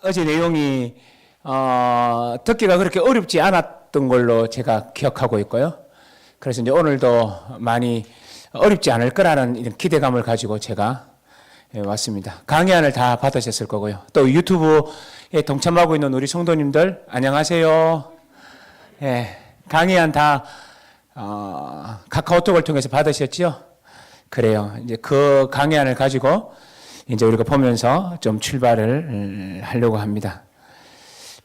어제 내용이 듣기가 그렇게 어렵지 않았던 걸로 제가 기억하고 있고요. 그래서 이제 오늘도 많이 어렵지 않을 거라는 이런 기대감을 가지고 제가 왔습니다. 강의안을 다 받으셨을 거고요. 또 유튜브에 동참하고 있는 우리 성도님들 안녕하세요. 강의안 다 카카오톡을 통해서 받으셨죠? 그래요. 이제 그 강의안을 가지고 이제 우리가 보면서 좀 출발을 하려고 합니다.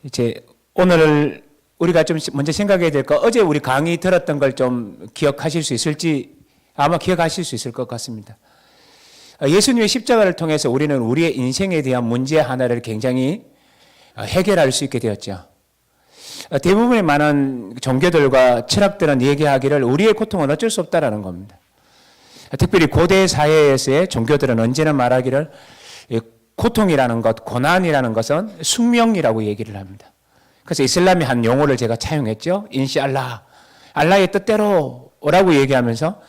이제 오늘 우리가 좀 먼저 생각해야 될 거, 어제 우리 강의 들었던 걸 좀 기억하실 수 있을지 아마 기억하실 수 있을 것 같습니다. 예수님의 십자가를 통해서 우리는 우리의 인생에 대한 문제 하나를 굉장히 해결할 수 있게 되었죠. 대부분의 많은 종교들과 철학들은 얘기하기를 우리의 고통은 어쩔 수 없다라는 겁니다. 특별히 고대 사회에서의 종교들은 언제나 말하기를 고통이라는 것, 고난이라는 것은 숙명이라고 얘기를 합니다. 그래서 이슬람이 한 용어를 제가 차용했죠. 인시알라, 알라의 뜻대로라고 얘기하면서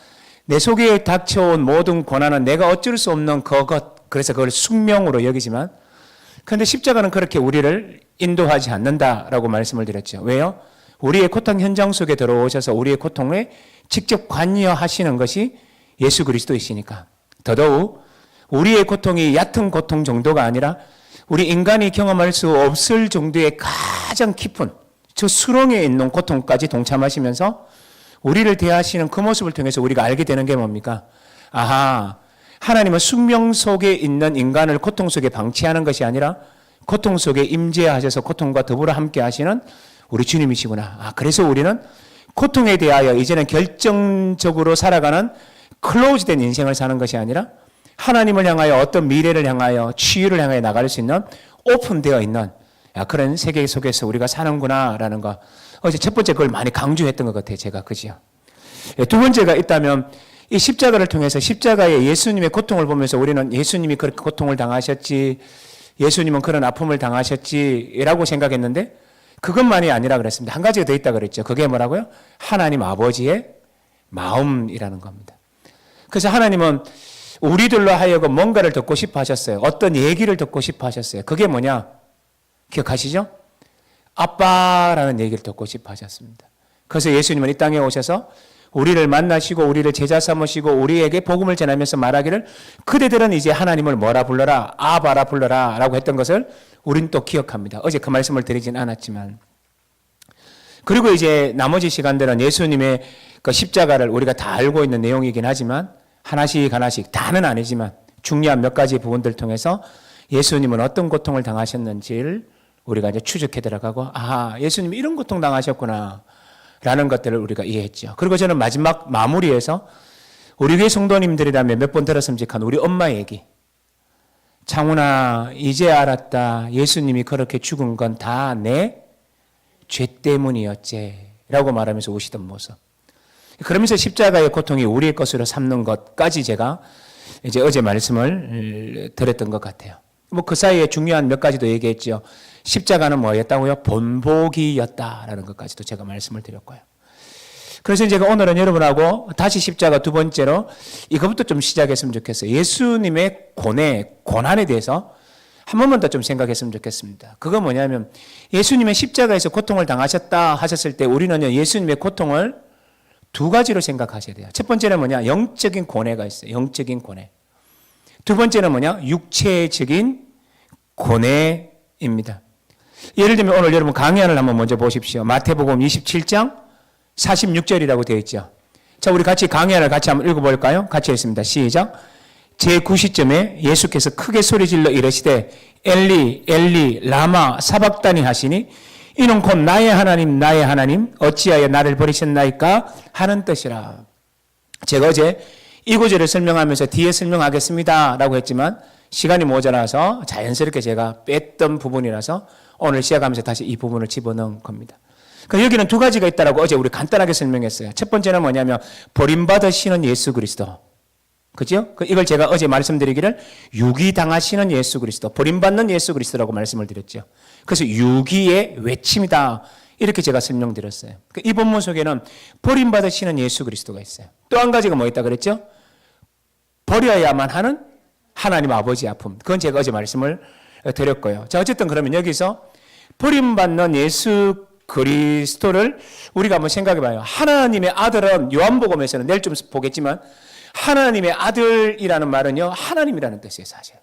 내 속에 닥쳐온 모든 고난은 내가 어쩔 수 없는 그것, 그래서 그걸 숙명으로 여기지만, 그런데 십자가는 그렇게 우리를 인도하지 않는다라고 말씀을 드렸죠. 왜요? 우리의 고통 현장 속에 들어오셔서 우리의 고통에 직접 관여하시는 것이 예수 그리스도이시니까. 더더욱 우리의 고통이 얕은 고통 정도가 아니라 우리 인간이 경험할 수 없을 정도의 가장 깊은 저 수렁에 있는 고통까지 동참하시면서 우리를 대하시는 그 모습을 통해서 우리가 알게 되는 게 뭡니까? 아하, 하나님은 숙명 속에 있는 인간을 고통 속에 방치하는 것이 아니라 고통 속에 임재하셔서 고통과 더불어 함께 하시는 우리 주님이시구나. 그래서 우리는 고통에 대하여 이제는 결정적으로 살아가는 클로즈된 인생을 사는 것이 아니라 하나님을 향하여 어떤 미래를 향하여 치유를 향하여 나갈 수 있는 오픈되어 있는 그런 세계 속에서 우리가 사는구나라는 거. 어제 첫 번째 그걸 많이 강조했던 것 같아요. 제가. 그죠? 두 번째가 있다면 이 십자가를 통해서 십자가의 예수님의 고통을 보면서 우리는 예수님이 그렇게 고통을 당하셨지, 예수님은 그런 아픔을 당하셨지라고 생각했는데 그것만이 아니라 그랬습니다. 한 가지가 더 있다 그랬죠. 그게 뭐라고요? 하나님 아버지의 마음이라는 겁니다. 그래서 하나님은 우리들로 하여금 뭔가를 듣고 싶어 하셨어요. 어떤 얘기를 듣고 싶어 하셨어요. 그게 뭐냐? 기억하시죠? 아빠라는 얘기를 듣고 싶어 하셨습니다. 그래서 예수님은 이 땅에 오셔서 우리를 만나시고 우리를 제자 삼으시고 우리에게 복음을 전하면서 말하기를 그대들은 이제 하나님을 뭐라 불러라? 아바라 불러라 라고 했던 것을 우린 또 기억합니다. 어제 그 말씀을 드리진 않았지만. 그리고 이제 나머지 시간들은 예수님의 그 십자가를 우리가 다 알고 있는 내용이긴 하지만 하나씩 하나씩 다는 아니지만 중요한 몇 가지 부분들 통해서 예수님은 어떤 고통을 당하셨는지를 우리가 이제 추적해 들어가고 예수님이 이런 고통 당하셨구나 라는 것들을 우리가 이해했죠. 그리고 저는 마지막 마무리에서 우리 교회 성도님들이라면 몇 번 들었으면 좋겠는 우리 엄마 얘기. 창훈아, 이제 알았다. 예수님이 그렇게 죽은 건 다 내 죄 때문이었지 라고 말하면서 우시던 모습. 그러면서 십자가의 고통이 우리의 것으로 삼는 것까지 제가 이제 어제 말씀을 드렸던 것 같아요. 그 사이에 중요한 몇 가지도 얘기했죠. 십자가는 뭐였다고요? 본보기였다라는 것까지도 제가 말씀을 드렸고요. 그래서 제가 오늘은 여러분하고 다시 십자가 두 번째로 이것부터 좀 시작했으면 좋겠어요. 예수님의 고난에 대해서 한 번만 더 좀 생각했으면 좋겠습니다. 그거 뭐냐면 예수님의 십자가에서 고통을 당하셨다 하셨을 때 우리는요, 예수님의 고통을 두 가지로 생각하셔야 돼요. 첫 번째는 뭐냐? 영적인 고뇌가 있어요. 영적인 고뇌. 두 번째는 뭐냐? 육체적인 고뇌입니다. 예를 들면 오늘 여러분 강의안을 한번 먼저 보십시오. 마태복음 27장 46절이라고 되어 있죠. 자, 우리 같이 강의안을 같이 한번 읽어볼까요? 같이 읽습니다. 시작. 제9시점에 예수께서 크게 소리질러 이르시되 엘리 엘리 라마 사박다니 하시니 이는 곧 나의 하나님 어찌하여 나를 버리셨나이까 하는 뜻이라. 제가 어제 이 구절을 설명하면서 뒤에 설명하겠습니다 라고 했지만 시간이 모자라서 자연스럽게 제가 뺐던 부분이라서 오늘 시작하면서 다시 이 부분을 집어넣은 겁니다. 그러니까 여기는 두 가지가 있다라고 어제 우리 간단하게 설명했어요. 첫 번째는 뭐냐면 버림받으시는 예수 그리스도. 그죠? 이걸 제가 어제 말씀드리기를 유기당하시는 예수 그리스도, 버림받는 예수 그리스도라고 말씀을 드렸죠. 그래서 유기의 외침이다. 이렇게 제가 설명드렸어요. 이 본문 속에는 버림받으시는 예수 그리스도가 있어요. 또 한 가지가 뭐 있다 그랬죠? 버려야만 하는 하나님 아버지의 아픔. 그건 제가 어제 말씀을 드렸고요. 자, 어쨌든 그러면 여기서 버림받는 예수 그리스도를 우리가 한번 생각해 봐요. 하나님의 아들은 요한복음에서는 내일 좀 보겠지만 하나님의 아들이라는 말은요, 하나님이라는 뜻이에요, 사실.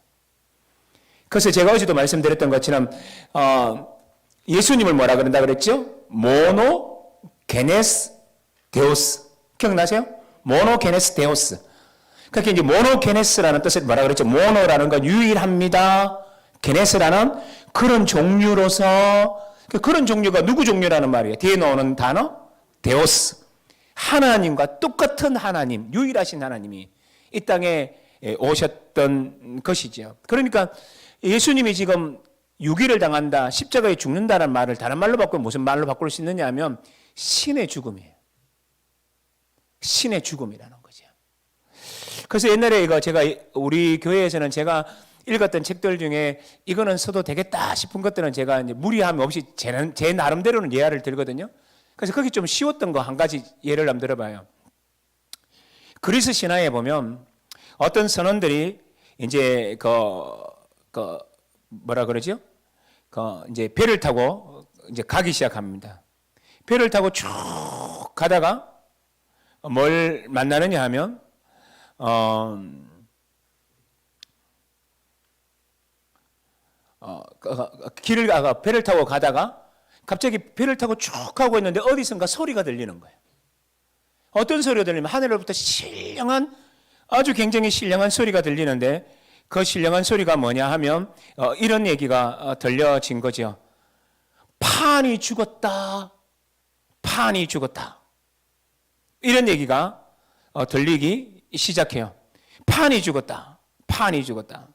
그래서 제가 어제도 말씀드렸던 것처럼 예수님을 뭐라 그런다 그랬죠? 모노게네스 데오스. 기억나세요? 모노게네스 데오스. 그렇게 이제 모노게네스라는 뜻을 뭐라 그랬죠? 모노라는 건 유일합니다. 게네스라는 그런 종류로서, 그런 종류가 누구 종류라는 말이에요? 뒤에 나오는 단어 데오스. 하나님과 똑같은 하나님, 유일하신 하나님이 이 땅에 오셨던 것이죠. 그러니까 예수님이 지금 유기를 당한다, 십자가에 죽는다는 말을 다른 말로 바꾸면 무슨 말로 바꿀 수 있느냐 하면 신의 죽음이에요. 신의 죽음이라는 거죠. 그래서 옛날에 이거 제가 우리 교회에서는 제가 읽었던 책들 중에 이거는 써도 되겠다 싶은 것들은 제가 이제 무리함 없이 제 나름대로는 예화를 들거든요. 그래서 거기 좀 쉬웠던 거 한 가지 예를 한번 들어봐요. 그리스 신화에 보면 어떤 선원들이 이제 뭐라 그러죠? 이제 배를 타고 이제 가기 시작합니다. 배를 타고 쭉 가다가 뭘 만나느냐 하면 배를 타고 가다가 갑자기 배를 타고 쭉 가고 있는데 어디선가 소리가 들리는 거예요. 어떤 소리가 들리면 하늘로부터 신령한, 아주 굉장히 신령한 소리가 들리는데 그 신령한 소리가 뭐냐 하면 이런 얘기가 들려진 거죠. 판이 죽었다. 판이 죽었다. 이런 얘기가 들리기 시작해요. 판이 죽었다. 판이 죽었다.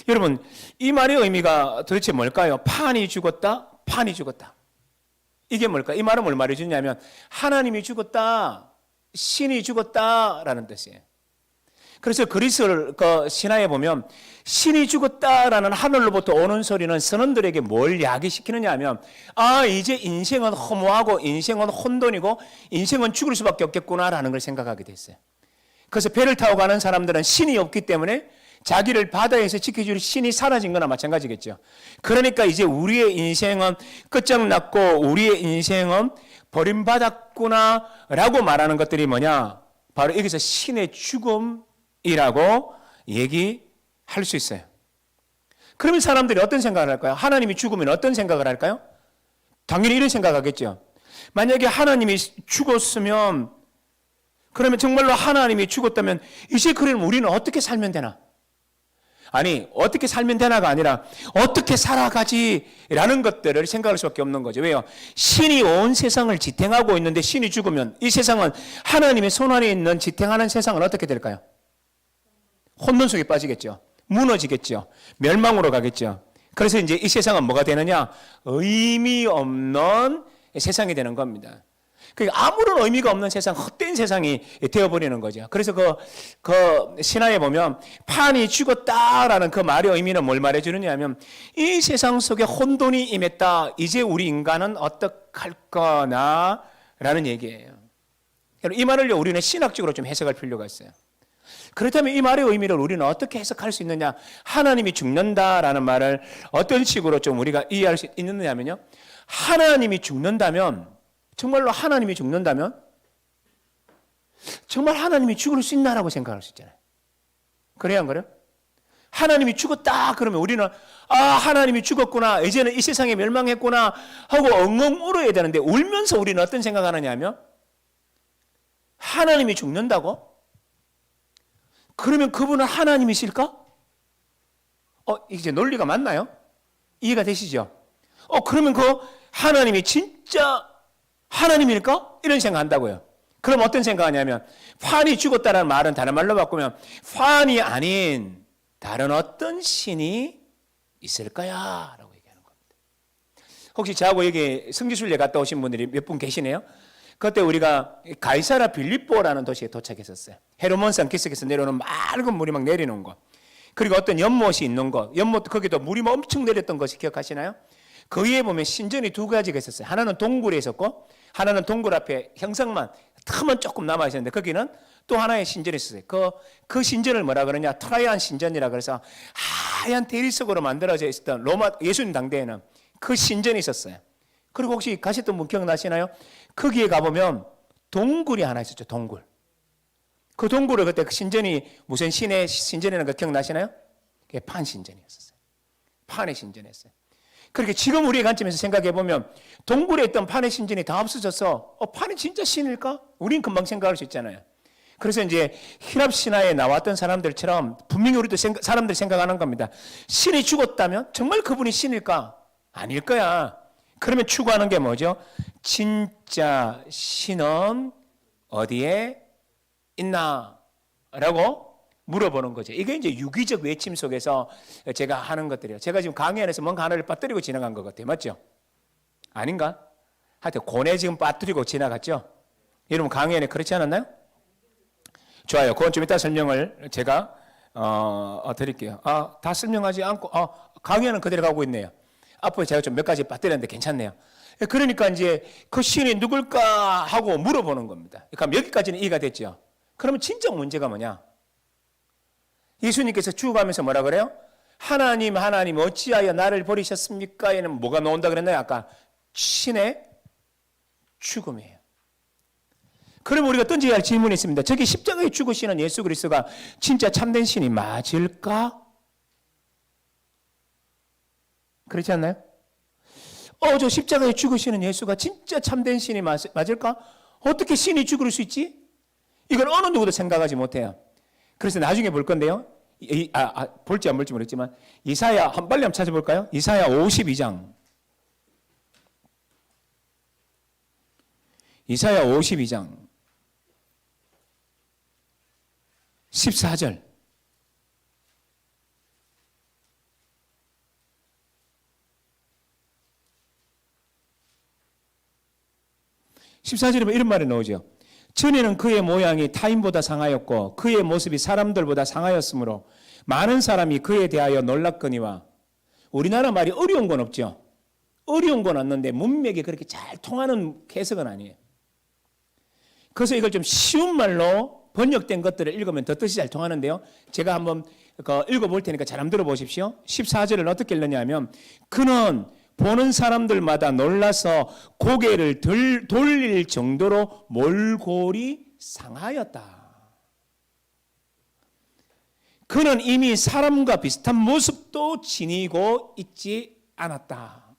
여러분, 이 말의 의미가 도대체 뭘까요? 판이 죽었다. 판이 죽었다. 이게 뭘까요? 이 말은 뭘 말해주냐면 하나님이 죽었다. 신이 죽었다라는 뜻이에요. 그래서 그리스 신화에 보면 신이 죽었다라는 하늘로부터 오는 소리는 선원들에게 뭘 야기시키느냐 하면 이제 인생은 허무하고 인생은 혼돈이고 인생은 죽을 수밖에 없겠구나라는 걸 생각하게 됐어요. 그래서 배를 타고 가는 사람들은 신이 없기 때문에 자기를 바다에서 지켜줄 신이 사라진 거나 마찬가지겠죠. 그러니까 이제 우리의 인생은 끝장났고 우리의 인생은 버림받았구나라고 말하는 것들이 뭐냐? 바로 여기서 신의 죽음이라고 얘기할 수 있어요. 그러면 사람들이 어떤 생각을 할까요? 하나님이 죽으면 어떤 생각을 할까요? 당연히 이런 생각하겠죠. 만약에 하나님이 죽었으면, 그러면 정말로 하나님이 죽었다면 이제 그러면 우리는 어떻게 살면 되나? 아니, 어떻게 살면 되나가 아니라 어떻게 살아가지라는 것들을 생각할 수밖에 없는 거죠. 왜요? 신이 온 세상을 지탱하고 있는데 신이 죽으면 이 세상은, 하나님의 손 안에 있는 지탱하는 세상은 어떻게 될까요? 혼돈 속에 빠지겠죠. 무너지겠죠. 멸망으로 가겠죠. 그래서 이제 이 세상은 뭐가 되느냐? 의미 없는 세상이 되는 겁니다. 그러니까 아무런 의미가 없는 세상, 헛된 세상이 되어버리는 거죠. 그래서 그 신화에 보면 판이 죽었다라는 그 말의 의미는 뭘 말해주느냐 하면 이 세상 속에 혼돈이 임했다. 이제 우리 인간은 어떡할 거나 라는 얘기예요. 이 말을 우리는 신학적으로 좀 해석할 필요가 있어요. 그렇다면 이 말의 의미를 우리는 어떻게 해석할 수 있느냐? 하나님이 죽는다라는 말을 어떤 식으로 좀 우리가 이해할 수 있느냐면요. 하나님이 죽는다면, 정말로 하나님이 죽는다면 정말 하나님이 죽을 수 있나라고 생각할 수 있잖아요. 그래야 안 그래요? 하나님이 죽었다 그러면 우리는 하나님이 죽었구나, 이제는 이 세상에 멸망했구나 하고 엉엉 울어야 되는데, 울면서 우리는 어떤 생각하느냐 하면 하나님이 죽는다고? 그러면 그분은 하나님이실까? 이제 논리가 맞나요? 이해가 되시죠? 그러면 그 하나님이 진짜 하나님일까? 이런 생각한다고요. 그럼 어떤 생각하냐면 판이 죽었다는 말은 다른 말로 바꾸면 판이 아닌 다른 어떤 신이 있을 거야 라고 얘기하는 겁니다. 혹시 저하고 여기 성지순례 갔다 오신 분들이 몇 분 계시네요. 그때 우리가 가이사라 빌립보라는 도시에 도착했었어요. 헤르몬 산키스에서 내려오는 맑은 물이 막 내리는 거, 그리고 어떤 연못이 있는 것, 연못 거기도 물이 엄청 내렸던 것이 기억하시나요? 그 위에 보면 신전이 두 가지가 있었어요. 하나는 동굴에 있었고 하나는 동굴 앞에 형상만 틈은 조금 남아 있었는데 거기는 또 하나의 신전이 있었어요. 그 신전을 뭐라 그러냐? 트라이안 신전이라 그래서 하얀 대리석으로 만들어져 있었던 로마 예수님 당대에는 그 신전이 있었어요. 그리고 혹시 가셨던 분 기억나시나요? 거기에 가보면 동굴이 하나 있었죠. 동굴. 그 동굴을 그때 그 신전이 무슨 신의 신전이라는 거 기억나시나요? 그게 판 신전이었어요. 판의 신전이었어요. 그렇게 지금 우리의 관점에서 생각해 보면 동굴에 있던 판의 신전이 다 없어져서 판이 진짜 신일까? 우린 금방 생각할 수 있잖아요. 그래서 이제 히랍 신화에 나왔던 사람들처럼 분명히 우리도 사람들이 생각하는 겁니다. 신이 죽었다면 정말 그분이 신일까? 아닐 거야. 그러면 추구하는 게 뭐죠? 진짜 신은 어디에 있나? 라고 물어보는 거죠. 이게 이제 유기적 외침 속에서 제가 하는 것들이에요. 제가 지금 강의 안에서 뭔가 하나를 빠뜨리고 지나간 것 같아요. 맞죠? 아닌가? 하여튼 고뇌 지금 빠뜨리고 지나갔죠? 여러분 강의 안에 그렇지 않았나요? 좋아요. 그건 좀 이따 설명을 제가 드릴게요. 다 설명하지 않고 강의는 그대로 가고 있네요. 앞으로 제가 좀 몇 가지 빠뜨렸는데 괜찮네요. 그러니까 이제 그 신이 누굴까 하고 물어보는 겁니다. 그럼 여기까지는 이해가 됐죠. 그러면 진짜 문제가 뭐냐? 예수님께서 죽어가면서 뭐라 그래요? 하나님 어찌하여 나를 버리셨습니까? 에는 뭐가 나온다 그랬나요? 아까 신의 죽음이에요. 그러면 우리가 던져야 할 질문이 있습니다. 저기 십자가에 죽으시는 예수 그리스도가 진짜 참된 신이 맞을까? 그렇지 않나요? 저 십자가에 죽으시는 예수가 진짜 참된 신이 맞을까? 어떻게 신이 죽을 수 있지? 이건 어느 누구도 생각하지 못해요. 그래서 나중에 볼 건데요. 볼지 안 볼지 모르겠지만 이사야 빨리 한번 찾아볼까요? 이사야 52장. 이사야 52장 14절. (14절에) 이런 말이 나오죠. 전에는 그의 모양이 타인보다 상하였고 그의 모습이 사람들보다 상하였으므로 많은 사람이 그에 대하여 놀랐거니와. 우리나라 말이 어려운 건 없죠. 어려운 건 없는데 문맥이 그렇게 잘 통하는 해석은 아니에요. 그래서 이걸 좀 쉬운 말로 번역된 것들을 읽으면 더 뜻이 잘 통하는데요. 제가 한번 읽어볼 테니까 잘 한번 들어보십시오. 14절을 어떻게 읽느냐면 그는 보는 사람들마다 놀라서 고개를 돌릴 정도로 몰골이 상하였다. 그는 이미 사람과 비슷한 모습도 지니고 있지 않았다.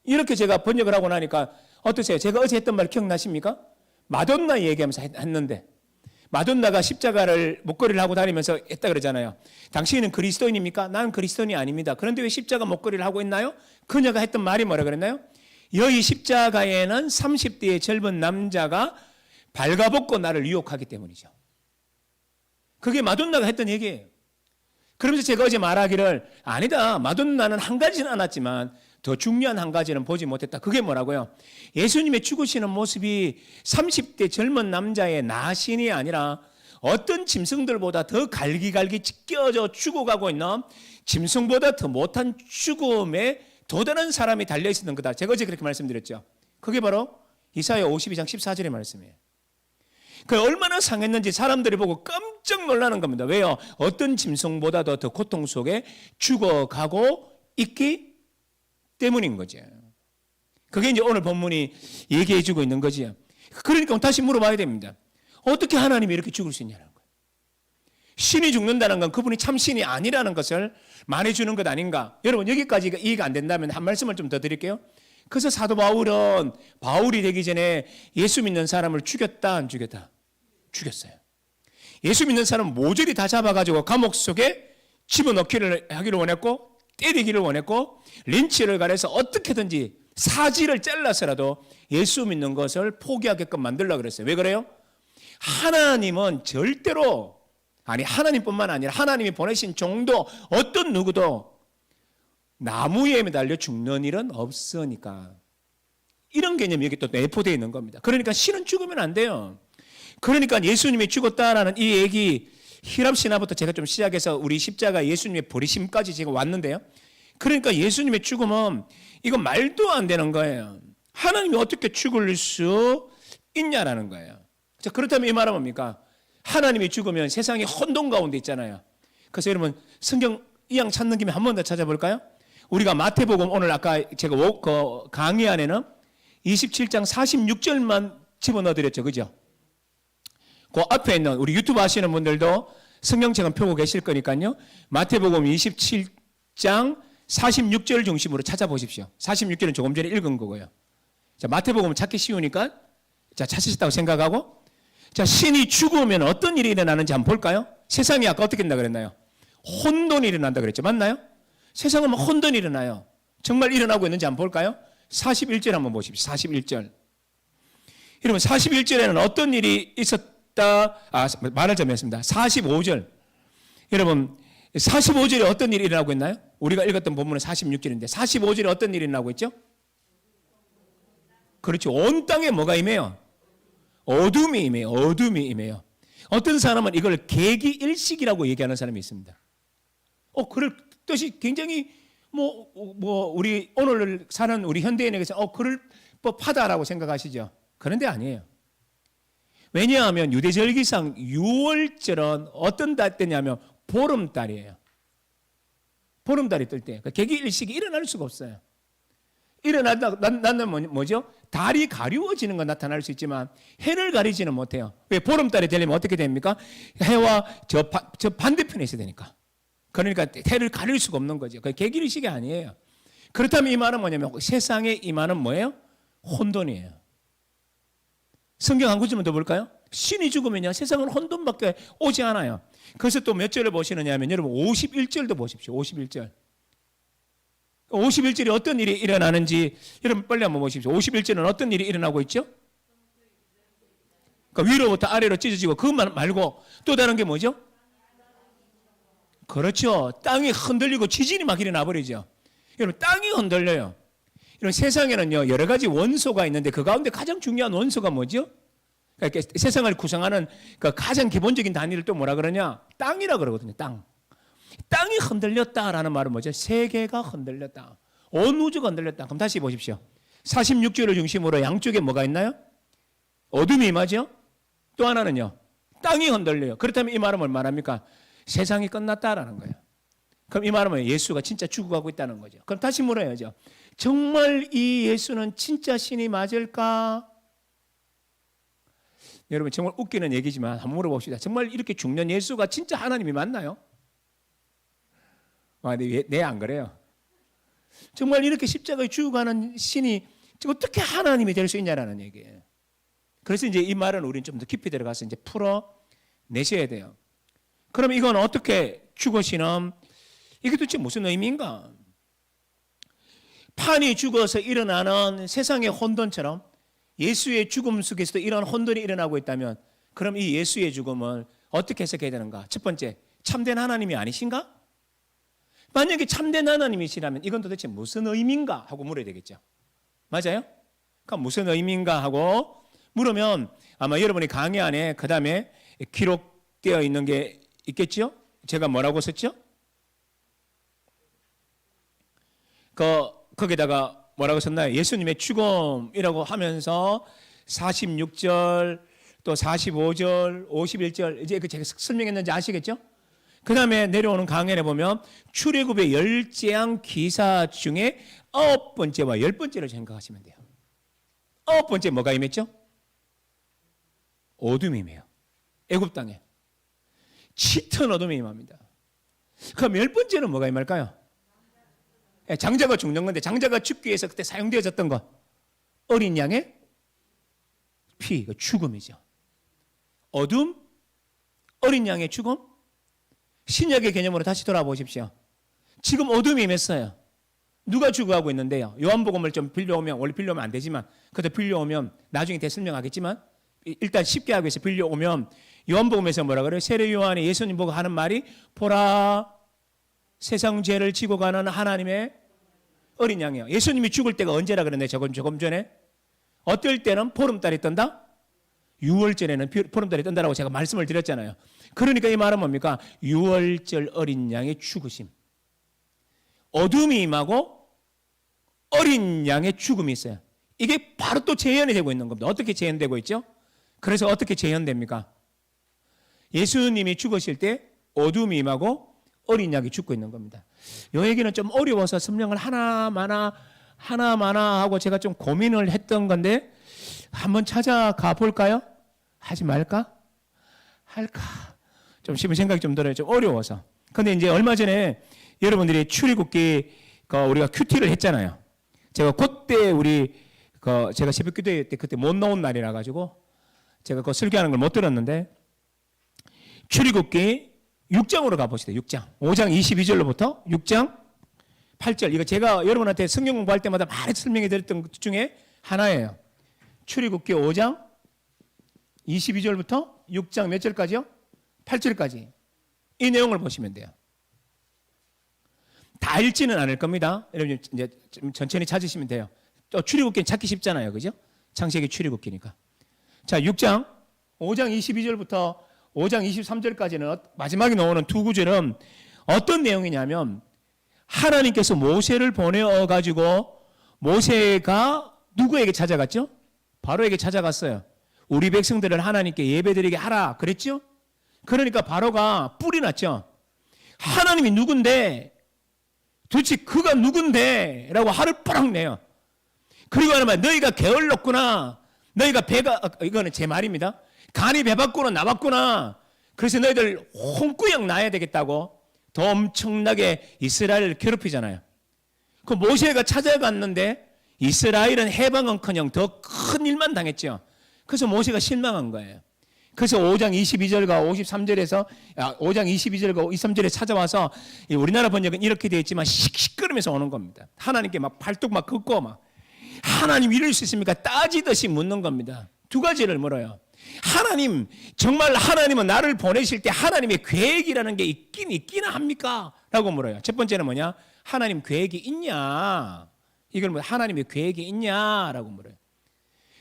이렇게 제가 번역을 하고 나니까 어떠세요? 제가 어제 했던 말 기억나십니까? 마돈나 얘기하면서 했는데 마돈나가 십자가를 목걸이를 하고 다니면서 했다 그러잖아요. 당신은 그리스도인입니까? 나는 그리스도인이 아닙니다. 그런데 왜 십자가 목걸이를 하고 있나요? 그녀가 했던 말이 뭐라 그랬나요? 여기 십자가에는 30대의 젊은 남자가 발가벗고 나를 유혹하기 때문이죠. 그게 마돈나가 했던 얘기예요. 그러면서 제가 어제 말하기를 아니다. 마돈나는 한 가지는 않았지만 더 중요한 한 가지는 보지 못했다. 그게 뭐라고요? 예수님의 죽으시는 모습이 30대 젊은 남자의 나신이 아니라 어떤 짐승들보다 더 갈기갈기 찢겨져 죽어가고 있는 짐승보다 더 못한 죽음에 도달한 사람이 달려있었던 거다. 제가 어제 그렇게 말씀드렸죠. 그게 바로 이사야 52장 14절의 말씀이에요. 그 얼마나 상했는지 사람들이 보고 깜짝 놀라는 겁니다. 왜요? 어떤 짐승보다도 더 고통 속에 죽어가고 있기 때문인 거죠. 그게 이제 오늘 본문이 얘기해 주고 있는 거지요. 그러니까 다시 물어봐야 됩니다. 어떻게 하나님이 이렇게 죽을 수 있냐는 거예요. 신이 죽는다는 건 그분이 참 신이 아니라는 것을 말해주는 것 아닌가. 여러분 여기까지 이해가 안 된다면 한 말씀을 좀 더 드릴게요. 그래서 사도 바울은 바울이 되기 전에 예수 믿는 사람을 죽였다 안 죽였다? 죽였어요. 예수 믿는 사람은 모조리 다 잡아가지고 감옥 속에 집어넣기를 하기를 원했고 때리기를 원했고 린치를 가려서 어떻게든지 사지를 잘라서라도 예수 믿는 것을 포기하게끔 만들려고 그랬어요. 왜 그래요? 하나님은 절대로 하나님뿐만 아니라 하나님이 보내신 종도 어떤 누구도 나무에 매달려 죽는 일은 없으니까. 이런 개념이 여기 또 내포되어 있는 겁니다. 그러니까 신은 죽으면 안 돼요. 그러니까 예수님이 죽었다라는 이 얘기 히랍 신화부터 제가 좀 시작해서 우리 십자가 예수님의 버리심까지 지금 왔는데요. 그러니까 예수님의 죽음은 이거 말도 안 되는 거예요. 하나님이 어떻게 죽을 수 있냐라는 거예요. 자, 그렇다면 이 말은 뭡니까? 하나님이 죽으면 세상이 혼돈 가운데 있잖아요. 그래서 여러분 성경 이양 찾는 김에 한 번 더 찾아볼까요? 우리가 마태복음 오늘 아까 제가 그 강의 안에는 27장 46절만 집어넣어 드렸죠. 그죠? 그 앞에 있는 우리 유튜브 하시는 분들도 성경책은 펴고 계실 거니까요. 마태복음 27장 46절 중심으로 찾아보십시오. 46절은 조금 전에 읽은 거고요. 자, 마태복음 찾기 쉬우니까 자, 찾으셨다고 생각하고 자, 신이 죽으면 어떤 일이 일어나는지 한번 볼까요? 세상이 아까 어떻게 된다 그랬나요? 혼돈이 일어난다 그랬죠. 맞나요? 세상은 혼돈이 일어나요. 정말 일어나고 있는지 한번 볼까요? 41절 한번 보십시오. 41절. 여러분 41절에는 어떤 일이 있었다. 말을 좀 했습니다. 45절. 여러분 45절에 어떤 일이 일어나고 있나요? 우리가 읽었던 본문은 46절인데 45절에 어떤 일이 일어나고 있죠? 그렇죠. 온 땅에 뭐가 임해요? 어둠이 임해요. 어둠이 임해요. 어떤 사람은 이걸 계기일식이라고 얘기하는 사람이 있습니다. 그럴 뜻이 굉장히 우리 오늘 사는 우리 현대인에게서 그럴 법하다라고 생각하시죠. 그런데 아니에요. 왜냐하면 유대절기상 6월절은 어떤 달 때냐면 보름달이에요. 보름달이 뜰 때. 계기일식이 일어날 수가 없어요. 일어나면 뭐죠? 달이 가리워지는 건 나타날 수 있지만 해를 가리지는 못해요. 왜? 보름달이 되려면 어떻게 됩니까? 해와 저 반대편에 있어야 되니까. 그러니까 해를 가릴 수가 없는 거죠. 그게 계기일식이 아니에요. 그렇다면 이 말은 뭐냐면 세상에 이 말은 뭐예요? 혼돈이에요. 성경 한 구절만 더 볼까요? 신이 죽으면요 세상은 혼돈밖에 오지 않아요. 그래서 또 몇 절을 보시느냐 하면 여러분 51절도 보십시오. 51절. 51절에 어떤 일이 일어나는지 여러분 빨리 한번 보십시오. 51절은 어떤 일이 일어나고 있죠? 그러니까 위로부터 아래로 찢어지고 그것만 말고 또 다른 게 뭐죠? 그렇죠. 땅이 흔들리고 지진이 막 일어나 버리죠. 여러분 땅이 흔들려요. 이런 세상에는요 여러 가지 원소가 있는데 그 가운데 가장 중요한 원소가 뭐죠? 그러니까 세상을 구성하는 그 가장 기본적인 단위를 또 뭐라 그러냐? 땅이라 그러거든요. 땅. 땅이 흔들렸다라는 말은 뭐죠? 세계가 흔들렸다. 온 우주가 흔들렸다. 그럼 다시 보십시오. 46절을 중심으로 양쪽에 뭐가 있나요? 어둠이 임하죠? 또 하나는요. 땅이 흔들려요. 그렇다면 이 말은 뭘 말합니까? 세상이 끝났다라는 거예요. 그럼 이 말은 예수가 진짜 죽어가고 있다는 거죠. 그럼 다시 물어야죠. 정말 이 예수는 진짜 신이 맞을까? 여러분 정말 웃기는 얘기지만 한번 물어봅시다. 정말 이렇게 죽는 예수가 진짜 하나님이 맞나요? 네, 안 그래요. 정말 이렇게 십자가에 죽어가는 신이 어떻게 하나님이 될 수 있냐라는 얘기예요. 그래서 이제 이 말은 우리는 좀 더 깊이 들어가서 이제 풀어내셔야 돼요. 그럼 이건 어떻게 죽으시는 이게 도대체 무슨 의미인가? 판이 죽어서 일어나는 세상의 혼돈처럼 예수의 죽음 속에서도 이런 혼돈이 일어나고 있다면 그럼 이 예수의 죽음을 어떻게 해석해야 되는가? 첫 번째, 참된 하나님이 아니신가? 만약에 참된 하나님이시라면 이건 도대체 무슨 의미인가 하고 물어야 되겠죠. 맞아요? 그럼 무슨 의미인가 하고 물으면 아마 여러분이 강의 안에 그 다음에 기록되어 있는 게 있겠죠? 제가 뭐라고 썼죠? 거기다가 뭐라고 썼나요? 예수님의 죽음이라고 하면서 46절 또 45절 51절 이제 제가 설명했는지 아시겠죠? 그 다음에 내려오는 강연에 보면 출애굽의 10재앙 기사 중에 9번째와 10번째를 생각하시면 돼요. 9번째 뭐가 임했죠? 어둠이 임해요. 애굽 땅에 짙은 어둠이 임합니다. 그럼 10번째는 뭐가 임할까요? 장자가 죽는 건데 장자가 죽기 위해서 그때 사용되어졌던 것 어린 양의 피, 죽음이죠. 어둠, 어린 양의 죽음. 신약의 개념으로 다시 돌아보십시오. 지금 어둠이 임했어요. 누가 죽어가고 있는데요. 요한복음을 좀 빌려오면 원래 빌려오면 안 되지만 그때 빌려오면 나중에 대 설명하겠지만 일단 쉽게 하기 위해서 빌려오면 요한복음에서 뭐라 그래요? 세례 요한이 예수님 보고 하는 말이 보라 세상 죄를 지고 가는 하나님의 어린 양이요. 예수님이 죽을 때가 언제라 그랬나요? 조금 전에 어떨 때는 보름달이 뜬다? 6월절에는 보름달이 뜬다라고 제가 말씀을 드렸잖아요. 그러니까 이 말은 뭡니까? 6월절 어린 양의 죽으심. 어둠이 임하고 어린 양의 죽음이 있어요. 이게 바로 또 재현이 되고 있는 겁니다. 어떻게 재현되고 있죠? 그래서 어떻게 재현됩니까? 예수님이 죽으실 때 어둠이 임하고 어린 양이 죽고 있는 겁니다. 이 얘기는 좀 어려워서 설명을 하나마나 하고 제가 좀 고민을 했던 건데 한번 찾아가 볼까요? 하지 말까? 할까? 좀 싶은 생각이 좀 들어요. 좀 어려워서. 근데 이제 얼마 전에 여러분들이 출애굽기 우리가 큐티를 했잖아요. 제가 그때 제가 새벽 기도회 때 그때 못 나온 날이라 가지고 제가 그 설교하는 걸 못 들었는데 출애굽기 6장으로 가보시다. 6장. 5장 22절로부터 6장 8절. 이거 제가 여러분한테 성경 공부할 때마다 많이 설명해 드렸던 것 중에 하나예요. 출애굽기 5장 22절부터 6장 몇 절까지요? 8절까지. 이 내용을 보시면 돼요. 다 읽지는 않을 겁니다. 여러분 이제 좀 천천히 찾으시면 돼요. 또 출애굽기는 찾기 쉽잖아요. 그죠? 창세기 출애굽기니까. 자, 6장 5장 22절부터 5장 23절까지는 마지막에 나오는 두 구절은 어떤 내용이냐면 하나님께서 모세를 보내어 가지고 모세가 누구에게 찾아갔죠? 바로에게 찾아갔어요. 우리 백성들을 하나님께 예배드리게 하라 그랬죠? 그러니까 바로가 뿔이 났죠. 하나님이 누군데 도대체 그가 누군데 라고 화를 뽀락 내요. 그리고 하나만 너희가 게을렀구나. 너희가 이거는 제 말입니다. 간이 배봤구나 나봤구나. 그래서 너희들 홍구역 나야 되겠다고 더 엄청나게 이스라엘을 괴롭히잖아요. 그 모세가 찾아갔는데 이스라엘은 해방은커녕 더 큰 일만 당했죠. 그래서 모세가 실망한 거예요. 그래서 5장 22절과 53절에서 5장 22절과 23절에 찾아와서 우리나라 번역은 이렇게 되어 있지만 시끄러면서 오는 겁니다. 하나님께 막 발톱 막 긋고 막 하나님 이럴 수 있습니까? 따지듯이 묻는 겁니다. 두 가지를 물어요. 하나님, 정말 하나님은 나를 보내실 때 하나님의 계획이라는 게 있기는 합니까? 라고 물어요. 첫 번째는 뭐냐? 하나님 계획이 있냐? 이걸 뭐 하나님의 계획이 있냐? 라고 물어요.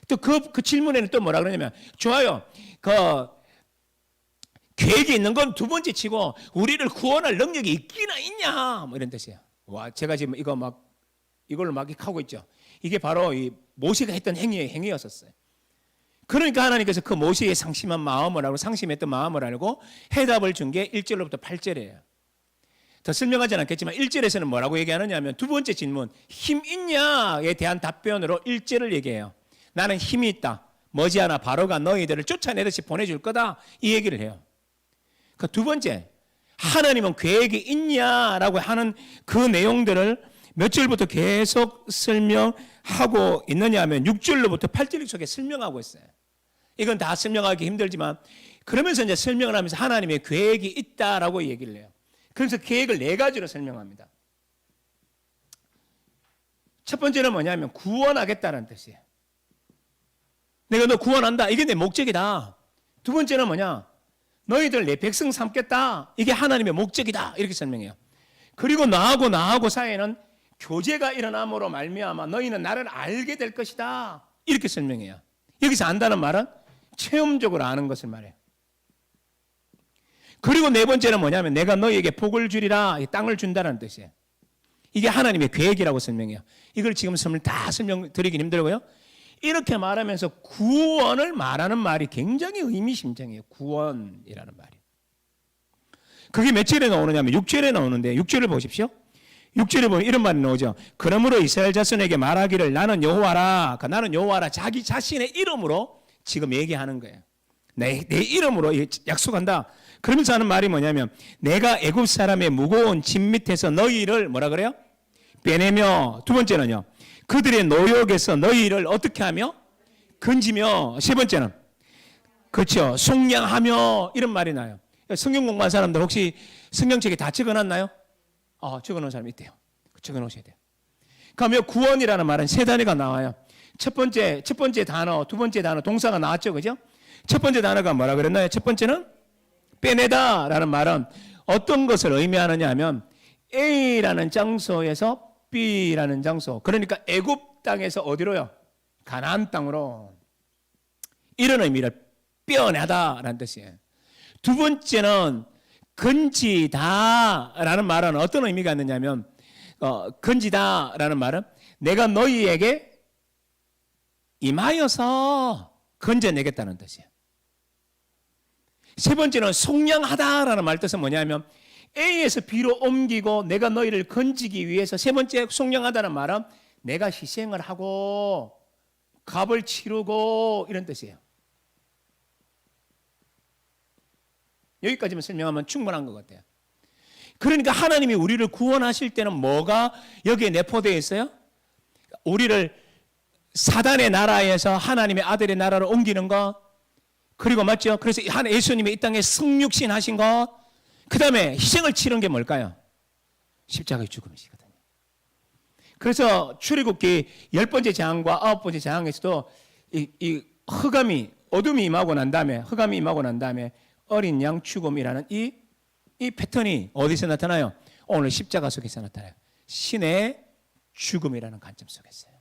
또 그 질문에는 또 뭐라 그러냐면, 좋아요. 계획이 있는 건 두 번째 치고, 우리를 구원할 능력이 있기나 있냐? 뭐 이런 뜻이에요. 와, 제가 지금 이걸로 막 하고 있죠. 이게 바로 이 모세가 했던 행위였었어요. 그러니까 하나님께서 그 모세의 상심한 마음을 알고 상심했던 마음을 알고 해답을 준 게 1절로부터 8절이에요. 더 설명하지는 않겠지만 1절에서는 뭐라고 얘기하느냐 하면 두 번째 질문, 힘 있냐에 대한 답변으로 1절을 얘기해요. 나는 힘이 있다. 머지않아 바로가 너희들을 쫓아내듯이 보내줄 거다. 이 얘기를 해요. 그 두 번째, 하나님은 계획이 있냐라고 하는 그 내용들을 몇 절부터 계속 설명하고 있느냐 하면 6절로부터 8절 속에 설명하고 있어요. 이건 다 설명하기 힘들지만 그러면서 이제 설명을 하면서 하나님의 계획이 있다라고 얘기를 해요. 그래서 계획을 네 가지로 설명합니다. 첫 번째는 뭐냐면 구원하겠다는 뜻이에요. 내가 너 구원한다. 이게 내 목적이다. 두 번째는 뭐냐? 너희들 내 백성 삼겠다. 이게 하나님의 목적이다. 이렇게 설명해요. 그리고 나하고 사이에는 교제가 일어남으로 말미암아 너희는 나를 알게 될 것이다. 이렇게 설명해요. 여기서 안다는 말은 체험적으로 아는 것을 말해요. 그리고 네 번째는 뭐냐면 내가 너희에게 복을 주리라, 땅을 준다는 뜻이에요. 이게 하나님의 계획이라고 설명해요. 이걸 지금 다 설명드리긴 힘들고요. 이렇게 말하면서 구원을 말하는 말이 굉장히 의미심장해요. 구원이라는 말이. 그게 몇 절에 나오느냐면 6절에 나오는데 6절을 보십시오. 6절에 보면 이런 말이 나오죠. 그러므로 이스라엘 자손에게 말하기를 나는 여호와라. 그러니까 나는 여호와라. 자기 자신의 이름으로 지금 얘기하는 거예요. 내 이름으로 약속한다. 그러면서 하는 말이 뭐냐면 내가 애굽 사람의 무거운 짐 밑에서 너희를 뭐라 그래요? 빼내며, 두 번째는요, 그들의 노역에서 너희를 어떻게 하며? 건지며, 세 번째는 그렇죠, 속량하며, 이런 말이 나요. 성경 공부한 사람들 혹시 성경책에 다 적어놨나요? 적어놓은 사람이 있대요. 적어놓으셔야 돼요. 그러면 구원이라는 말은 세 단어가 나와요. 첫 번째 단어, 두 번째 단어, 동사가 나왔죠. 그죠? 첫 번째 단어가 뭐라 그랬나요? 첫 번째는 빼내다라는 말은 어떤 것을 의미하느냐 하면 A라는 장소에서 B라는 장소, 그러니까 애굽 땅에서 어디로요? 가나안 땅으로, 이런 의미를 빼내다라는 뜻이에요. 두 번째는 건지다라는 말은 어떤 의미가 있느냐면 건지다라는 말은 내가 너희에게 임하여서 건져내겠다는 뜻이에요. 세 번째는 속량하다라는 말 뜻은 뭐냐면 A에서 B로 옮기고 내가 너희를 건지기 위해서, 세 번째 속량하다는 말은 내가 희생을 하고 값을 치르고 이런 뜻이에요. 여기까지만 설명하면 충분한 것 같아요. 그러니까 하나님이 우리를 구원하실 때는 뭐가 여기에 내포되어 있어요? 우리를 사단의 나라에서 하나님의 아들의 나라로 옮기는 것, 그리고 맞죠? 그래서 예수님이 이 땅에 성육신 하신 것, 그 다음에 희생을 치른 게 뭘까요? 십자가의 죽음이시거든요. 그래서 출애굽기 10번째 장과 9번째 장에서도 이 흑암이, 어둠이 임하고 난 다음에, 흑암이 임하고 난 다음에 어린 양 죽음이라는 이 패턴이 어디서 나타나요? 오늘 십자가 속에서 나타나요. 신의 죽음이라는 관점 속에서요.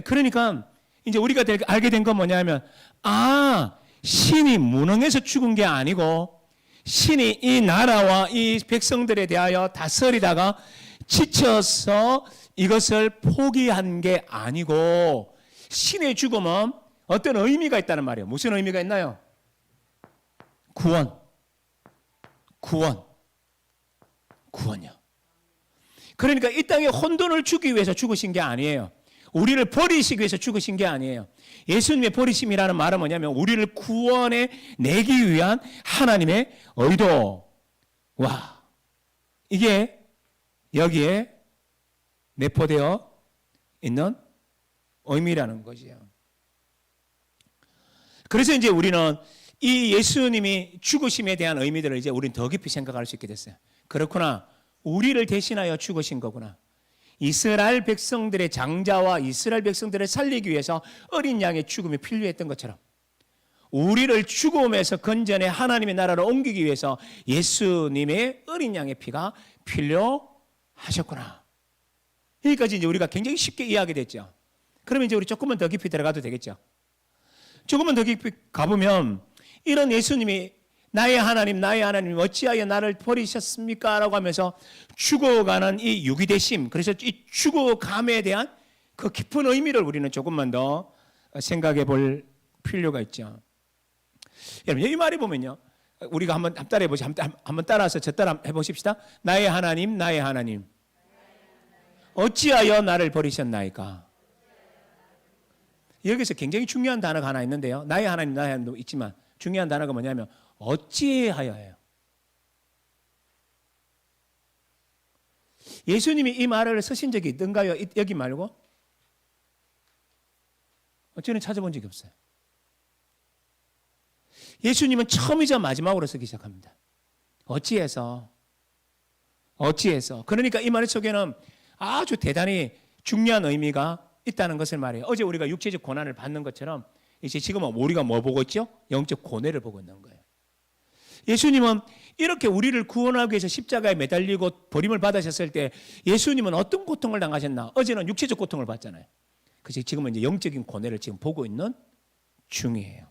그러니까 이제 우리가 알게 된 건 뭐냐면, 신이 무능해서 죽은 게 아니고 신이 이 나라와 이 백성들에 대하여 다스리다가 지쳐서 이것을 포기한 게 아니고, 신의 죽음은 어떤 의미가 있다는 말이에요. 무슨 의미가 있나요? 구원이요. 그러니까 이 땅에 혼돈을 주기 위해서 죽으신 게 아니에요. 우리를 버리시기 위해서 죽으신 게 아니에요. 예수님의 버리심이라는 말은 뭐냐면 우리를 구원해 내기 위한 하나님의 의도. 와, 이게 여기에 내포되어 있는 의미라는 것이에요. 그래서 이제 우리는 이 예수님이 죽으심에 대한 의미들을 이제 우리는 더 깊이 생각할 수 있게 됐어요. 그렇구나. 우리를 대신하여 죽으신 거구나. 이스라엘 백성들의 장자와 이스라엘 백성들을 살리기 위해서 어린 양의 죽음이 필요했던 것처럼 우리를 죽음에서 건져내 하나님의 나라로 옮기기 위해서 예수님의 어린 양의 피가 필요하셨구나. 여기까지 이제 우리가 굉장히 쉽게 이해하게 됐죠. 그러면 이제 우리 조금만 더 깊이 들어가도 되겠죠. 조금만 더 깊이 가보면 이런 예수님이 나의 하나님 어찌하여 나를 버리셨습니까? 라고 하면서 죽어가는 이 유기되심, 그래서 이 죽어감에 대한 그 깊은 의미를 우리는 조금만 더 생각해 볼 필요가 있죠. 여러분, 이 말이 보면요, 우리가 한번 따라해 보시죠. 한번 따라서 저 따라 해보십시다. 나의 하나님 어찌하여 나를 버리셨나이까? 여기서 굉장히 중요한 단어가 하나 있는데요. 나의 하나님도 있지만 중요한 단어가 뭐냐면 어찌하여예요. 예수님이 이 말을 쓰신 적이 있던가요? 여기 말고? 저는 찾아본 적이 없어요. 예수님은 처음이자 마지막으로 쓰기 시작합니다. 어찌해서. 그러니까 이 말 속에는 아주 대단히 중요한 의미가 있다는 것을 말해요. 어제 우리가 육체적 고난을 받는 것처럼 이제 지금은 우리가 뭐 보고 있죠? 영적 고뇌를 보고 있는 거예요. 예수님은 이렇게 우리를 구원하기 위해서 십자가에 매달리고 버림을 받으셨을 때 예수님은 어떤 고통을 당하셨나? 어제는 육체적 고통을 받잖아요. 그래서 지금은 이제 영적인 고뇌를 지금 보고 있는 중이에요.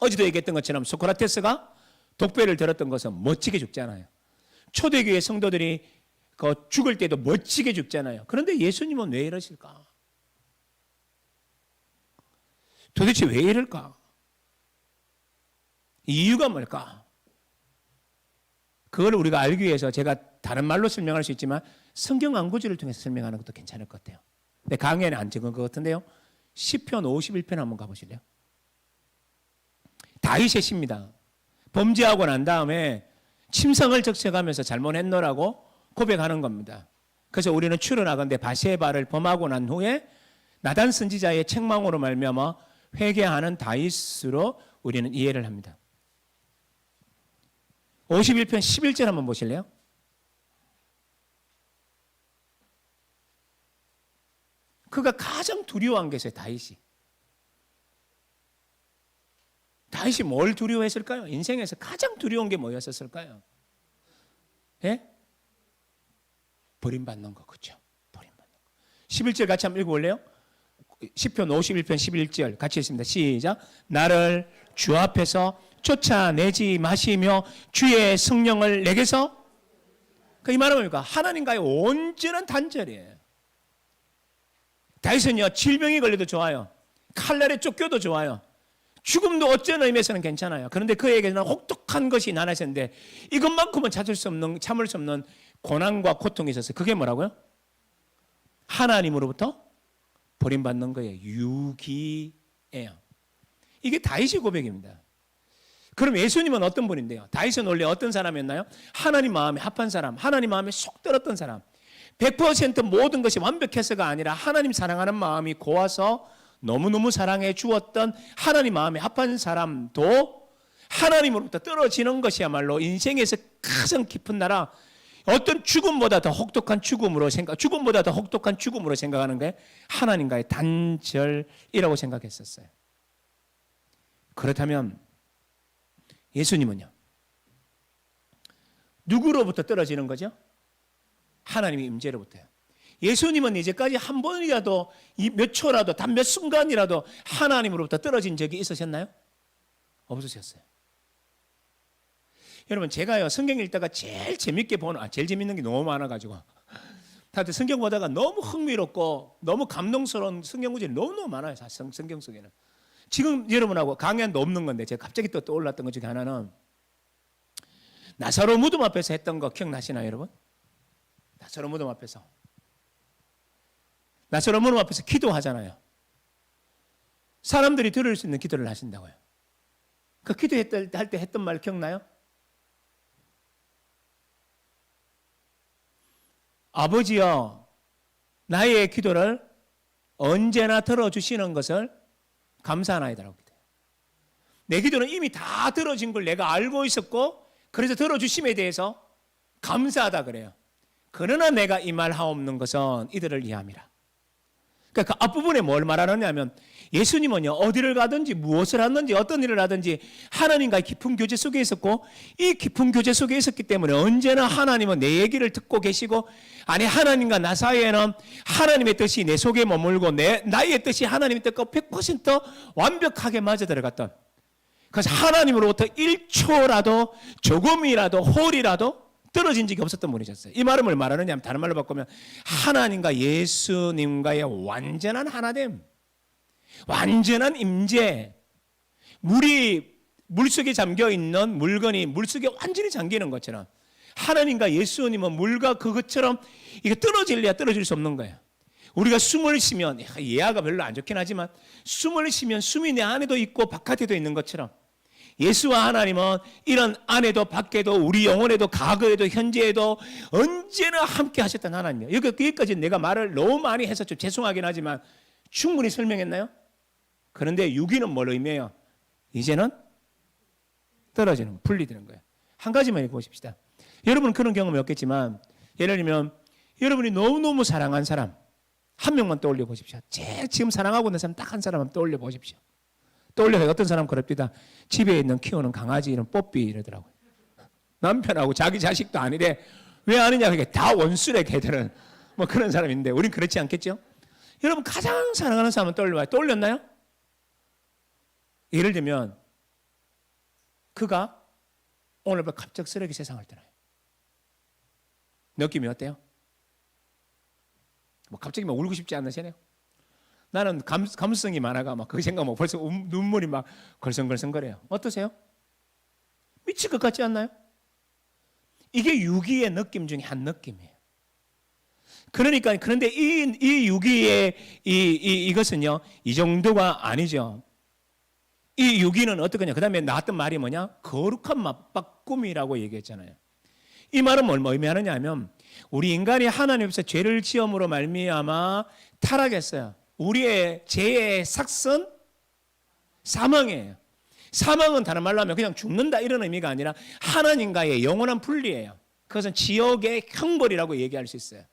어제도 얘기했던 것처럼 소크라테스가 독배를 들었던 것은 멋지게 죽잖아요. 초대교회 성도들이 죽을 때도 멋지게 죽잖아요. 그런데 예수님은 왜 이러실까? 도대체 왜 이럴까? 이유가 뭘까? 그걸 우리가 알기 위해서 제가 다른 말로 설명할 수 있지만 성경 안구지를 통해서 설명하는 것도 괜찮을 것 같아요. 근데 강의에는 안 적은 것 같은데요. 시편 51편 한번 가보실래요? 다윗의 시입니다. 범죄하고 난 다음에 침상을 적셔가면서 잘못했노라고 고백하는 겁니다. 그래서 우리는 추론하건대 바세바를 범하고 난 후에 나단 선지자의 책망으로 말미암아 회개하는 다윗으로 우리는 이해를 합니다. 51편 11절 한번 보실래요? 그가 가장 두려워한 게 있어요. 다윗이 뭘 두려워했을까요? 인생에서 가장 두려운 게 뭐였었을까요? 예? 버림받는 거, 그렇죠? 버림받는 거. 11절 같이 한번 읽어볼래요? 시편 51편 11절 같이 읽습니다. 시작. 나를 주 앞에서 쫓아내지 마시며 주의 성령을 내게서, 이 말은 뭡니까? 하나님과의 온전한 단절이에요. 다윗은요, 질병이 걸려도 좋아요. 칼날에 쫓겨도 좋아요. 죽음도 어쩌는 의미에서는 괜찮아요. 그런데 그에게는 혹독한 것이 나나 있었는데 이것만큼은 참을 수 없는 고난과 고통이 있었어요. 그게 뭐라고요? 하나님으로부터 버림받는 거예요. 유기예요. 이게 다윗의 고백입니다. 그럼 예수님은 어떤 분인데요? 다윗은 원래 어떤 사람이었나요? 하나님 마음에 합한 사람, 하나님 마음에 속 들었던 사람. 100% 모든 것이 완벽해서가 아니라 하나님 사랑하는 마음이 고와서 너무너무 사랑해 주었던 하나님 마음에 합한 사람도 하나님으로부터 떨어지는 것이야말로 인생에서 가장 깊은 나라, 어떤 죽음보다 더 혹독한 죽음으로 생각하는 게 하나님과의 단절이라고 생각했었어요. 그렇다면 예수님은요? 누구로부터 떨어지는 거죠? 하나님의 임재로부터요. 예수님은 이제까지 한 번이라도 몇 초라도 단 몇 순간이라도 하나님으로부터 떨어진 적이 있으셨나요? 없으셨어요. 여러분 제가요 성경 읽다가 제일 재밌게 보는 제일 재밌는 게 너무 많아가지고 다들 성경 보다가 너무 흥미롭고 너무 감동스러운 성경 구절이 너무너무 많아요. 성경 속에는. 지금 여러분하고 강연도 없는 건데 제가 갑자기 또 떠올랐던 것 중에 하나는 나사로 무덤 앞에서 했던 거 기억나시나요 여러분? 나사로 무덤 앞에서 기도하잖아요. 사람들이 들을 수 있는 기도를 하신다고요. 그 기도할 때 했던 말 기억나요? 아버지여 나의 기도를 언제나 들어주시는 것을 감사하나이다라고 기도해요. 내 기도는 이미 다 들어진 걸 내가 알고 있었고 그래서 들어주심에 대해서 감사하다 그래요. 그러나 내가 이 말 하옵는 것은 이들을 이해함이라. 그러니까 그 앞부분에 뭘 말하느냐면 예수님은요 어디를 가든지 무엇을 하든지 어떤 일을 하든지 하나님과의 깊은 교제 속에 있었고 이 깊은 교제 속에 있었기 때문에 언제나 하나님은 내 얘기를 듣고 계시고 아니 하나님과 나 사이에는 하나님의 뜻이 내 속에 머물고 나의 뜻이 하나님의 뜻과 100% 완벽하게 맞아 들어갔던 그래서 하나님으로부터 1초라도 조금이라도 홀이라도 떨어진 적이 없었던 분이셨어요. 이 말은 뭘 말하느냐 하면 다른 말로 바꾸면 하나님과 예수님과의 완전한 하나됨, 완전한 임재, 물속에 잠겨있는 물건이 물속에 완전히 잠기는 것처럼 하나님과 예수님은 물과 그것처럼 이게 떨어질래야 떨어질 수 없는 거예요. 우리가 숨을 쉬면 예화가 별로 안 좋긴 하지만 숨을 쉬면 숨이 내 안에도 있고 바깥에도 있는 것처럼 예수와 하나님은 이런 안에도 밖에도 우리 영혼에도 과거에도 현재에도 언제나 함께 하셨던 하나님이에요. 여기까지 내가 말을 너무 많이 해서 좀 죄송하긴 하지만 충분히 설명했나요? 그런데 유기는 뭘 의미해요? 이제는 떨어지는 거, 분리되는 거예요. 한 가지만 해보십시다. 여러분은 그런 경험이 없겠지만 예를 들면 여러분이 너무너무 사랑한 사람 한 명만 떠올려 보십시오. 제일 지금 사랑하고 있는 사람 딱 한 사람만 떠올려 보십시오. 떠올려서 어떤 사람 그럽니다. 집에 있는 키우는 강아지 이름 뽀삐 이러더라고요. 남편하고 자기 자식도 아니래. 왜 아느냐? 그게 다 원수래 걔들은. 뭐 그런 사람인데 우린 그렇지 않겠죠? 여러분 가장 사랑하는 사람은 떠올려봐요. 떠올렸나요? 예를 들면 그가 오늘 밤 갑작스럽게 세상을 떠나요. 느낌이 어때요? 뭐 갑자기 막 울고 싶지 않으시네요? 나는 감수성이 많아가 막 그 생각하면 벌써 눈물이 막 걸성걸성거려요. 어떠세요? 미칠 것 같지 않나요? 이게 유기의 느낌 중에 한 느낌이에요. 그러니까 그런데 이 유기의 이것은요 이 정도가 아니죠. 이 유기는 어떻게냐? 그 다음에 나왔던 말이 뭐냐? 거룩한 맞바꿈이라고 얘기했잖아요. 이 말은 뭘 의미하느냐 하면 우리 인간이 하나님 앞에서 죄를 지음으로 말미암아 타락했어요. 우리의 죄의 삭선 사망이에요. 사망은 다른 말로 하면 그냥 죽는다 이런 의미가 아니라 하나님과의 영원한 분리예요. 그것은 지옥의 형벌이라고 얘기할 수 있어요.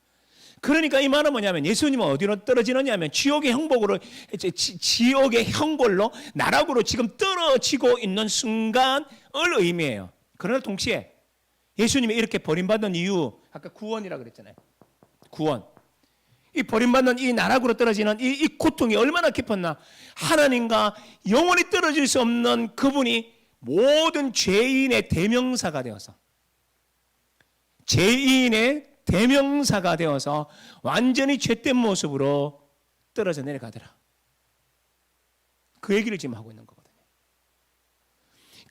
그러니까 이 말은 뭐냐면 예수님은 어디로 떨어지느냐 하면 지옥의 형벌로 지옥의 형벌로 나락으로 지금 떨어지고 있는 순간을 의미해요. 그러나 동시에 예수님이 이렇게 버림받는 이유 아까 구원이라고 그랬잖아요. 구원. 이 버림받는 이 나락으로 떨어지는 이 고통이 얼마나 깊었나. 하나님과 영원히 떨어질 수 없는 그분이 모든 죄인의 대명사가 되어서 완전히 죄된 모습으로 떨어져 내려가더라. 그 얘기를 지금 하고 있는 거거든요.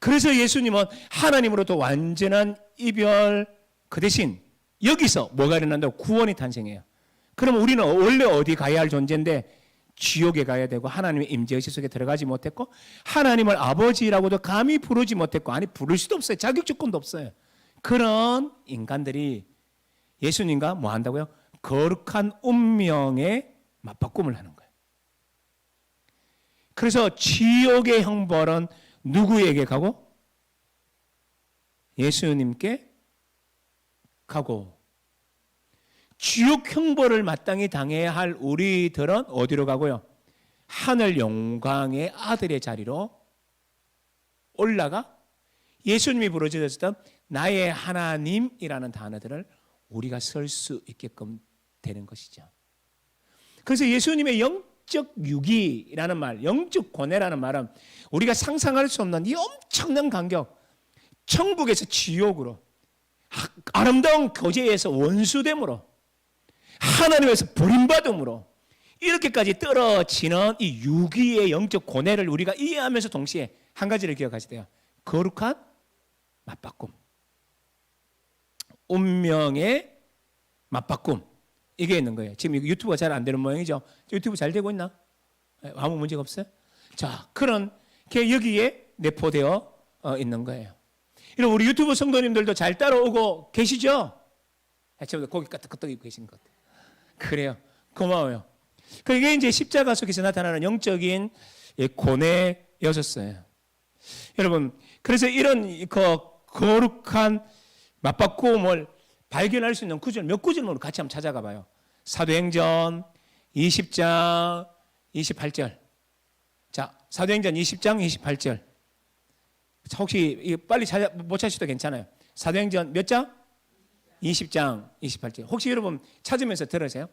그래서 예수님은 하나님으로부터 완전한 이별, 그 대신 여기서 뭐가 일어난다고? 구원이 탄생해요. 그럼 우리는 원래 어디 가야 할 존재인데 지옥에 가야 되고 하나님의 임재의식 속에 들어가지 못했고 하나님을 아버지라고도 감히 부르지 못했고, 아니 부를 수도 없어요. 자격 조건도 없어요. 그런 인간들이 예수님과 뭐 한다고요? 거룩한 운명의 맞바꿈을 하는 거예요. 그래서 지옥의 형벌은 누구에게 가고? 예수님께 가고, 지옥 형벌을 마땅히 당해야 할 우리들은 어디로 가고요? 하늘 영광의 아들의 자리로 올라가 예수님이 부르짖었던 나의 하나님이라는 단어들을 우리가 쓸 수 있게끔 되는 것이죠. 그래서 예수님의 영적 유기라는 말, 영적 고뇌라는 말은 우리가 상상할 수 없는 이 엄청난 간격, 천국에서 지옥으로, 아름다운 교제에서 원수됨으로, 하나님에서 버림받음으로 이렇게까지 떨어지는 이 유기의 영적 고뇌를 우리가 이해하면서 동시에 한 가지를 기억하셔야 돼요. 거룩한 맞바꿈, 운명의 맞바꿈, 이게 있는 거예요. 지금 유튜브가 잘 안 되는 모양이죠. 유튜브 잘 되고 있나? 아무 문제가 없어요? 자, 그런 게 여기에 내포되어 있는 거예요. 이런 우리 유튜브 성도님들도 잘 따라오고 계시죠? 저보다 고기 까뜩까뜩 입고 계신 것 같아요. 그래요. 고마워요. 그게 이제 십자가 속에서 나타나는 영적인 고뇌였었어요. 여러분, 그래서 이런 거룩한 맞바꿈을 발견할 수 있는 구절, 몇 구절만 같이 한번 찾아가 봐요. 사도행전 20장 28절. 자, 사도행전 20장 28절. 혹시 빨리 못 찾으셔도 괜찮아요. 사도행전 몇 장? 20장 28절. 혹시 여러분 찾으면서 들으세요.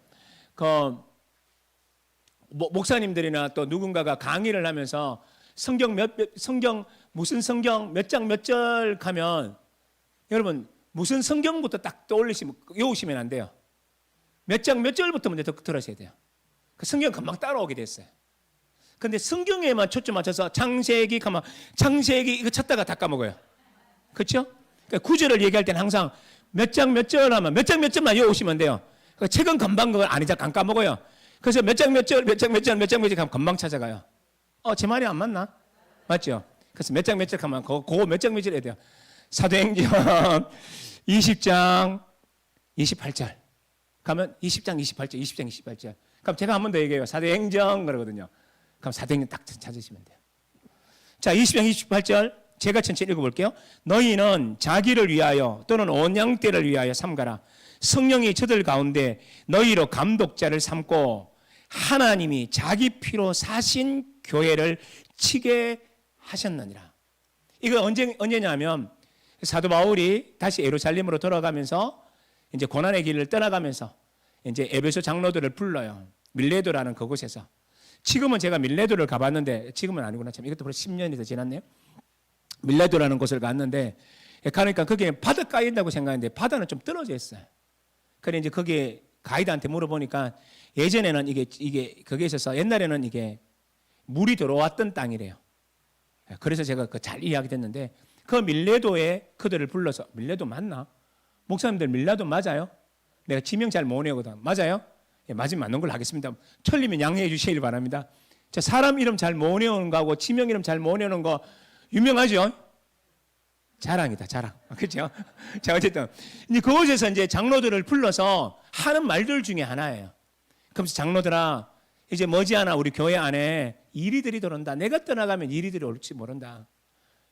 목사님들이나 또 누군가가 강의를 하면서 성경 무슨 성경 몇 장 몇 절 가면 여러분 무슨 성경부터 딱 떠올리시면 외우시면 안 돼요. 몇 장 몇 절부터 먼저 들으셔야 돼요. 그 성경 금방 따라오게 됐어요. 근데 성경에만 초점 맞춰서 창세기 가면 창세기 이거 찾다가 다 까먹어요. 그렇죠? 그러니까 구절을 얘기할 때는 항상 몇 장 몇 절 하면 몇 장 몇 절만 외우시면 돼요. 그러니까 책은 금방 그걸 안 까먹어요. 그래서 몇 장 몇 절 하면 금방 찾아가요. 제 말이 안 맞나? 맞죠? 그래서 몇 장 몇 절 하면 그거 몇 장 몇 절 해야 돼요. 사도행전 20장 28절 가면 20장 28절. 그럼 제가 한 번 더 얘기해요. 사도행전 그러거든요. 그럼 사도행전 딱 찾으시면 돼요. 자, 20장 28절 제가 천천히 읽어볼게요. 너희는 자기를 위하여 또는 온 양떼를 위하여 삼가라. 성령이 저들 가운데 너희로 감독자를 삼고 하나님이 자기 피로 사신 교회를 치게 하셨느니라. 이거 언제냐면 사도 바울이 다시 예루살렘으로 돌아가면서 이제 고난의 길을 떠나가면서 이제 에베소 장로들을 불러요. 밀레도라는 그곳에서. 지금은 제가 밀레도를 가봤는데 지금은 아니구나. 참 이것도 벌써 10년이 더 지났네요. 밀레도라는 곳을 갔는데 가니까 거기에 바닷가에 있다고 생각했는데 바다는 좀 떨어져 있어요. 그래 이제 거기에 가이드한테 물어보니까 예전에는 이게 거기에 있어서 옛날에는 이게 물이 들어왔던 땅이래요. 그래서 제가 잘 이해하게 됐는데 그 밀레도에 그들을 불러서 밀레도 맞나? 목사님들 밀레도 맞아요? 내가 지명 잘 못 외우거든. 맞아요? 예, 맞으면 맞는 걸로 하겠습니다. 틀리면 양해해 주시길 바랍니다. 자, 사람 이름 잘 못 외우는 거하고 지명 이름 잘 못 외우는 거 유명하죠? 자랑이다, 자랑. 그렇죠? 자, 어쨌든 이제 그곳에서 이제 장로들을 불러서 하는 말들 중에 하나예요. 그러면서 장로들아, 이제 머지않아 우리 교회 안에 이리들이 들어온다. 내가 떠나가면 이리들이 올지 모른다.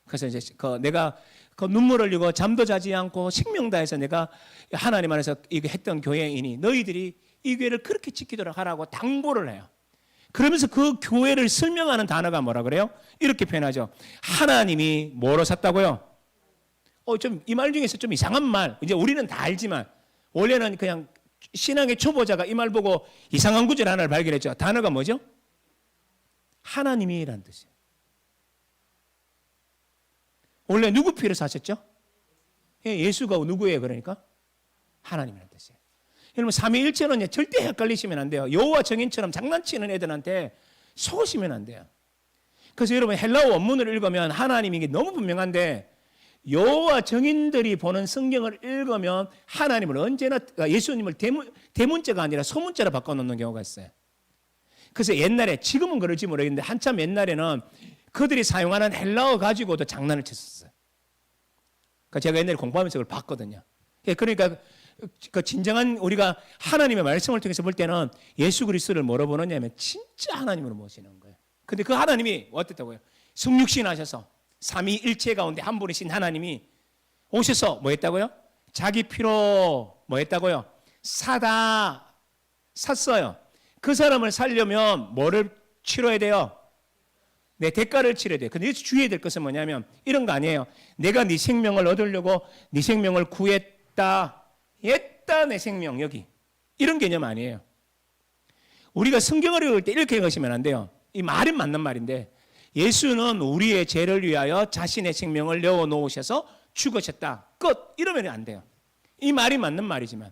그래서 이제 내가 눈물 흘리고 잠도 자지 않고 생명 다해서 내가 하나님 안에서 이거 했던 교회이니 너희들이 이 교회를 그렇게 지키도록 하라고 당부를 해요. 그러면서 그 교회를 설명하는 단어가 뭐라 그래요? 이렇게 표현하죠. 하나님이 뭐로 샀다고요? 좀 이 말 중에서 좀 이상한 말. 이제 우리는 다 알지만 원래는 그냥 신앙의 초보자가 이 말 보고 이상한 구절 하나를 발견했죠. 단어가 뭐죠? 하나님이라는 뜻이에요. 원래 누구 피를 사셨죠? 예수가 누구예요? 그러니까 하나님이라는 뜻이에요. 여러분 삼위일체는 절대 헷갈리시면 안 돼요. 여호와 정인처럼 장난치는 애들한테 속으시면 안 돼요. 그래서 여러분 헬라어 원문을 읽으면 하나님이 이게 너무 분명한데 여호와 정인들이 보는 성경을 읽으면 하나님을 언제나 예수님을 대문자가 아니라 소문자로 바꿔놓는 경우가 있어요. 그래서 옛날에 지금은 그럴지 모르겠는데 한참 옛날에는 그들이 사용하는 헬라어 가지고도 장난을 쳤었어요. 그러니까 제가 옛날에 공부하면서 그걸 봤거든요. 그러니까 그 진정한 우리가 하나님의 말씀을 통해서 볼 때는 예수 그리스도를 뭐로 보느냐면 진짜 하나님으로 모시는 거예요. 근데 그 하나님이 어땠다고요? 성육신 하셔서 삼위일체 가운데 한 분이신 하나님이 오셔서 뭐 했다고요? 자기 피로 뭐 했다고요? 샀어요. 그 사람을 살려면 뭐를 치러야 돼요? 네, 대가를 치러야 돼요. 근데 여기서 주의해야 될 것은 뭐냐면 이런 거 아니에요. 내가 네 생명을 얻으려고 네 생명을 구했다. 옛다 내 생명 여기. 이런 개념 아니에요. 우리가 성경을 읽을 때 이렇게 읽으시면 안 돼요. 이 말은 맞는 말인데 예수는 우리의 죄를 위하여 자신의 생명을 내어놓으셔서 죽으셨다. 끝. 이러면 안 돼요. 이 말이 맞는 말이지만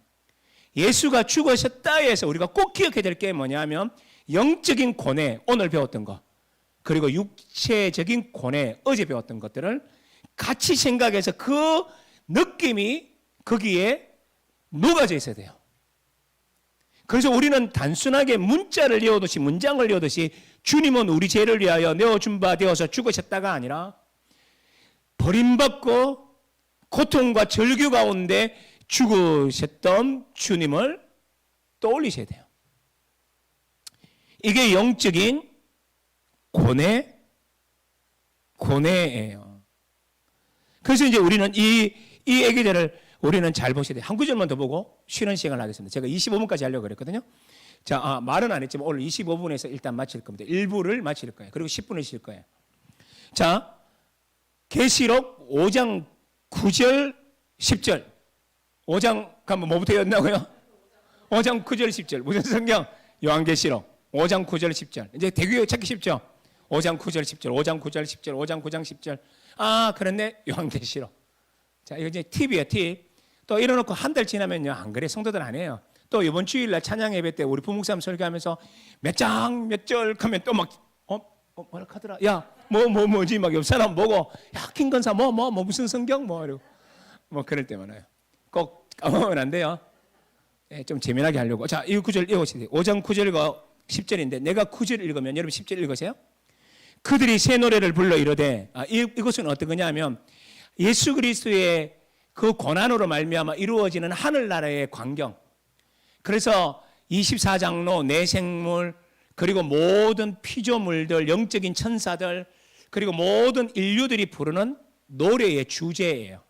예수가 죽으셨다 해서 우리가 꼭 기억해야 될 게 뭐냐면 영적인 고뇌, 오늘 배웠던 거, 그리고 육체적인 고뇌, 어제 배웠던 것들을 같이 생각해서 그 느낌이 거기에 녹아져 있어야 돼요. 그래서 우리는 단순하게 문자를 외우듯이 문장을 외우듯이 주님은 우리 죄를 위하여 내어준 바 되어서 죽으셨다가 아니라 버림받고 고통과 절규 가운데 죽으셨던 주님을 떠올리셔야 돼요. 이게 영적인 고뇌예요. 그래서 이제 우리는 이 얘기들을 우리는 잘 보셔야 돼요. 한 구절만 더 보고 쉬는 시간을 하겠습니다. 제가 25분까지 하려고 그랬거든요. 자, 말은 안 했지만 오늘 25분에서 일단 마칠 겁니다. 1부를 마칠 거예요. 그리고 10분을 쉴 거예요. 자, 계시록 5장 9절 10절. 5장 가면 뭐부터 였나고요? 5장 9절 10절. 무슨 성경? 요한계시록 5장 9절 10절. 이제 대규 찾기 쉽죠? 5장 9절 10절. 5장 9절 10절. 5장 9장 10절. 아, 그런데 요한계시록. 자, 이거 이제 팁이에요, 팁. 또 이래놓고 한 달 지나면요, 안 그래, 성도들 안 해요. 또 이번 주일날 찬양 예배 때 우리 부목사님 설교하면서 몇 장, 몇 절 하면 또 막, 뭐라 하더라? 야, 뭐지? 막 옆 사람 보고, 야, 김건사, 무슨 성경? 이러고. 그럴 때 많아요. 꼭 까먹으면 안 돼요. 네, 좀 재미나게 하려고. 자, 이 구절 읽으시죠. 5장 9절과 10절인데, 내가 9절 읽으면 여러분 10절 읽으세요. 그들이 새 노래를 불러 이르되, 이것은 어떤 거냐 하면, 예수 그리스도의 그 고난으로 말미암아 이루어지는 하늘나라의 광경. 그래서 24장로 내생물 그리고 모든 피조물들, 영적인 천사들 그리고 모든 인류들이 부르는 노래의 주제예요.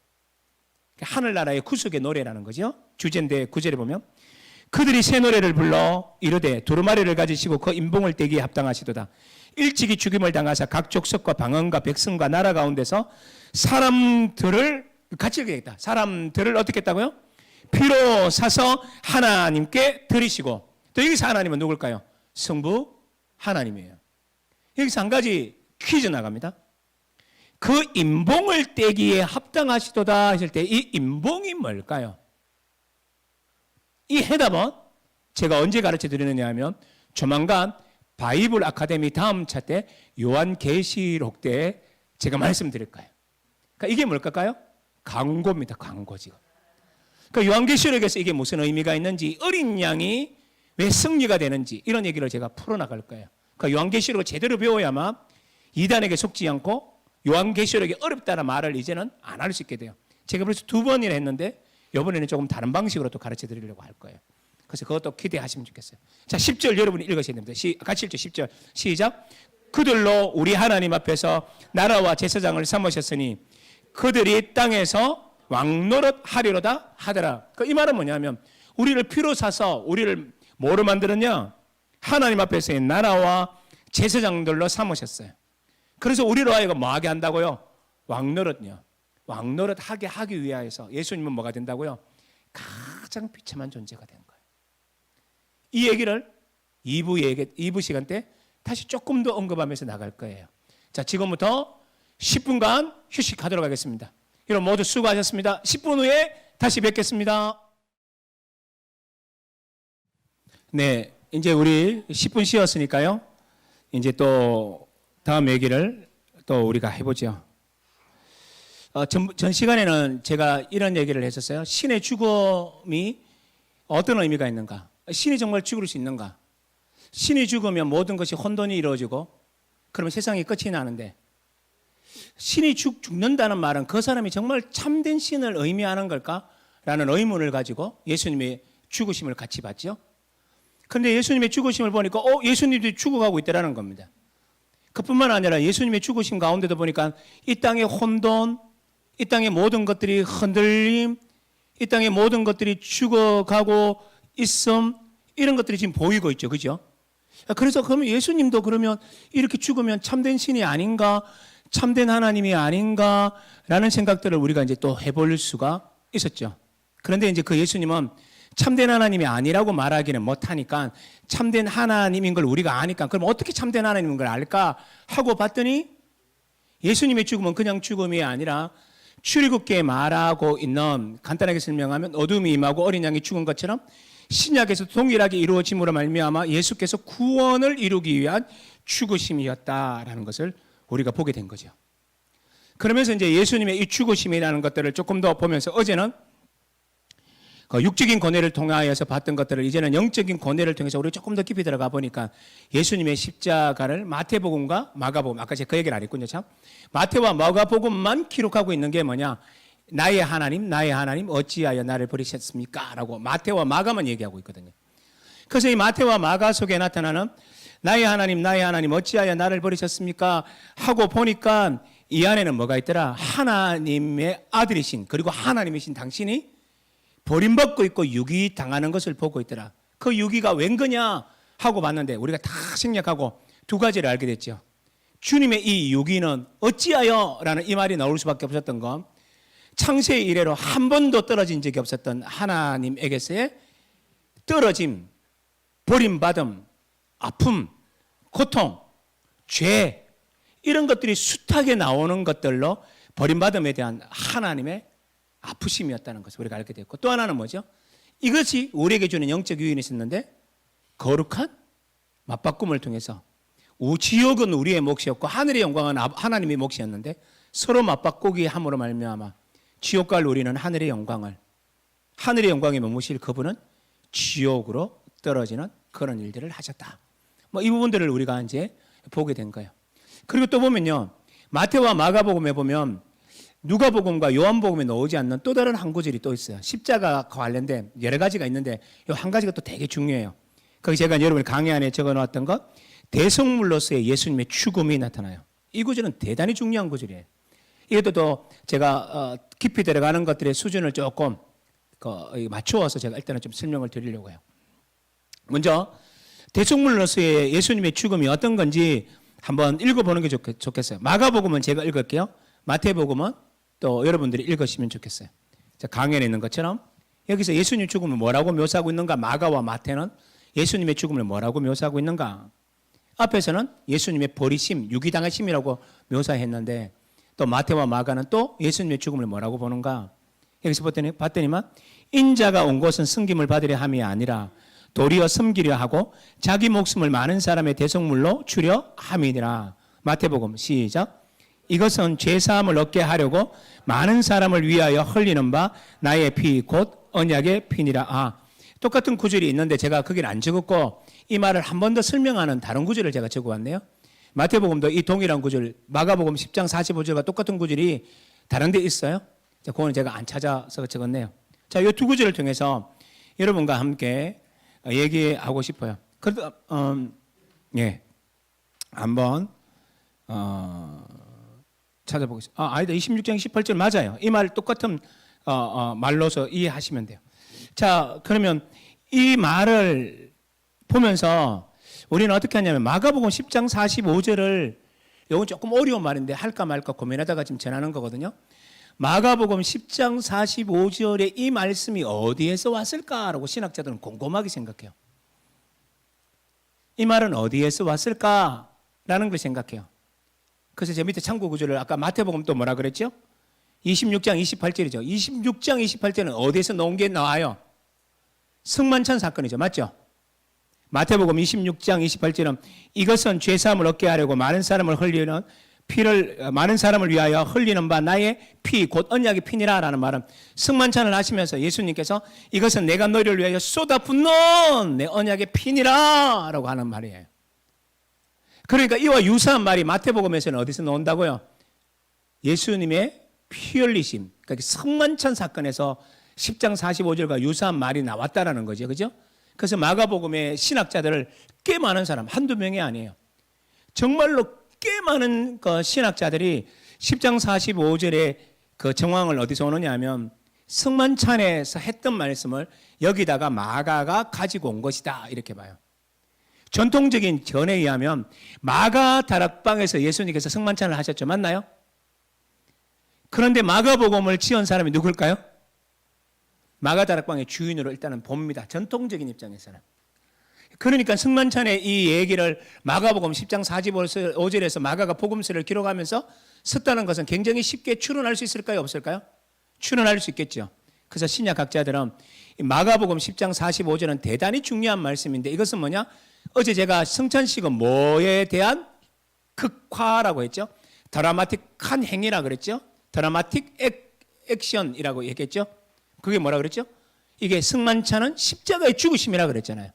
하늘나라의 구속의 노래라는 거죠. 주제인데 9절에 보면 그들이 새 노래를 불러 이르되 두루마리를 가지시고 그 인봉을 떼기에 합당하시도다. 일찍이 죽임을 당하사 각 족속과 방언과 백성과 나라 가운데서 사람들을 같이 읽겠다. 사람들을 어떻게 했다고요? 피로 사서 하나님께 드리시고. 또 여기서 하나님은 누굴까요? 성부 하나님이에요. 여기서 한 가지 퀴즈 나갑니다. 그 인봉을 떼기에 합당하시도다 했을 때 이 인봉이 뭘까요? 이 해답은 제가 언제 가르쳐 드리느냐 하면 조만간 바이블 아카데미 다음 차 때 요한계시록 때 제가 말씀드릴 거예요. 그러니까 이게 뭘까요? 광고입니다. 광고 지금. 그러니까 요한계시록에서 이게 무슨 의미가 있는지, 어린 양이 왜 승리가 되는지 이런 얘기를 제가 풀어나갈 거예요. 그러니까 요한계시록을 제대로 배워야만 이단에게 속지 않고 요한계시록이 어렵다는 말을 이제는 안 할 수 있게 돼요. 제가 그래서 2번이나 했는데 이번에는 조금 다른 방식으로 또 가르쳐 드리려고 할 거예요. 그래서 그것도 기대하시면 좋겠어요. 자, 10절 여러분이 읽으셔야 됩니다. 같이 읽죠. 10절 시작. 그들로 우리 하나님 앞에서 나라와 제사장을 삼으셨으니 그들이 땅에서 왕노릇 하리로다 하더라. 이 말은 뭐냐면 우리를 피로 사서 우리를 뭐로 만들었냐? 하나님 앞에서의 나라와 제사장들로 삼으셨어요. 그래서 우리로 하여금 뭐 하게 한다고요? 왕노릇요. 왕노릇 하기 위하여서 예수님은 뭐가 된다고요? 가장 비참한 존재가 된 거예요. 이 얘기를 2부 시간 때 다시 조금 더 언급하면서 나갈 거예요. 자, 지금부터 10분간 휴식하도록 하겠습니다. 여러분 모두 수고하셨습니다. 10분 후에 다시 뵙겠습니다. 네, 이제 우리 10분 쉬었으니까요. 이제 또 다음 얘기를 또 우리가 해보죠. 전 시간에는 제가 이런 얘기를 했었어요. 신의 죽음이 어떤 의미가 있는가? 신이 정말 죽을 수 있는가? 신이 죽으면 모든 것이 혼돈이 이루어지고 그러면 세상이 끝이 나는데 신이 죽는다는 말은 그 사람이 정말 참된 신을 의미하는 걸까? 라는 의문을 가지고 예수님의 죽으심을 같이 봤죠. 그런데 예수님의 죽으심을 보니까 예수님도 죽어가고 있다는 겁니다. 그뿐만 아니라 예수님의 죽으심 가운데도 보니까 이 땅의 혼돈, 이 땅의 모든 것들이 흔들림, 이 땅의 모든 것들이 죽어가고 있음, 이런 것들이 지금 보이고 있죠. 그죠? 그래서 그러면 예수님도 그러면 이렇게 죽으면 참된 신이 아닌가, 참된 하나님이 아닌가라는 생각들을 우리가 이제 또 해볼 수가 있었죠. 그런데 이제 그 예수님은 참된 하나님이 아니라고 말하기는 못하니까 참된 하나님인 걸 우리가 아니까 그럼 어떻게 참된 하나님인 걸 알까 하고 봤더니 예수님의 죽음은 그냥 죽음이 아니라 출애굽기에 말하고 있는, 간단하게 설명하면 어둠이 임하고 어린 양이 죽은 것처럼 신약에서 동일하게 이루어짐으로 말미암아 예수께서 구원을 이루기 위한 죽으심이었다라는 것을 우리가 보게 된 거죠. 그러면서 이제 예수님의 이 죽으심이라는 것들을 조금 더 보면서 어제는 그 육적인 권위를 통하여서 봤던 것들을 이제는 영적인 권위를 통해서 우리 조금 더 깊이 들어가 보니까 예수님의 십자가를 마태복음과 마가복음, 아까 제가 그 얘기를 안 했군요. 참 마태와 마가복음만 기록하고 있는 게 뭐냐, 나의 하나님 어찌하여 나를 버리셨습니까? 라고 마태와 마가만 얘기하고 있거든요. 그래서 이 마태와 마가 속에 나타나는 나의 하나님 어찌하여 나를 버리셨습니까? 하고 보니까 이 안에는 뭐가 있더라? 하나님의 아들이신, 그리고 하나님이신 당신이 버림받고 있고 유기당하는 것을 보고 있더라. 그 유기가 웬 거냐 하고 봤는데 우리가 다 생략하고 두 가지를 알게 됐죠. 주님의 이 유기는 어찌하여 라는 이 말이 나올 수밖에 없었던 건 창세 이래로 한 번도 떨어진 적이 없었던 하나님에게서의 떨어짐, 버림받음, 아픔, 고통, 죄, 이런 것들이 숱하게 나오는 것들로 버림받음에 대한 하나님의 아프심이었다는 것을 우리가 알게 됐고, 또 하나는 뭐죠? 이것이 우리에게 주는 영적 유인이 있었는데 거룩한 맞바꿈을 통해서 지옥은 우리의 몫이었고 하늘의 영광은 하나님의 몫이었는데 서로 맞바꾸기 함으로 말미암아 지옥 갈 우리는 하늘의 영광이 머무실 그분은 지옥으로 떨어지는 그런 일들을 하셨다. 이 부분들을 우리가 이제 보게 된 거예요. 그리고 또 보면요, 마태와 마가복음에 보면 누가복음과 요한복음에 나오지 않는 또 다른 한 구절이 또 있어요. 십자가와 관련된 여러 가지가 있는데 이 한 가지가 또 되게 중요해요. 거기 제가 여러분 강의 안에 적어놓았던 것, 대성물로서의 예수님의 죽음이 나타나요. 이 구절은 대단히 중요한 구절이에요. 이것도 또 제가 깊이 들어가는 것들의 수준을 조금 맞추어서 제가 일단은 좀 설명을 드리려고 해요. 먼저 대성물로서의 예수님의 죽음이 어떤 건지 한번 읽어보는 게 좋겠어요. 마가복음은 제가 읽을게요. 마태복음은 또 여러분들이 읽으시면 좋겠어요. 강연에 있는 것처럼 여기서 예수님 죽음을 뭐라고 묘사하고 있는가? 마가와 마태는 예수님의 죽음을 뭐라고 묘사하고 있는가? 앞에서는 예수님의 버리심, 유기당하심이라고 묘사했는데 또 마태와 마가는 또 예수님의 죽음을 뭐라고 보는가? 여기서 봤더니만 인자가 온 곳은 승김을 받으려 함이 아니라 도리어 섬기려 하고 자기 목숨을 많은 사람의 대속물로 주려 함이니라. 마태복음 시작. 이것은 죄사함을 얻게 하려고 많은 사람을 위하여 흘리는 바 나의 피 곧 언약의 피니라. 똑같은 구절이 있는데 제가 거기를 안 적었고 이 말을 한 번 더 설명하는 다른 구절을 제가 적어왔네요. 마태복음도 이 동일한 구절, 마가복음 10장 45절과 똑같은 구절이 다른 데 있어요. 그거는 제가 안 찾아서 적었네요. 자, 이 두 구절을 통해서 여러분과 함께 얘기하고 싶어요. 그래도 한번 찾아보겠습니다. 아니다. 26장 28절 맞아요. 이 말 똑같은 말로서 이해하시면 돼요. 자, 그러면 이 말을 보면서 우리는 어떻게 하냐면 마가복음 10장 45절을, 이건 조금 어려운 말인데 할까 말까 고민하다가 지금 전하는 거거든요. 마가복음 10장 45절에 이 말씀이 어디에서 왔을까라고 신학자들은 곰곰하게 생각해요. 이 말은 어디에서 왔을까라는 걸 생각해요. 그래서 제 밑에 참고 구절을 아까 마태복음 또 뭐라 그랬죠? 26장 28절이죠. 26장 28절은 어디에서 나온 게 나와요? 승만찬 사건이죠. 맞죠? 마태복음 26장 28절은 이것은 죄사함을 얻게 하려고 많은 사람을 흘리는 피를 많은 사람을 위하여 흘리는 바 나의 피 곧 언약의 피니라 라는 말은 승만찬을 하시면서 예수님께서 이것은 내가 너희를 위하여 쏟아붓는 내 언약의 피니라 라고 하는 말이에요. 그러니까 이와 유사한 말이 마태복음에서는 어디서 나온다고요? 예수님의 피 흘리심, 그러니까 승만찬 사건에서 10장 45절과 유사한 말이 나왔다라는 거죠. 그죠? 그래서 마가복음의 신학자들을 꽤 많은 사람, 한두 명이 아니에요. 정말로 꽤 많은 그 신학자들이 10장 45절의 그 정황을 어디서 오느냐 하면 승만찬에서 했던 말씀을 여기다가 마가가 가지고 온 것이다 이렇게 봐요. 전통적인 견해에 의하면 마가 다락방에서 예수님께서 승만찬을 하셨죠. 맞나요? 그런데 마가복음을 지은 사람이 누굴까요? 마가 다락방의 주인으로 일단은 봅니다. 전통적인 입장에서는. 그러니까 승만찬의 이 얘기를 마가복음 10장 45절에서 마가가 복음서를 기록하면서 썼다는 것은 굉장히 쉽게 추론할 수 있을까요? 없을까요? 추론할 수 있겠죠. 그래서 신약학자들은 마가복음 10장 45절은 대단히 중요한 말씀인데 이것은 뭐냐? 어제 제가 성찬식은 뭐에 대한 극화라고 했죠? 드라마틱한 행위라고 그랬죠? 드라마틱 액션이라고 얘기했죠? 그게 뭐라 그랬죠? 이게 승만찬은 십자가의 죽으심이라고 그랬잖아요.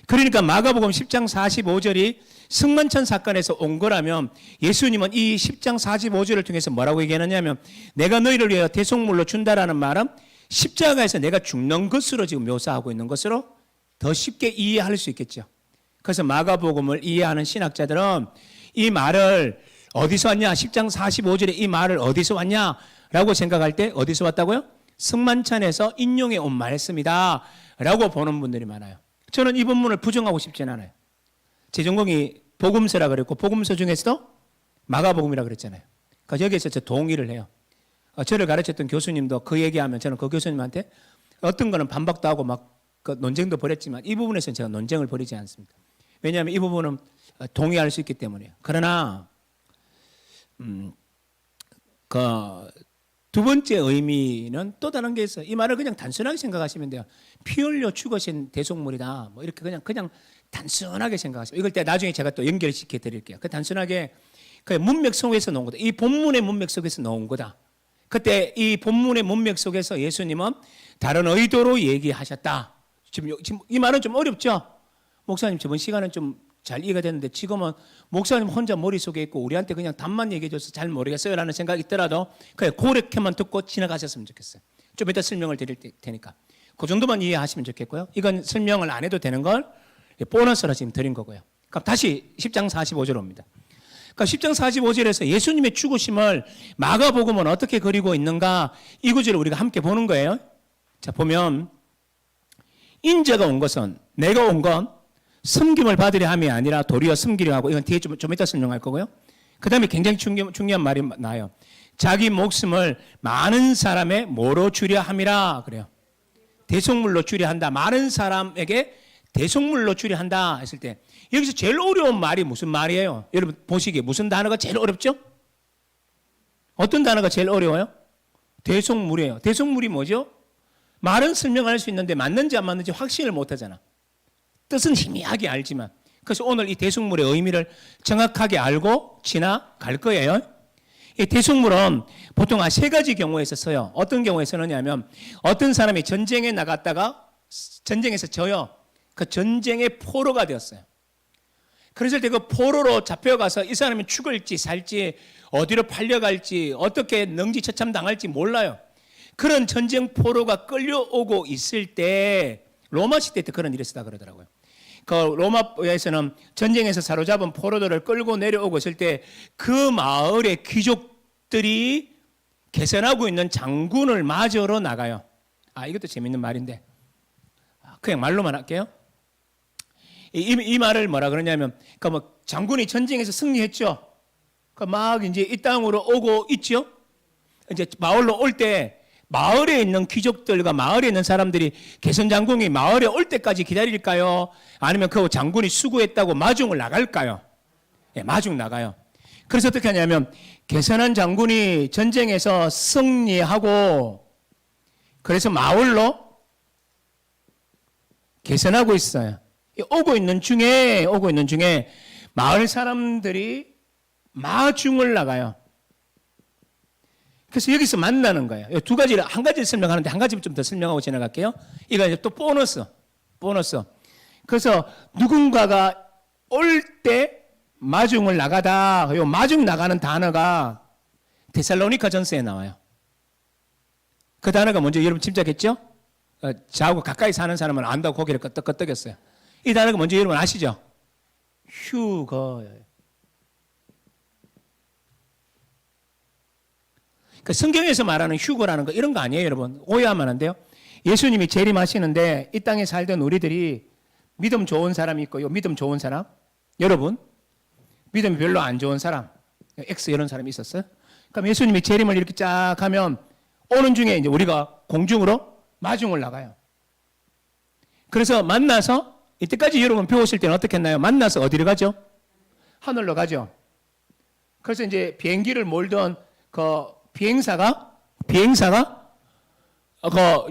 그러니까 마가복음 10장 45절이 승만찬 사건에서 온 거라면 예수님은 이 10장 45절을 통해서 뭐라고 얘기하느냐면 내가 너희를 위하여 대속물로 준다라는 말은 십자가에서 내가 죽는 것으로 지금 묘사하고 있는 것으로 더 쉽게 이해할 수 있겠죠. 그래서 마가복음을 이해하는 신학자들은 이 말을 어디서 왔냐? 10장 45절에 이 말을 어디서 왔냐라고 생각할 때 어디서 왔다고요? 승만찬에서 인용해 온 말씀이다 라고 보는 분들이 많아요. 저는 이 본문을 부정하고 싶진 않아요. 제 전공이 복음서라 그랬고 복음서 중에서도 마가복음이라 그랬잖아요. 그러니까 여기에서 저 동의를 해요. 저를 가르쳤던 교수님도 그 얘기하면 저는 그 교수님한테 어떤 거는 반박도 하고 막 그 논쟁도 벌였지만 이 부분에서는 제가 논쟁을 벌이지 않습니다. 왜냐하면 이 부분은 동의할 수 있기 때문이에요. 그러나 그 두 번째 의미는 또 다른 게 있어요. 이 말을 그냥 단순하게 생각하시면 돼요. 피 흘려 죽으신 대속물이다. 뭐 이렇게 그냥 단순하게 생각하시면 이걸 때 나중에 제가 또 연결시켜 드릴게요. 그 단순하게 그 문맥 속에서 나온 거다. 이 본문의 문맥 속에서 나온 거다. 그때 이 본문의 문맥 속에서 예수님은 다른 의도로 얘기하셨다. 지금 이 말은 좀 어렵죠? 목사님 저번 시간은 좀 잘 이해가 됐는데 지금은 목사님 혼자 머릿속에 있고 우리한테 그냥 답만 얘기해줘서 잘 모르겠어요 라는 생각이 있더라도 그냥 그렇게만 듣고 지나가셨으면 좋겠어요. 좀 이따 설명을 드릴 테니까 그 정도만 이해하시면 좋겠고요. 이건 설명을 안 해도 되는 걸 보너스로 지금 드린 거고요. 그럼 다시 10장 45절 옵니다. 그러니까 10장 45절에서 예수님의 죽으심을 마가복음은 어떻게 그리고 있는가 이 구절을 우리가 함께 보는 거예요. 자 보면 인자가 온 것은 내가 온 건 섬김을 받으려 함이 아니라 도리어 섬기려 하고 이건 뒤에 좀 이따 설명할 거고요. 그 다음에 굉장히 중요한 말이 나와요. 자기 목숨을 많은 사람의 뭐로 주려 함이라 그래요. 대속물로 주려 한다. 많은 사람에게 대속물로 주려 한다 했을 때 여기서 제일 어려운 말이 무슨 말이에요? 여러분 보시기에 무슨 단어가 제일 어렵죠? 어떤 단어가 제일 어려워요? 대속물이에요. 대속물이 뭐죠? 말은 설명할 수 있는데 맞는지 안 맞는지 확신을 못 하잖아. 뜻은 희미하게 알지만. 그래서 오늘 이 대속물의 의미를 정확하게 알고 지나갈 거예요. 이 대속물은 보통 한 세 가지 경우에서 써요. 어떤 경우에 쓰느냐면 어떤 사람이 전쟁에 나갔다가 전쟁에서 져요. 그 전쟁의 포로가 되었어요. 그랬을 때 그 포로로 잡혀가서 이 사람이 죽을지 살지 어디로 팔려갈지 어떻게 능지처참 당할지 몰라요. 그런 전쟁 포로가 끌려오고 있을 때 로마 시대 때 그런 일이 있었다 그러더라고요. 그 로마에서는 전쟁에서 사로잡은 포로들을 끌고 내려오고 있을 때 그 마을의 귀족들이 개선하고 있는 장군을 맞으러 나가요. 이것도 재밌는 말인데 그냥 말로만 할게요. 이 말을 뭐라 그러냐면 그러니까 뭐 장군이 전쟁에서 승리했죠. 막 이제 이 땅으로 오고 있죠. 이제 마을로 올 때 마을에 있는 귀족들과 마을에 있는 사람들이 개선 장군이 마을에 올 때까지 기다릴까요? 아니면 그 장군이 수고했다고 마중을 나갈까요? 마중 나가요. 그래서 어떻게 하냐면 개선한 장군이 전쟁에서 승리하고 그래서 마을로 개선하고 있어요. 오고 있는 중에 마을 사람들이 마중을 나가요. 그래서 여기서 만나는 거예요. 두 가지를, 한 가지를 설명하는데 한 가지 좀 더 설명하고 지나갈게요. 이거 이제 또 보너스. 그래서 누군가가 올 때 마중을 나가다. 요 마중 나가는 단어가 데살로니가 전서에 나와요. 그 단어가 먼저 여러분 짐작했죠? 저하고 가까이 사는 사람은 안다고 고개를 끄덕끄덕했어요. 이 단어가 먼저 여러분 아시죠? 휴거예요. 그 성경에서 말하는 휴거라는 거 이런 거 아니에요, 여러분. 오해하면 안 돼요. 예수님이 재림하시는데 이 땅에 살던 우리들이 믿음 좋은 사람이 있고요. 믿음 좋은 사람. 여러분, 믿음이 별로 안 좋은 사람. X 이런 사람이 있었어요. 그럼 예수님이 재림을 이렇게 쫙 하면 오는 중에 이제 우리가 공중으로 마중을 나가요. 그래서 만나서 이때까지 여러분 배우실 때는 어떻게 했나요? 만나서 어디로 가죠? 하늘로 가죠. 그래서 이제 비행기를 몰던 그 비행사가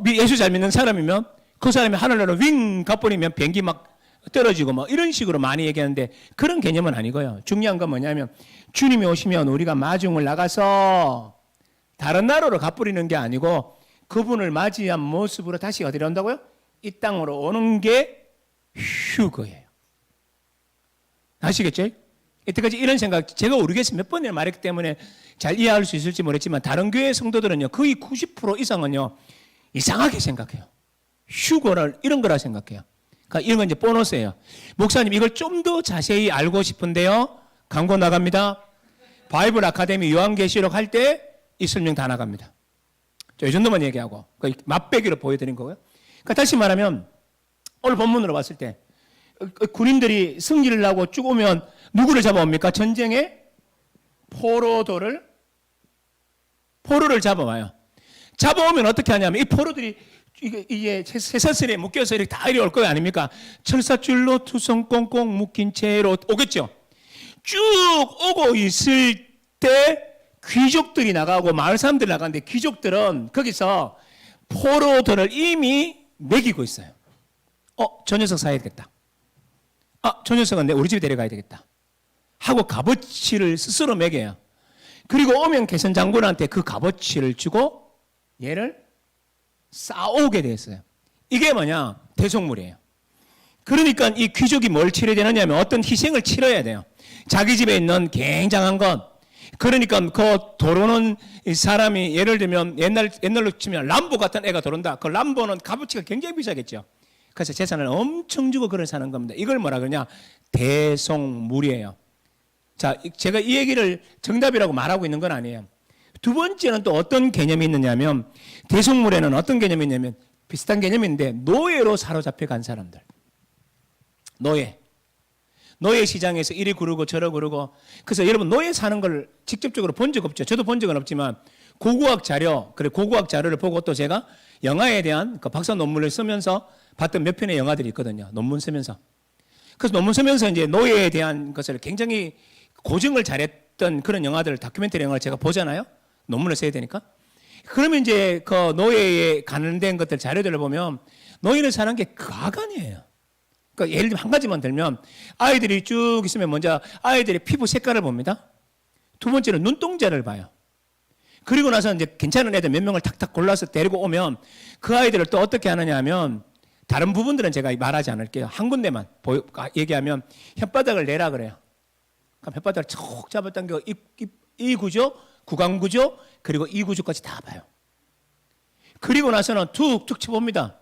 예수 잘 믿는 사람이면 그 사람이 하늘로 윙 가버리면 비행기 막 떨어지고 뭐 이런 식으로 많이 얘기하는데 그런 개념은 아니고요. 중요한 건 뭐냐면 주님이 오시면 우리가 마중을 나가서 다른 나라로 가버리는 게 아니고 그분을 맞이한 모습으로 다시 어디로 온다고요? 이 땅으로 오는 게 휴거예요. 아시겠죠? 이때까지 이런 생각 제가 모르겠어요. 몇 번이나 말했기 때문에 잘 이해할 수 있을지 모르겠지만 다른 교회 성도들은요 거의 90% 이상은요 이상하게 생각해요. 휴거를 이런 거라 생각해요. 그러니까 이런 건 이제 보너스예요. 목사님 이걸 좀 더 자세히 알고 싶은데요. 광고 나갑니다. 바이블 아카데미 요한계시록 할 때 이 설명 다 나갑니다. 이 정도만 얘기하고 맛배기로 보여드린 거고요. 그러니까 다시 말하면 오늘 본문으로 봤을 때 군인들이 승리를 하고 쭉 오면 누구를 잡아옵니까? 전쟁에 포로를 잡아와요. 잡아오면 어떻게 하냐면 이 포로들이 이게 쇠사슬에 묶여서 이렇게 다 이리 올 거 아닙니까? 철사줄로 투성 꽁꽁 묶인 채로 오겠죠. 쭉 오고 있을 때 귀족들이 나가고 마을 사람들이 나가는데 귀족들은 거기서 포로들을 이미 먹이고 있어요. 저 녀석 사야 되겠다. 저 녀석은 우리 집에 데려가야 되겠다. 하고 값어치를 스스로 먹여요. 그리고 오면 개선 장군한테 그 값어치를 주고 얘를 싸오게 됐어요. 이게 뭐냐? 대속물이에요. 그러니까 이 귀족이 뭘 치러야 되느냐면 어떤 희생을 치러야 돼요. 자기 집에 있는 굉장한 것. 그러니까 그 도로는 사람이 예를 들면 옛날로 치면 람보 같은 애가 들어온다. 그 람보는 값어치가 굉장히 비싸겠죠. 그래서 재산을 엄청 주고 그걸 사는 겁니다. 이걸 뭐라 그러냐? 대속물이에요. 자, 제가 이 얘기를 정답이라고 말하고 있는 건 아니에요. 두 번째는 또 어떤 개념이 있느냐면 대속물에는 어떤 개념이 있냐면 비슷한 개념인데 노예로 사로잡혀 간 사람들. 노예 시장에서 이리 구르고 저리 구르고. 그래서 여러분 노예 사는 걸 직접적으로 본 적 없죠. 저도 본 적은 없지만 고고학 자료를 보고 또 제가 영화에 대한 그 박사 논문을 쓰면서 봤던 몇 편의 영화들이 있거든요. 논문 쓰면서. 그래서 논문 쓰면서 이제 노예에 대한 것을 굉장히 고증을 잘했던 그런 영화들, 다큐멘터리 영화를 제가 보잖아요. 논문을 써야 되니까. 그러면 이제 그 노예에 관련된 것들 자료들을 보면 노예를 사는 게 가관이에요. 그러니까 예를 들면 한 가지만 들면 아이들이 쭉 있으면 먼저 아이들의 피부 색깔을 봅니다. 두 번째는 눈동자를 봐요. 그리고 나서 이제 괜찮은 애들 몇 명을 탁탁 골라서 데리고 오면 그 아이들을 또 어떻게 하느냐 하면 다른 부분들은 제가 말하지 않을게요. 한 군데만 얘기하면 혓바닥을 내라 그래요. 그럼 혓바닥을 쭉 잡아당겨 이 구조, 구강 구조, 그리고 이 구조까지 다 봐요. 그리고 나서는 툭툭 쳐봅니다.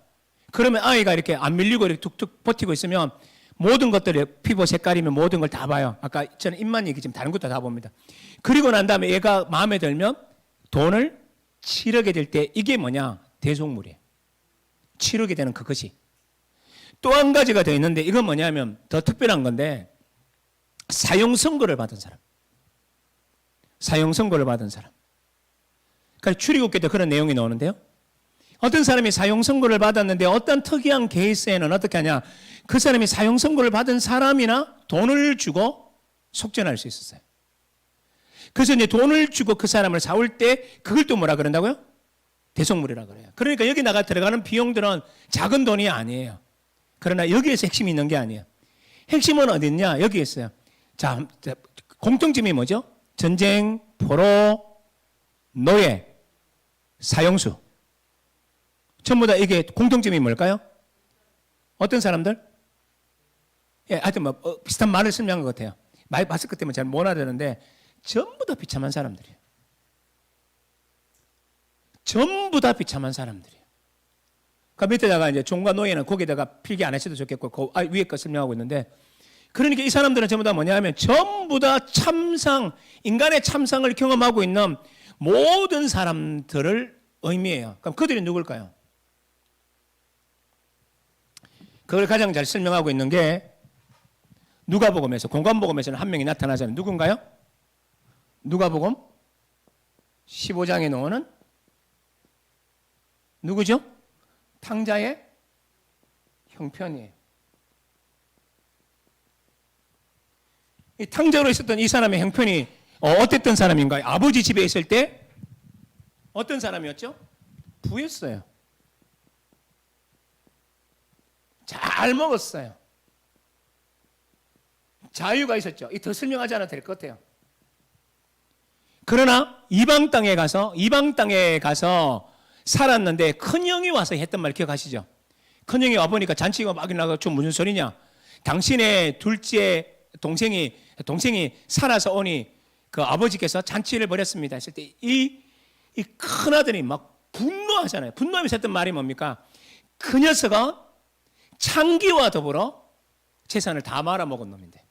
그러면 아이가 이렇게 안 밀리고 이렇게 툭툭 버티고 있으면 모든 것들이 피부 색깔이면 모든 걸 다 봐요. 아까 저는 입만 얘기지만 다른 것도 다 봅니다. 그리고 난 다음에 얘가 마음에 들면 돈을 치르게 될 때 이게 뭐냐? 대속물이에요. 치르게 되는 그것이. 또 한 가지가 더 있는데 이건 뭐냐면 더 특별한 건데 사형 선고를 받은 사람. 사형 선고를 받은 사람. 그러니까 출애굽기도 그런 내용이 나오는데요. 어떤 사람이 사형 선고를 받았는데 어떤 특이한 케이스에는 어떻게 하냐? 그 사람이 사형 선고를 받은 사람이나 돈을 주고 속전할 수 있었어요. 그래서 이제 돈을 주고 그 사람을 사올 때 그걸 또 뭐라 그런다고요? 대속물이라 그래요. 그러니까 여기 들어가는 비용들은 작은 돈이 아니에요. 그러나 여기에서 핵심이 있는 게 아니에요. 핵심은 어디 있냐? 여기 있어요. 자, 공통점이 뭐죠? 전쟁, 포로, 노예, 사형수. 전부 다 이게 공통점이 뭘까요? 어떤 사람들? 예, 하여튼 뭐 비슷한 말을 설명한 것 같아요. 마스크 때문에 잘 못 알아듣는데 전부 다 비참한 사람들이에요. 전부 다 비참한 사람들이에요. 그 밑에다가 이제 종과 노예는 거기다가 필기 안 하셔도 좋겠고 그 위에 거 설명하고 있는데, 그러니까 이 사람들은 전부 다 뭐냐 하면 전부 다 참상, 인간의 참상을 경험하고 있는 모든 사람들을 의미해요. 그럼 그들이 누굴까요? 그걸 가장 잘 설명하고 있는 게 누가복음에서, 공관복음에서는 한 명이 나타나잖아요. 누군가요? 누가복음 15장에 나오는 누구죠? 탕자의 형편이에요. 이 탕자로 있었던 이 사람의 형편이 어땠던 사람인가요? 아버지 집에 있을 때 어떤 사람이었죠? 부였어요. 잘 먹었어요. 자유가 있었죠. 더 설명하지 않아도 될 것 같아요. 그러나 이방 땅에 가서 살았는데 큰형이 와서 했던 말 기억하시죠? 큰형이 와보니까 잔치가 막 나가 좀 무슨 소리냐? 당신의 둘째 동생이 살아서 오니 그 아버지께서 잔치를 벌였습니다 했을 때 이 큰아들이 막 분노하잖아요. 분노하면서 했던 말이 뭡니까? 그 녀석은 창기와 더불어 재산을 다 말아먹은 놈인데,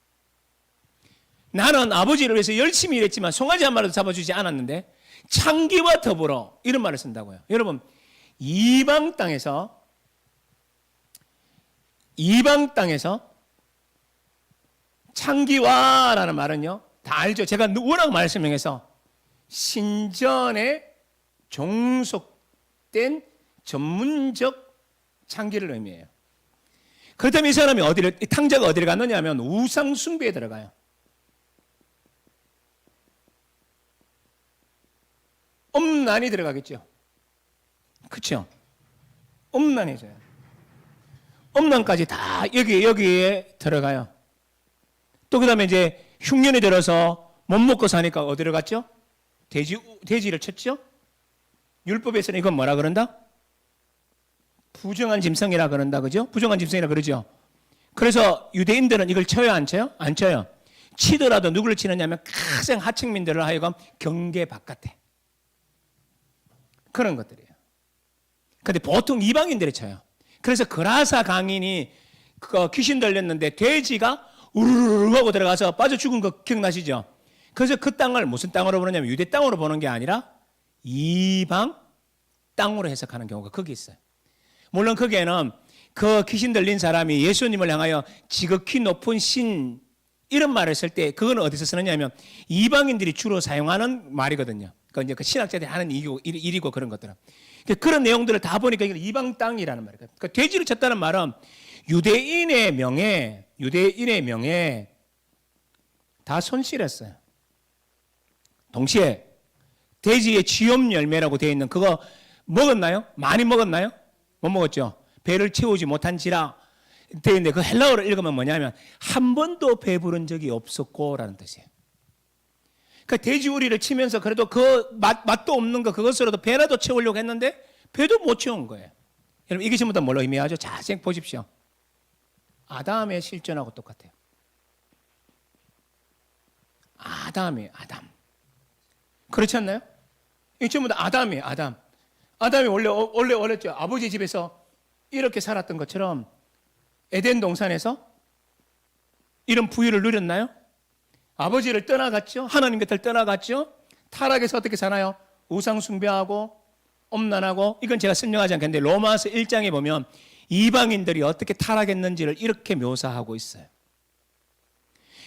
나는 아버지를 위해서 열심히 일했지만 송아지 한 마리도 잡아주지 않았는데 창기와 더불어, 이런 말을 쓴다고요. 여러분, 이방 땅에서 창기와라는 말은요, 다 알죠. 제가 워낙 말씀해서 신전에 종속된 전문적 창기를 의미해요. 그렇다면 이 사람이 이 탕자가 어디를 갔느냐 하면 우상 숭배에 들어가요. 엄난이 들어가겠죠. 그렇죠? 엄난해져요. 엄난까지 다 여기에 들어가요. 또 그다음에 이제 흉년이 들어서 못 먹고 사니까 어디로 갔죠? 돼지를 쳤죠? 율법에서는 이건 뭐라 그런다? 부정한 짐승이라 그런다. 그죠? 부정한 짐승이라 그러죠. 그래서 유대인들은 이걸 쳐요, 안 쳐요? 안 쳐요. 치더라도 누구를 치느냐면 가장 하층민들을 하여금 경계 바깥에. 그런 것들이에요. 근데 보통 이방인들이 쳐요. 그래서 그라사 강인이 귀신 들렸는데 돼지가 우르르 하고 들어가서 빠져 죽은 거 기억나시죠? 그래서 그 땅을 무슨 땅으로 보느냐면 유대 땅으로 보는 게 아니라 이방 땅으로 해석하는 경우가 거기 있어요. 물론 거기에는 그 귀신 들린 사람이 예수님을 향하여 지극히 높은 신, 이런 말을 쓸 때 그거는 어디서 쓰느냐면 이방인들이 주로 사용하는 말이거든요. 그 이제 그 신학자들이 하는 일이고 그런 것들은. 그런 내용들을 다 보니까 이건 이방 땅이라는 말이에요. 그러니까 돼지를 쳤다는 말은 유대인의 명예 다 손실했어요. 동시에 돼지의 지엄 열매라고 되어 있는 그거 먹었나요? 많이 먹었나요? 못 먹었죠. 배를 채우지 못한지라 되어 있는데 그 헬라어를 읽으면 뭐냐면 한 번도 배부른 적이 없었고라는 뜻이에요. 그 돼지우리를 치면서 그래도 그 맛도 없는 거 그것으로도 배라도 채우려고 했는데 배도 못 채운 거예요. 여러분, 이게 전부 다 뭘로 의미하죠? 자세히 보십시오. 아담의 실존하고 똑같아요. 아담. 그렇지 않나요? 이게 전부 다 아담이에요. 아담이 원래죠. 아버지 집에서 이렇게 살았던 것처럼 에덴 동산에서 이런 부유를 누렸나요? 아버지를 떠나갔죠. 하나님 곁을 떠나갔죠. 타락해서 어떻게 사나요? 우상 숭배하고 엄난하고. 이건 제가 설명하지 않겠는데 로마서 1장에 보면 이방인들이 어떻게 타락했는지를 이렇게 묘사하고 있어요.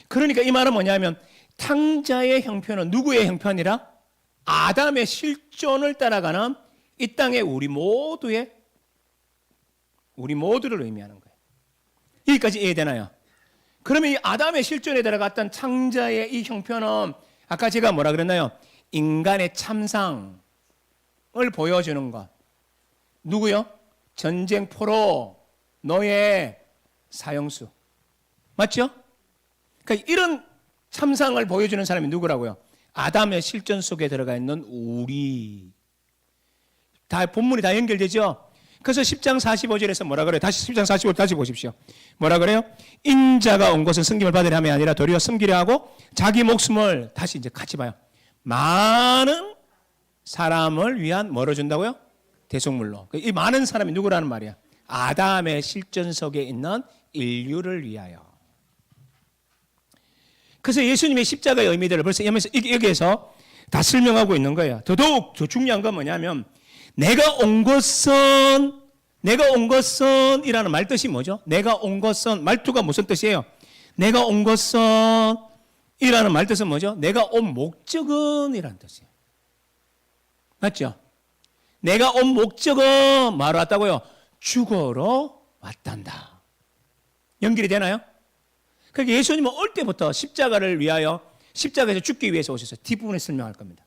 그러니까 이 말은 뭐냐면 탕자의 형편은 누구의 형편이라? 아담의 실존을 따라가는 이 땅의 우리 모두를 의미하는 거예요. 여기까지 이해되나요? 그러면 이 아담의 실존에 들어갔던 탕자의 이 형편은 아까 제가 뭐라 그랬나요? 인간의 참상을 보여주는 것. 누구요? 전쟁, 포로, 노예, 사형수. 맞죠? 그러니까 이런 참상을 보여주는 사람이 누구라고요? 아담의 실존 속에 들어가 있는 우리. 다 본문이 다 연결되죠? 그래서 10장 45절에서 뭐라 그래요? 다시 10장 45절 다시 보십시오. 뭐라 그래요? 인자가 온 것은 섬김을 받으려 함이 아니라 도리어 섬기려 하고 자기 목숨을 다시 이제 같이 봐요. 많은 사람을 위한 뭐로 준다고요? 대속물로. 이 많은 사람이 누구라는 말이야? 아담의 실존 속에 있는 인류를 위하여. 그래서 예수님의 십자가의 의미들을 벌써 여기에서 다 설명하고 있는 거예요. 더더욱 더 중요한 건 뭐냐면 내가 온 것은 이라는 말뜻이 뭐죠? 내가 온 것은 말투가 무슨 뜻이에요? 내가 온 것은 이라는 말뜻은 뭐죠? 내가 온 목적은 이라는 뜻이에요. 맞죠? 내가 온 목적은 뭐하러 왔다고요? 죽으러 왔단다. 연결이 되나요? 그러니까 예수님은 올 때부터 십자가를 위하여 십자가에서 죽기 위해서 오셨어요. 뒷부분에 설명할 겁니다.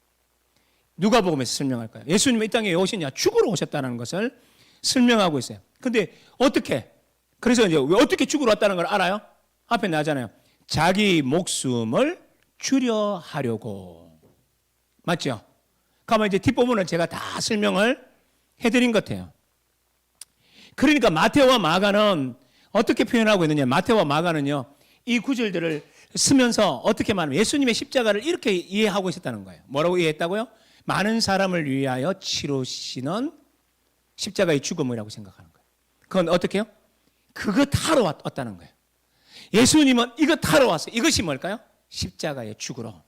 누가복음에서 설명할까요? 예수님은 이 땅에 왜 오셨냐? 죽으러 오셨다는 것을 설명하고 있어요. 근데 어떻게? 그래서 이제 왜 어떻게 죽으러 왔다는 걸 알아요? 앞에 나잖아요. 자기 목숨을 주려 하려고. 맞죠? 그러면 이제 뒷부분은 제가 다 설명을 해드린 것 같아요. 그러니까 마태와 마가는 어떻게 표현하고 있느냐? 마태와 마가는요, 이 구절들을 쓰면서 어떻게 말하면 예수님의 십자가를 이렇게 이해하고 있었다는 거예요. 뭐라고 이해했다고요? 많은 사람을 위하여 치르시는 십자가의 죽음이라고 생각하는 거예요. 그건 어떻게 해요? 그거 타러 왔다는 거예요. 예수님은 이거 타러 왔어요. 이것이 뭘까요? 십자가의 죽으러.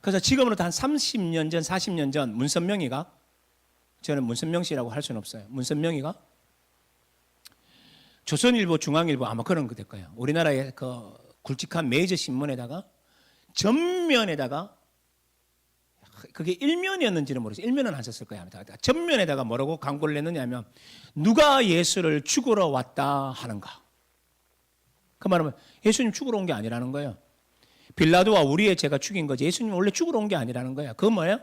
그래서 지금으로부터 한 30년 전, 40년 전 문선명이가, 저는 문선명 씨라고 할 수는 없어요. 문선명이가 조선일보, 중앙일보 아마 그런 거 될 거예요. 우리나라의 그 굵직한 메이저 신문에다가 전면에다가, 그게 일면이었는지는 모르겠어요. 일면은 안 썼을 거예요. 전면에다가 뭐라고 광고를 냈느냐 하면 누가 예수를 죽으러 왔다 하는가. 그 말하면 예수님 죽으러 온 게 아니라는 거예요. 빌라도와 우리의 죄가 죽인 거지 예수님 원래 죽으러 온 게 아니라는 거예요. 그건 뭐예요?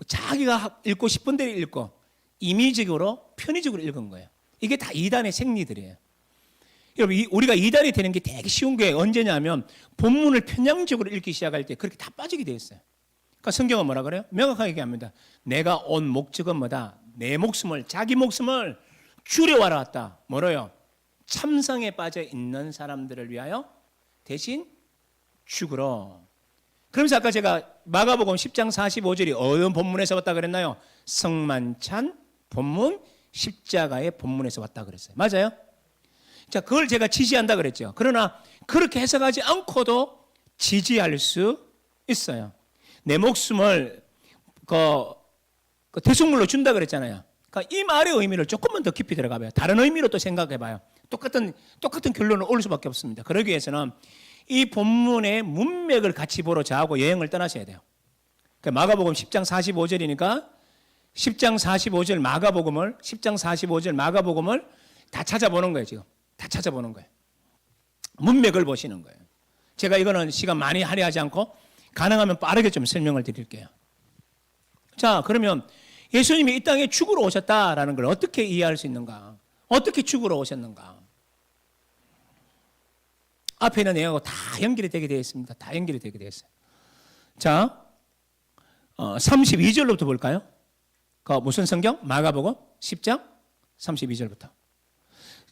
자기가 읽고 싶은 대로 읽고 임의적으로 편의적으로 읽은 거예요. 이게 다 이단의 생리들이에요. 여러분, 우리가 이단이 되는 게 되게 쉬운 게 언제냐면 본문을 편향적으로 읽기 시작할 때 그렇게 다 빠지게 돼 있어요. 그러니까 성경은 뭐라 그래요? 명확하게 얘기합니다. 내가 온 목적은 뭐다? 내 목숨을, 자기 목숨을 줄여와라 왔다. 뭐로요? 참상에 빠져 있는 사람들을 위하여 대신 죽으러. 그러면서 아까 제가 마가복음 10장 45절이 어느 본문에서 왔다 그랬나요? 성만찬 본문 십자가의 본문에서 왔다 그랬어요. 맞아요? 자, 그걸 제가 지지한다 그랬죠. 그러나 그렇게 해석하지 않고도 지지할 수 있어요. 내 목숨을 그 대속물로 준다 그랬잖아요. 그러니까 이 말의 의미를 조금만 더 깊이 들어가봐요. 다른 의미로 또 생각해봐요. 똑같은 결론을 올 수밖에 없습니다. 그러기 위해서는 이 본문의 문맥을 같이 보러 저하고 여행을 떠나셔야 돼요. 그러니까 마가복음 10장 45절이니까 10장 45절 마가복음을 다 찾아보는 거예요, 지금. 다 찾아보는 거예요. 문맥을 보시는 거예요. 제가 이거는 시간 많이 할애하지 않고 가능하면 빠르게 좀 설명을 드릴게요. 자, 그러면 예수님이 이 땅에 죽으러 오셨다라는 걸 어떻게 이해할 수 있는가? 어떻게 죽으러 오셨는가? 앞에 있는 내용하고 다 연결이 되게 되어 있습니다. 다 연결이 되게 되어 있어요. 자, 32절로부터 볼까요? 그 무슨 성경? 마가복음 10장 32절부터.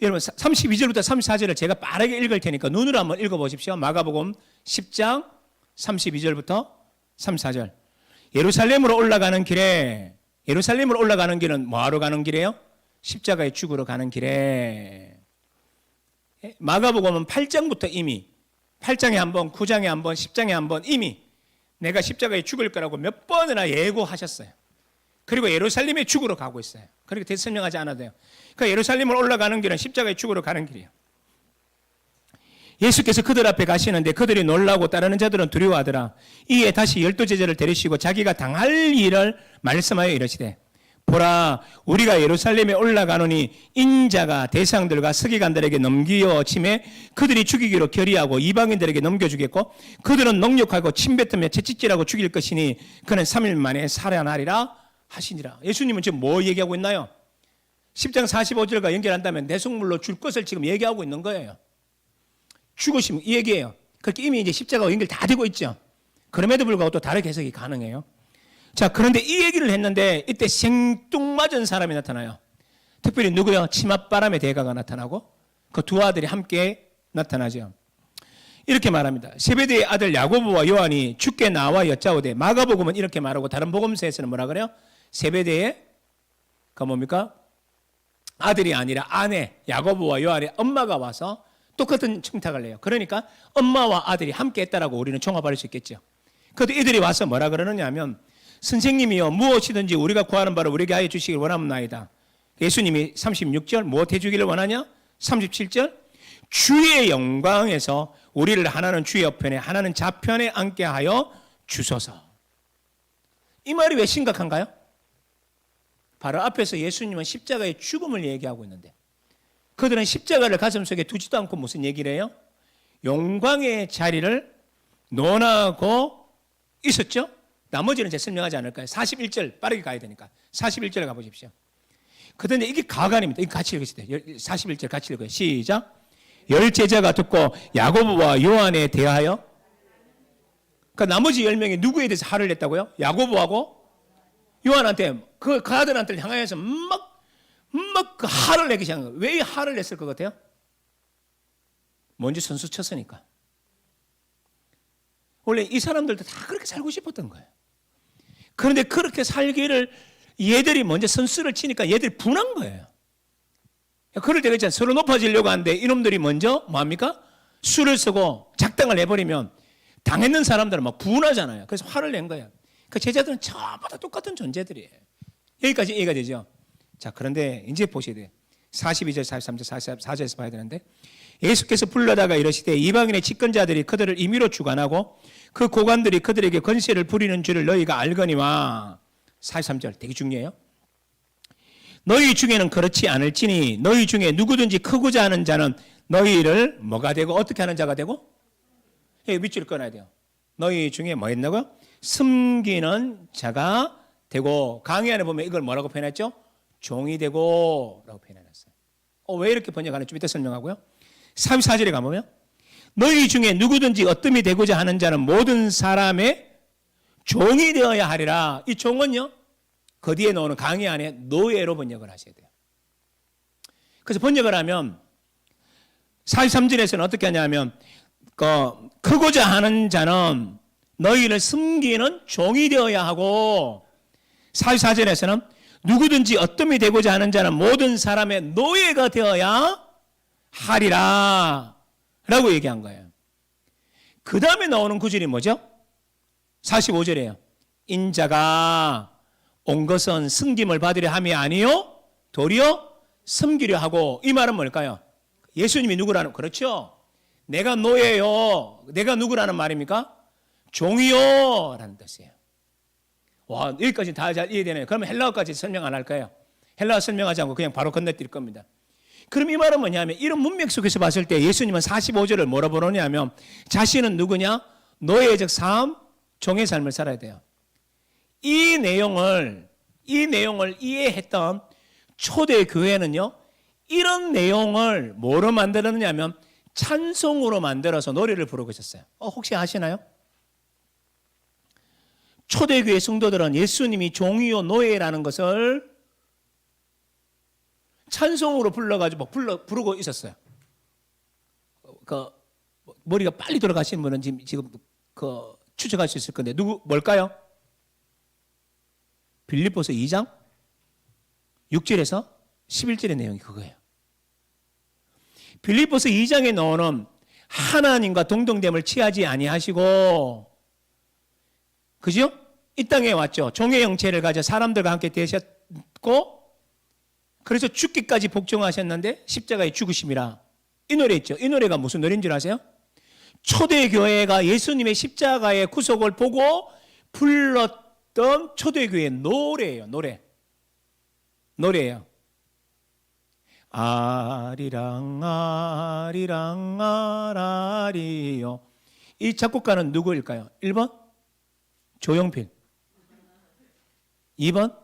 여러분 32절부터 34절을 제가 빠르게 읽을 테니까 눈으로 한번 읽어보십시오. 마가복음 10장 32절부터 34절. 예루살렘으로 올라가는 길은 뭐하러 가는 길이에요? 십자가에 죽으러 가는 길에. 마가복음은 8장부터 이미 8장에 한 번, 9장에 한 번, 10장에 한 번 이미 내가 십자가에 죽을 거라고 몇 번이나 예고하셨어요. 그리고 예루살렘에 죽으러 가고 있어요. 그렇게 대해서 설명하지 않아도 돼요. 그러니까 예루살렘을 올라가는 길은 십자가에 죽으러 가는 길이에요. 예수께서 그들 앞에 가시는데 그들이 놀라고 따르는 자들은 두려워하더라. 이에 다시 12제자를 데리시고 자기가 당할 일을 말씀하여 이르시되 보라, 우리가 예루살렘에 올라가노니 인자가 대상들과 서기관들에게 넘기어짐에 그들이 죽이기로 결의하고 이방인들에게 넘겨주겠고 그들은 능욕하고 침뱉으며 채찍질하고 죽일 것이니 그는 3일 만에 살아나리라 하시니라. 예수님은 지금 뭐 얘기하고 있나요? 10장 45절과 연결한다면 대속물로 줄 것을 지금 얘기하고 있는 거예요. 죽으심 이 얘기예요. 그렇게 이미 이제 십자가와 연결 다 되고 있죠. 그럼에도 불구하고 또 다르게 해석이 가능해요. 자, 그런데 이 얘기를 했는데 이때 생뚱맞은 사람이 나타나요. 특별히 누구요? 치맛바람의 대가가 나타나고 그 두 아들이 함께 나타나죠. 이렇게 말합니다. 세베대의 아들 야고보와 요한이 주께 나와 여짜오되, 마가복음은 이렇게 말하고 다른 복음서에서는 뭐라 그래요? 세베대의 그 뭡니까? 아들이 아니라 아내 야고보와 요한의 엄마가 와서 똑같은 청탁을 해요. 그러니까 엄마와 아들이 함께 했다라고 우리는 종합할 수 있겠죠. 그런데 이들이 와서 뭐라 그러느냐 하면, 선생님이여 무엇이든지 우리가 구하는 바를 우리에게 하여 주시길 원합나이다. 예수님이 36절 무엇 해주기를 원하냐? 37절 주의 영광에서 우리를 하나는 주의 옆편에 하나는 좌편에 앉게 하여 주소서. 이 말이 왜 심각한가요? 바로 앞에서 예수님은 십자가의 죽음을 얘기하고 있는데 그들은 십자가를 가슴속에 두지도 않고 무슨 얘기를 해요? 영광의 자리를 논하고 있었죠? 나머지는 제가 설명하지 않을까요? 41절 빠르게 가야 되니까 41절 가보십시오. 그런데 이게 가관입니다. 이거 같이 읽으시죠. 41절 같이 읽어요. 시작. 열 제자가 듣고 야고보와 요한에 대하여, 그러니까 나머지 10명이 누구에 대해서 화를 냈다고요? 야고보하고 요한한테 그 아들한테 향하여서 막 그 화를 내기 시작한 거예요. 왜 화를 냈을 것 같아요? 먼저 선수 쳤으니까. 원래 이 사람들도 다 그렇게 살고 싶었던 거예요. 그런데 그렇게 살기를 얘들이 먼저 선수를 치니까 얘들이 분한 거예요. 그럴 때가 있잖아요. 서로 높아지려고 하는데 이놈들이 먼저 뭐합니까? 수를 쓰고 작당을 해버리면 당했는 사람들은 막 분하잖아요. 그래서 화를 낸 거예요. 그 제자들은 전부 다 똑같은 존재들이에요. 여기까지 이해가 되죠? 자, 그런데 이제 보셔야 돼요. 42절, 43절, 44절에서 봐야 되는데, 예수께서 불러다가 이러시되 이방인의 집권자들이 그들을 임의로 주관하고 그 고관들이 그들에게 권세를 부리는 줄을 너희가 알거니와. 43절 되게 중요해요. 너희 중에는 그렇지 않을지니 너희 중에 누구든지 크고자 하는 자는 너희를 뭐가 되고 어떻게 하는 자가 되고? 여기 밑줄 꺼놔야 돼요. 너희 중에 뭐 했나고요? 숨기는 자가 되고, 강의 안에 보면 이걸 뭐라고 표현했죠? 종이 되고 라고 표현해놨어요. 왜 이렇게 번역하는지 좀 이따 설명하고요. 34절에 가보면 너희 중에 누구든지 어뜸이 되고자 하는 자는 모든 사람의 종이 되어야 하리라. 이 종은요, 그 뒤에 나오는 강의 안에 노예로 번역을 하셔야 돼요. 그래서 번역을 하면 43절에서는 어떻게 하냐면, 크고자 하는 자는 너희를 숨기는 종이 되어야 하고, 44절에서는 누구든지 어뜸이 되고자 하는 자는 모든 사람의 노예가 되어야 하리라 라고 얘기한 거예요. 그 다음에 나오는 구절이 뭐죠? 45절이에요. 인자가 온 것은 승김을 받으려 함이 아니요 도리어 섬기려 하고. 이 말은 뭘까요? 예수님이 누구라는, 그렇죠? 내가 노예요. 내가 누구라는 말입니까? 종이요 라는 뜻이에요. 와, 여기까지 다 잘 이해되네요. 그러면 헬라어까지 설명 안 할까요? 헬라어 설명하지 않고 그냥 바로 건너뛸 겁니다. 그럼 이 말은 뭐냐면, 이런 문맥 속에서 봤을 때 예수님은 45절을 뭐라 보느냐면, 자신은 누구냐? 노예적 삶, 종의 삶을 살아야 돼요. 이 내용을 이해했던 초대 교회는요, 이런 내용을 뭐로 만들었냐면 찬송으로 만들어서 노래를 부르고 있었어요. 혹시 아시나요? 초대교회 성도들은 예수님이 종이요 노예라는 것을 찬송으로 불러가지고 부르고 있었어요. 머리가 빨리 돌아가시는 분은 지금 추측할 수 있을 건데, 뭘까요? 빌립보서 2장 6절에서 11절의 내용이 그거예요. 빌립보서 2장에 나오는 하나님과 동등됨을 취하지 아니하시고, 그죠? 이 땅에 왔죠. 종의 형체를 가져 사람들과 함께 되셨고, 그래서 죽기까지 복종하셨는데 십자가의 죽으심이라. 이 노래 있죠. 이 노래가 무슨 노래인 줄 아세요? 초대교회가 예수님의 십자가의 구속을 보고 불렀던 초대교회의 노래예요. 노래예요. 아리랑 아리랑 아라리요. 이 작곡가는 누구일까요? 1번 조용필, 2번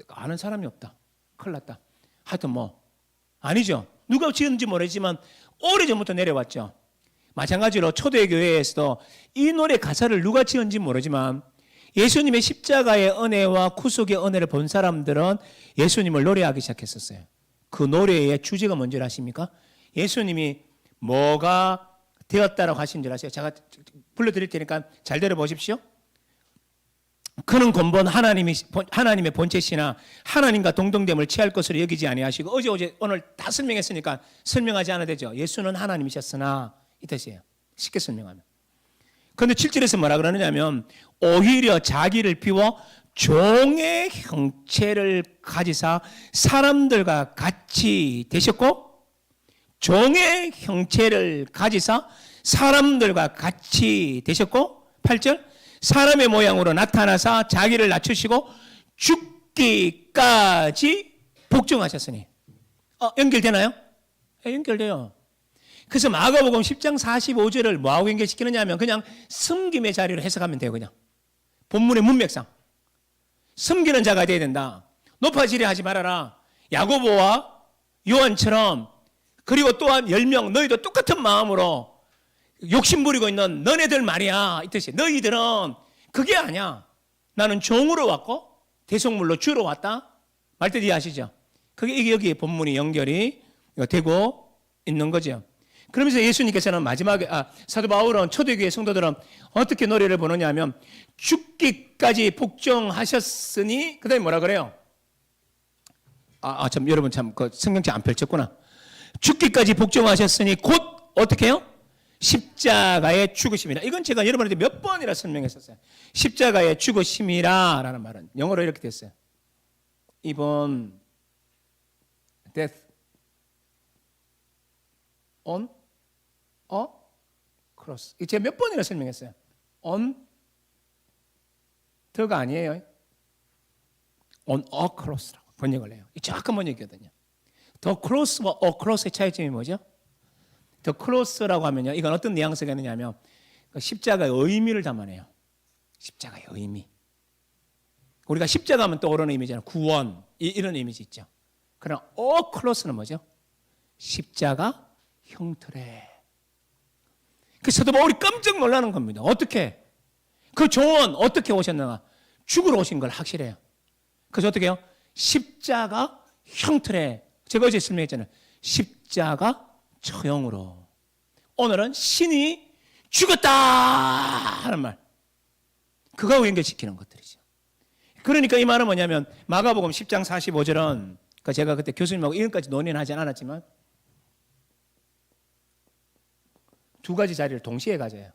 아는 사람이 없다. 큰일 났다. 하여튼 아니죠. 누가 지었는지 모르지만 오래전부터 내려왔죠. 마찬가지로 초대교회에서도 이 노래 가사를 누가 지은지 모르지만 예수님의 십자가의 은혜와 구속의 은혜를 본 사람들은 예수님을 노래하기 시작했었어요. 그 노래의 주제가 뭔지 아십니까? 예수님이 뭐가 되었다라고 하신 줄 아세요? 제가 불러드릴 테니까 잘 들어보십시오. 그는 근본 하나님의 본체시나 하나님과 동등됨을 취할 것으로 여기지 아니하시고 어제 오늘 다 설명했으니까 설명하지 않아도 되죠. 예수는 하나님이셨으나 이 뜻이에요. 쉽게 설명하면. 그런데 7절에서 뭐라 그러느냐면 오히려 자기를 비워 종의 형체를 가지사 사람들과 같이 되셨고 종의 형체를 가지사 사람들과 같이 되셨고 8절 사람의 모양으로 나타나사 자기를 낮추시고 죽기까지 복종하셨으니 연결되나요? 네, 연결돼요. 그래서 마가복음 10장 45절을 뭐하고 연결시키느냐 하면 그냥 섬김의 자리로 해석하면 돼요. 그냥 본문의 문맥상 섬기는 자가 되어야 된다. 높아지려 하지 말아라. 야고보와 요한처럼 그리고 또한 10명 너희도 똑같은 마음으로 욕심 부리고 있는 너네들 말이야. 이 뜻이에요. 너희들은 그게 아니야. 나는 종으로 왔고 대속물로 주로 왔다. 말뜻 이해하시죠? 그게 여기 본문이 연결이 되고 있는 거죠. 그러면서 예수님께서는 마지막에 사도 바울은 초대교회 성도들은 어떻게 노래를 부르냐 하면 죽기까지 복종하셨으니 그다음에 뭐라 그래요? 참 여러분 그 성경책 안 펼쳤구나. 죽기까지 복종하셨으니 곧 어떻게 해요? 십자가의 죽으심이라. 이건 제가 여러분한테 몇 번이나 설명했었어요. 십자가의 죽으심이라 라는 말은 영어로 이렇게 됐어요. Even death on a cross. 제가 몇 번이나 설명했어요. on the가 아니에요. on a cross라고 번역을 해요. 이 정확한 번역이거든요. the cross와 a cross의 차이점이 뭐죠? 더 크로스라고 하면요. 이건 어떤 뉘앙스가 있느냐면 십자가의 의미를 담아내요. 십자가의 의미. 우리가 십자가 하면 떠오르는 이미지는 구원 이런 이미지 있죠. 그러나 크로스는 뭐죠? 십자가 형틀에. 그래서 사도 바울이 깜짝 놀라는 겁니다. 어떻게? 그 종은 어떻게 오셨는가? 죽으러 오신 걸 확실해요. 그래서 어떻게 해요? 십자가 형틀에. 제가 어제 설명했잖아요. 십자가 처형으로. 오늘은 신이 죽었다 하는 말. 그거하고 연결시키는 것들이죠. 그러니까 이 말은 뭐냐면 마가복음 10장 45절은 제가 그때 교수님하고 이런까지 논의는 하진 않았지만 두 가지 자리를 동시에 가져요.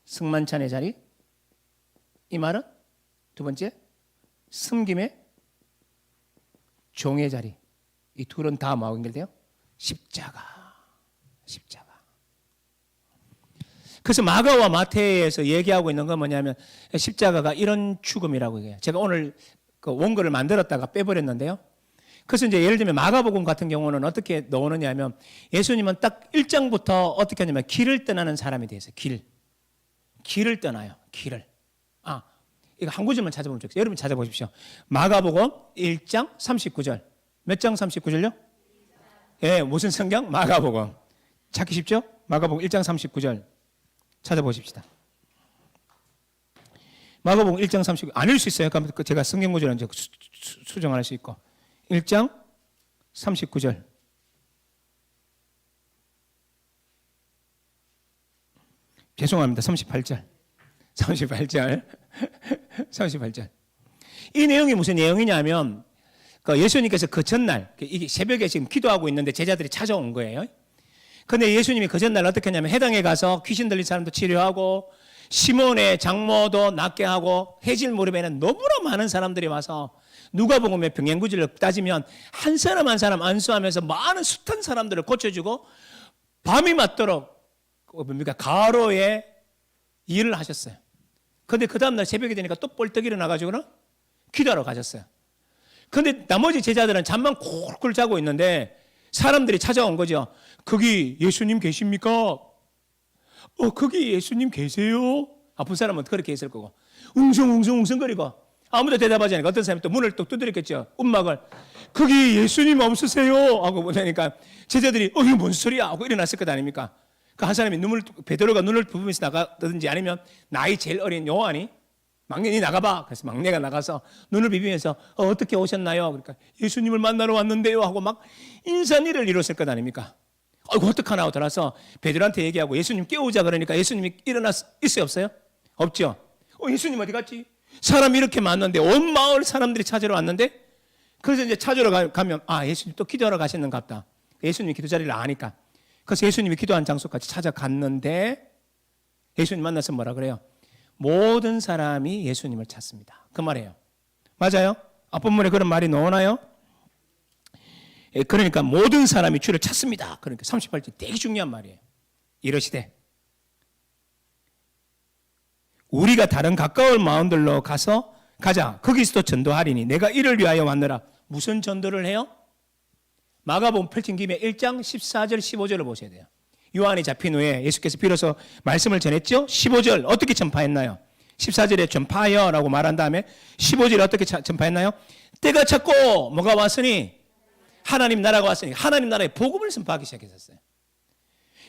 승만찬의 자리. 이 말은 두 번째 섬김의 종의 자리. 이 둘은 다 뭐하고 연결돼요? 십자가. 그래서 마가와 마태에서 얘기하고 있는 건 뭐냐면 십자가가 이런 죽음이라고 얘기해요. 제가 오늘 그 원고를 만들었다가 빼버렸는데요. 그래서 이제 예를 들면 마가복음 같은 경우는 어떻게 나오느냐 하면 예수님은 딱 1장부터 어떻게 하냐면 길을 떠나는 사람이 되어서 길을 떠나요. 길을. 이거 한 구절만 찾아보면 좋겠어요. 여러분 찾아보십시오. 마가복음 1장 39절. 몇 장 39절요? 예, 무슨 성경? 마가복음. 찾기 쉽죠? 마가복음 1장 39절. 찾아보십시다. 마가복음 1장 39절. 아닐 수 있어요. 그러니까 제가 성경 구절은 수정할 수 있고. 1장 39절. 죄송합니다. 38절. 38절. 이 내용이 무슨 내용이냐면 예수님께서 그 전날 이게 새벽에 지금 기도하고 있는데 제자들이 찾아온 거예요. 그런데 예수님이 그 전날 어떻게 했냐면 해당에 가서 귀신 들린 사람도 치료하고 시몬의 장모도 낫게 하고 해질 무렵에는 너무나 많은 사람들이 와서 누가복음의 병행구절을 따지면 한 사람 한 사람 안수하면서 많은 숱한 사람들을 고쳐주고 밤이 맞도록 가로에 일을 하셨어요. 그런데 그 다음날 새벽이 되니까 또 벌떡 일어나가지고는 기도하러 가셨어요. 그런데 나머지 제자들은 잠만 콜콜 자고 있는데 사람들이 찾아온 거죠. 거기 예수님 계십니까? 거기 예수님 계세요? 아픈 사람은 그렇게 했을 거고 웅성거리고 아무도 대답하지 않으니까 어떤 사람이 또 문을 또 두드렸겠죠. 움막을. 거기 예수님 없으세요? 하고 보니까 제자들이 이게 뭔 소리야? 하고 일어났을 것 아닙니까? 그 한 사람이 베드로가 눈을 부으면서 나가든지 아니면 나이 제일 어린 요한이 막내니 나가봐. 그래서 막내가 나가서 눈을 비비면서 어떻게 오셨나요? 그러니까 예수님을 만나러 왔는데요 하고 막 인산일을 이뤘을 것 아닙니까? 아이고 어떡하나 하고 들어와서 베드로한테 얘기하고 예수님 깨우자 그러니까 예수님이 있어요 없어요? 없죠. 예수님 어디 갔지? 사람이 이렇게 많은데 온 마을 사람들이 찾으러 왔는데 그래서 이제 찾으러 가면 예수님 또 기도하러 가시는가 보다. 예수님이 기도 자리를 아니까. 그래서 예수님이 기도한 장소까지 찾아갔는데 예수님 만나서 뭐라 그래요? 모든 사람이 예수님을 찾습니다. 그 말이에요. 맞아요? 본문에 그런 말이 나오나요? 그러니까 모든 사람이 주를 찾습니다. 그러니까 38절 되게 중요한 말이에요. 이러시되 우리가 다른 가까운 마을들로 가자. 거기서도 전도하리니 내가 이를 위하여 왔노라. 무슨 전도를 해요? 마가복음 펼친 김에 1장 14절 15절을 보셔야 돼요. 요한이 잡힌 후에 예수께서 비로소 말씀을 전했죠. 15절 어떻게 전파했나요? 14절에 전파하여라고 말한 다음에 15절에 어떻게 전파했나요? 때가 찼고 뭐가 왔으니 하나님 나라가 왔으니 하나님 나라의 복음을 선포하기 시작했었어요.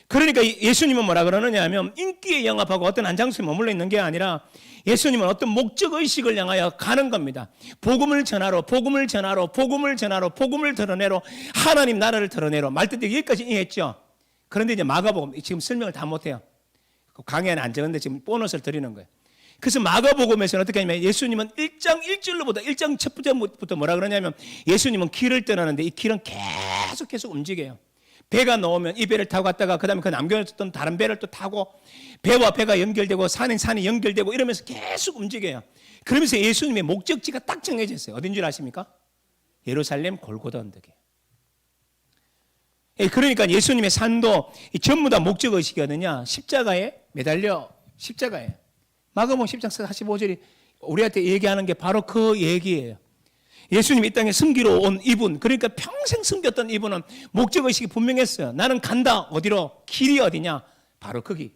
그러니까 예수님은 뭐라 그러느냐 하면 인기에 영합하고 어떤 한 장소에 머물러 있는 게 아니라 예수님은 어떤 목적의식을 향하여 가는 겁니다. 복음을 전하러 복음을 전하러 복음을 전하러 복음을 드러내러 하나님 나라를 드러내러 말뜻이 여기까지 이해했죠. 그런데 이제 마가복음 지금 설명을 다 못해요. 강의 안 적었는데 지금 보너스를 드리는 거예요. 그래서 마가복음에서는 어떻게 하냐면 예수님은 1장 1절로부터 1장 첫 번째부터 뭐라 그러냐면 예수님은 길을 떠나는데 이 길은 계속 움직여요. 배가 나오면 이 배를 타고 갔다가 그 다음에 그 남겨놨던 다른 배를 또 타고 배와 배가 연결되고 산이 연결되고 이러면서 계속 움직여요. 그러면서 예수님의 목적지가 딱 정해져 있어요. 어딘 줄 아십니까? 예루살렘 골고다 언덕이에요. 그러니까 예수님의 산도 전부 다 목적의식이 어느냐? 십자가에 매달려 십자가에. 마가복음 10장 45절이 우리한테 얘기하는 게 바로 그 얘기예요. 예수님이 이 땅에 섬기러 온 이분, 그러니까 평생 섬겼던 이분은 목적의식이 분명했어요. 나는 간다. 어디로? 길이 어디냐? 바로 거기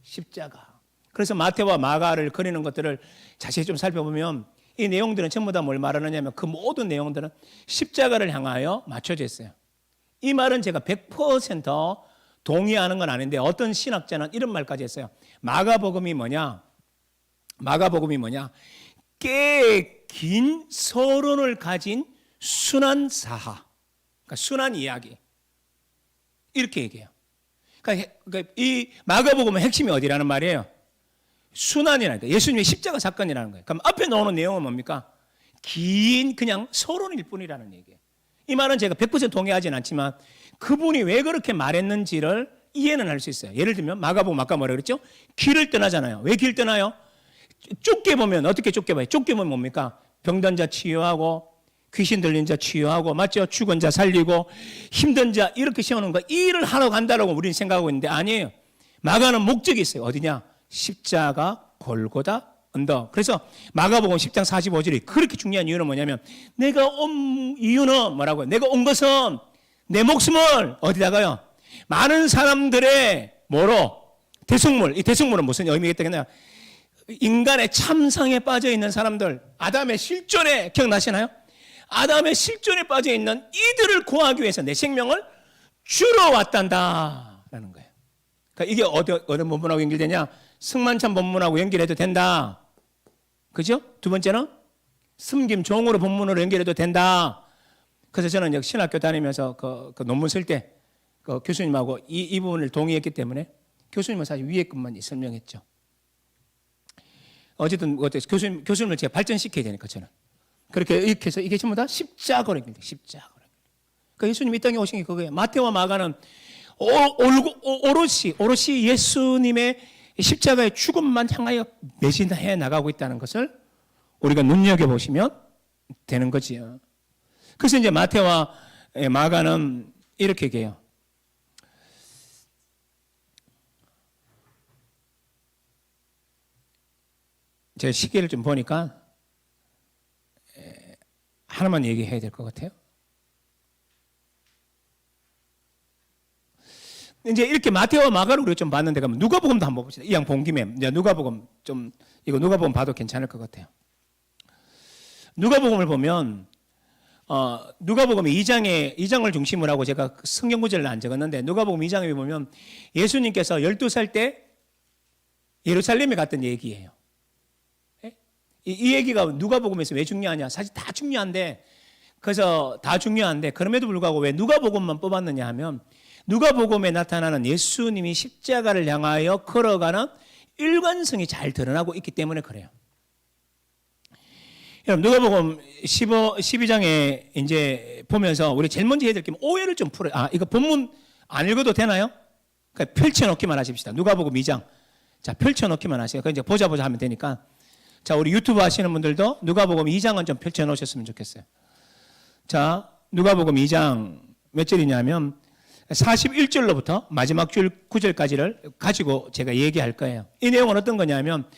십자가. 그래서 마태와 마가를 그리는 것들을 자세히 좀 살펴보면 이 내용들은 전부 다 뭘 말하느냐면 그 모든 내용들은 십자가를 향하여 맞춰져 있어요. 이 말은 제가 100% 동의하는 건 아닌데 어떤 신학자는 이런 말까지 했어요. 마가복음이 뭐냐? 꽤 긴 서론을 가진 순한 사하, 그러니까 순한 이야기 이렇게 얘기해요. 그러니까 이 마가복음의 핵심이 어디라는 말이에요? 순환이라니까 예수님의 십자가 사건이라는 거예요. 그럼 앞에 나오는 내용은 뭡니까? 긴 그냥 서론일 뿐이라는 얘기예요. 이 말은 제가 100% 동의하지는 않지만 그분이 왜 그렇게 말했는지를 이해는 할 수 있어요. 예를 들면 마가복음 아까 뭐라 그랬죠? 길을 떠나잖아요. 왜 길 떠나요? 좁게 보면 어떻게 좁게 봐요? 좁게 보면 뭡니까? 병든 자 치유하고 귀신 들린 자 치유하고 맞죠? 죽은 자 살리고 힘든 자 이렇게 세우는 거 일을 하러 간다라고 우리는 생각하고 있는데 아니에요. 마가는 목적이 있어요. 어디냐? 십자가 골고다 언덕. 그래서 마가복음 10장 45절이 그렇게 중요한 이유는 뭐냐면 내가 온 이유는 뭐라고요? 내가 온 것은 내 목숨을 어디다가요? 많은 사람들의 뭐로? 대속물. 이 대속물은 무슨 의미가 있겠냐? 인간의 참상에 빠져 있는 사람들, 아담의 실존에 기억나시나요? 아담의 실존에 빠져 있는 이들을 구하기 위해서 내 생명을 주러 왔단다라는 거예요. 그러니까 이게 어느 본문하고 연결되냐? 승만찬 본문하고 연결해도 된다. 그죠? 두 번째는 섬김 종으로 본문으로 연결해도 된다. 그래서 저는 여기 신학교 다니면서 그 논문 쓸 때 그 교수님하고 이 부분을 동의했기 때문에 교수님은 사실 위에 것만 설명했죠. 어쨌든 교수님을 제가 발전시켜야 되니까 저는 그렇게 이렇게 해서 이게 전부 다 십자가로 연결돼. 십자가로. 그러니까 예수님이 이 땅에 오신 게 그거예요. 마태와 마가는 오롯이 예수님의 십자가의 죽음만 향하여 매진해 나가고 있다는 것을 우리가 눈여겨보시면 되는 거지요. 그래서 이제 마태와 마가는 이렇게 얘기해요. 제가 시계를 좀 보니까 하나만 얘기해야 될 것 같아요. 이제 이렇게 마태와 마가를 우리가 좀 봤는데 가면 누가복음도 한번 봅시다. 이 양 본 김에 이제 누가복음 누가복음 봐도 괜찮을 것 같아요. 누가복음을 보면 누가복음 2장을 중심으로 하고 제가 성경 구절을 안 적었는데 누가복음 2장에 보면 예수님께서 12살 때 예루살렘에 갔던 얘기예요. 이 얘기가 누가복음에서 왜 중요하냐? 사실 다 중요한데, 그래서 다 중요한데, 그럼에도 불구하고 왜 누가복음만 뽑았느냐 하면, 누가복음에 나타나는 예수님이 십자가를 향하여 걸어가는 일관성이 잘 드러나고 있기 때문에 그래요. 여러분, 누가복음 12장에 이제 보면서 우리 제일 먼저 해야 될 게 오해를 좀 풀어요. 이거 본문 안 읽어도 되나요? 그러니까 펼쳐놓기만 하십시다. 누가복음 2장. 자, 펼쳐놓기만 하세요. 그 이제 보자 하면 되니까. 자, 우리 유튜브 하시는 분들도 누가복음 2장은 좀 펼쳐놓으셨으면 좋겠어요. 자, 누가복음 2장 몇 절이냐면 41절로부터 마지막 줄 9절까지를 가지고 제가 얘기할 거예요. 이 내용은 어떤 거냐면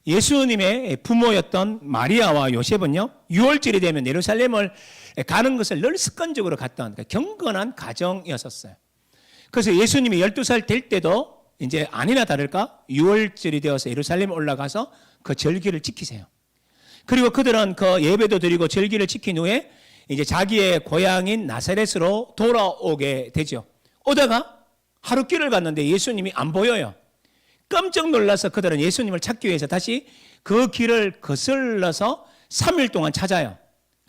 예수님의 부모였던 마리아와 요셉은요 6월절이 되면 예루살렘을 가는 것을 늘 습관적으로 갔던 경건한 가정이었었어요. 그래서 예수님이 12살 될 때도 이제 아니나 다를까 6월절이 되어서 예루살렘에 올라가서 그 절기를 지키세요. 그리고 그들은 그 예배도 드리고 절기를 지킨 후에 이제 자기의 고향인 나사렛으로 돌아오게 되죠. 오다가 하루 길을 갔는데 예수님이 안 보여요. 깜짝 놀라서 그들은 예수님을 찾기 위해서 다시 그 길을 거슬러서 3일 동안 찾아요.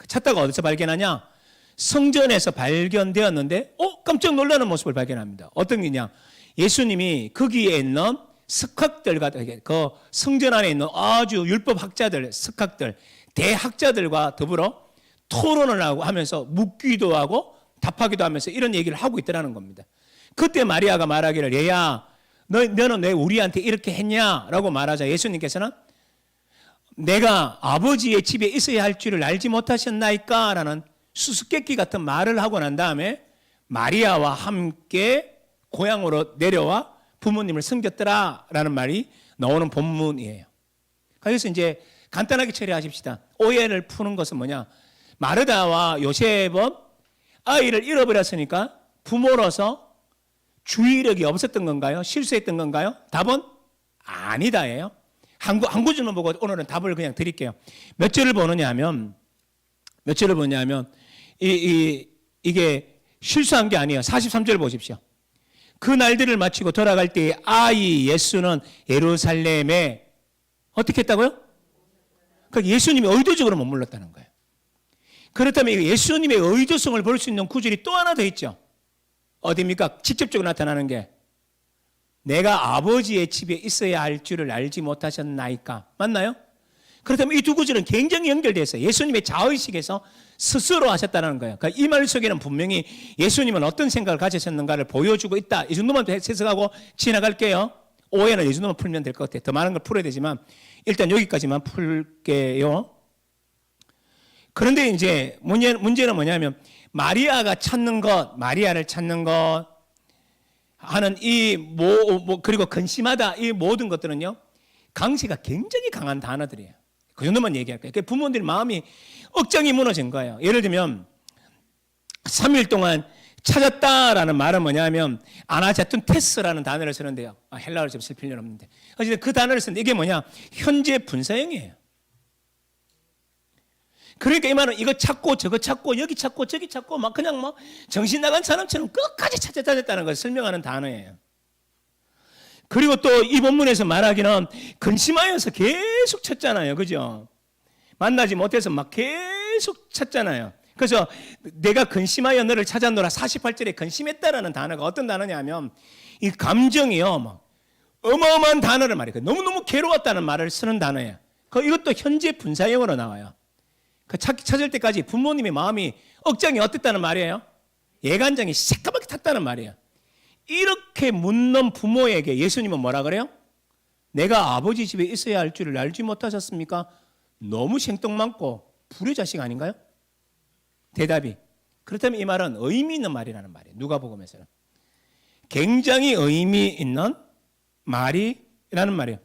찾다가 어디서 발견하냐? 성전에서 발견되었는데 깜짝 놀라는 모습을 발견합니다. 어떤 게냐? 예수님이 거기에 있는 석학들과 그 성전 안에 있는 아주 율법학자들, 석학들, 대학자들과 더불어 토론을 하고 하면서 묻기도 하고 답하기도 하면서 이런 얘기를 하고 있더라는 겁니다. 그때 마리아가 말하기를 얘야 너는 왜 우리한테 이렇게 했냐라고 말하자 예수님께서는 내가 아버지의 집에 있어야 할 줄을 알지 못하셨나이까 라는 수수께끼 같은 말을 하고 난 다음에 마리아와 함께 고향으로 내려와 부모님을 섬겼더라 라는 말이 나오는 본문이에요. 그래서 이제 간단하게 처리하십시다. 오해를 푸는 것은 뭐냐? 마르다와 요셉은 아이를 잃어버렸으니까 부모로서 주의력이 없었던 건가요? 실수했던 건가요? 답은 아니다예요. 한 구절만 보고 오늘은 답을 그냥 드릴게요. 몇 절을 보느냐 하면 이게 실수한 게 아니에요. 43절 보십시오. 그 날들을 마치고 돌아갈 때에 아이 예수는 예루살렘에 어떻게 했다고요? 그러니까 예수님이 의도적으로 머물렀다는 거예요. 그렇다면 예수님의 의도성을 볼 수 있는 구절이 또 하나 더 있죠. 어디입니까? 직접적으로 나타나는 게 내가 아버지의 집에 있어야 할 줄을 알지 못하셨나이까. 맞나요? 그렇다면 이 두 구절은 굉장히 연결되어 있어요. 예수님의 자의식에서 스스로 하셨다는 거예요. 그러니까 이 말 속에는 분명히 예수님은 어떤 생각을 가지셨는가를 보여주고 있다. 이 정도만 해석하고 지나갈게요. 오해는 이 정도만 풀면 될 것 같아요. 더 많은 걸 풀어야 되지만 일단 여기까지만 풀게요. 그런데 이제 문제는 뭐냐면 마리아를 찾는 것 하는 그리고 근심하다 이 모든 것들은요 강세가 굉장히 강한 단어들이에요. 그 정도만 얘기할게요. 그러니까 부모들 마음이 억장이 무너진 거예요. 예를 들면 3일 동안 찾았다라는 말은 뭐냐면 아나자툰테스라는 단어를 쓰는데요. 헬라어를 좀 쓸 필요는 없는데 어쨌든 그 단어를 쓰는데 이게 뭐냐? 현재 분사형이에요. 그러니까 이 말은 이거 찾고 저거 찾고 여기 찾고 저기 찾고 막 그냥 뭐 정신 나간 사람처럼 끝까지 찾았다는 걸 설명하는 단어예요. 그리고 또 이 본문에서 말하기는 근심하여서 계속 찾잖아요. 그죠? 만나지 못해서 막 계속 찾잖아요. 그래서 내가 근심하여 너를 찾았노라 48절에 근심했다라는 단어가 어떤 단어냐면 이 감정이요. 막 어마어마한 단어를 말해요. 너무너무 괴로웠다는 말을 쓰는 단어예요. 이것도 현재 분사형으로 나와요. 찾을 때까지 부모님의 마음이 억장이 어땠다는 말이에요? 예간장이 새까맣게 탔다는 말이에요. 이렇게 묻는 부모에게 예수님은 뭐라 그래요? 내가 아버지 집에 있어야 할 줄을 알지 못하셨습니까? 너무 생뚱맞고 불의 자식 아닌가요? 대답이. 그렇다면 이 말은 의미 있는 말이라는 말이에요. 누가복음에서는. 굉장히 의미 있는 말이라는 말이에요.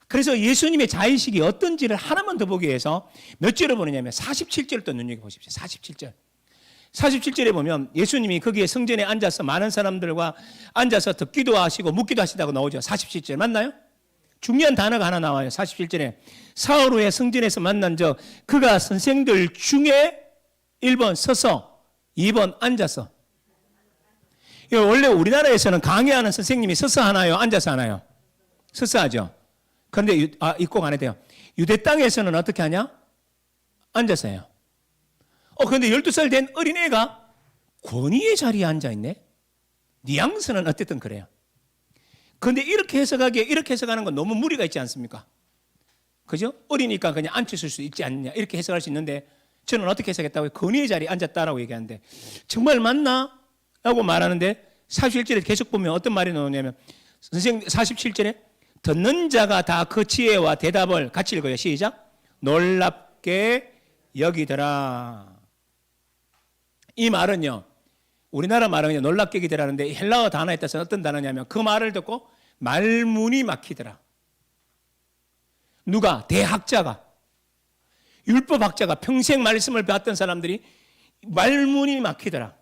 그래서 예수님의 자의식이 어떤지를 하나만 더 보기 위해서 몇 절을 보느냐면 47절을 또 눈여겨보십시오. 47절. 47절에 보면 예수님이 거기에 성전에 앉아서 많은 사람들과 앉아서 듣기도 하시고 묻기도 하시다고 나오죠. 47절 맞나요? 중요한 단어가 하나 나와요. 47절에 사흘 후에 성전에서 만난 그가 선생들 중에 1번 서서, 2번 앉아서. 원래 우리나라에서는 강의하는 선생님이 서서 하나요? 앉아서 하나요? 서서 하죠. 그런데 이 꼭 안 해도 돼요. 유대 땅에서는 어떻게 하냐? 앉아서 해요. 그런데 12살 된 어린애가 권위의 자리에 앉아있네? 뉘앙스는 어쨌든 그래요. 그런데 이렇게 해석하는 건 너무 무리가 있지 않습니까? 그죠? 어리니까 그냥 앉혔을 수 있지 않냐? 이렇게 해석할 수 있는데 저는 어떻게 해석했다고요? 권위의 자리에 앉았다라고 얘기하는데 정말 맞나? 라고 말하는데 41절에 계속 보면 어떤 말이 나오냐면 선생님 47절에 듣는 자가 다 그 지혜와 대답을 같이 읽어요. 시작. 놀랍게 여기더라. 이 말은요. 우리나라 말은 놀랍게 여기더라는데 헬라어 단어에 따라서 어떤 단어냐면 그 말을 듣고 말문이 막히더라. 누가? 대학자가, 율법학자가, 평생 말씀을 배웠던 사람들이 말문이 막히더라.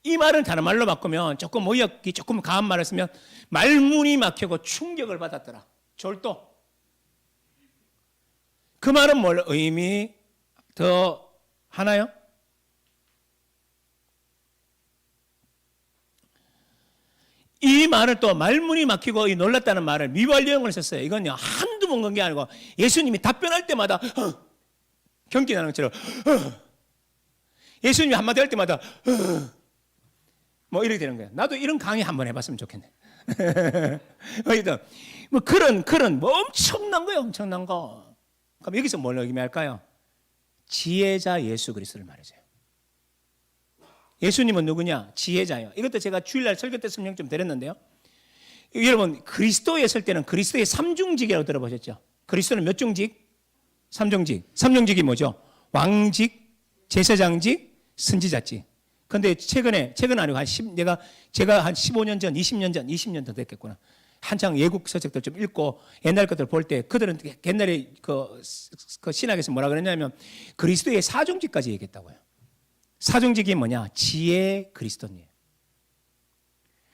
이 말은 다른 말로 바꾸면 조금 어역이 조금 강한 말을 쓰면 말문이 막히고 충격을 받았더라. 절도. 그 말은 뭘 의미 더 하나요? 이 말을 또 말문이 막히고 이 놀랐다는 말을 미완료형을 썼어요. 이건요 한두 번 건 게 아니고 예수님이 답변할 때마다 경기 나는 것처럼 예수님이 한마디 할 때마다 뭐 이렇게 되는 거예요. 나도 이런 강의 한번 해봤으면 좋겠네. 뭐 그런 뭐 엄청난 거예요. 엄청난 거. 그럼 여기서 뭘 의미할까요? 지혜자 예수 그리스도를 말해줘요. 예수님은 누구냐? 지혜자예요. 이것도 제가 주일날 설교 때 설명 좀 드렸는데요. 여러분 그리스도에 설 때는 그리스도의 삼중직이라고 들어보셨죠? 그리스도는 몇 중직? 삼중직. 삼중직이 뭐죠? 왕직, 제사장직, 선지자직. 근데 최근 아니고 제가 한 15년 전, 20년 더 됐겠구나. 한창 외국 서적들 좀 읽고 옛날 것들 볼 때 그들은 옛날에 그 신학에서 뭐라 그랬냐면 그리스도의 사중직까지 얘기했다고요. 사중직이 뭐냐? 지혜 그리스도님.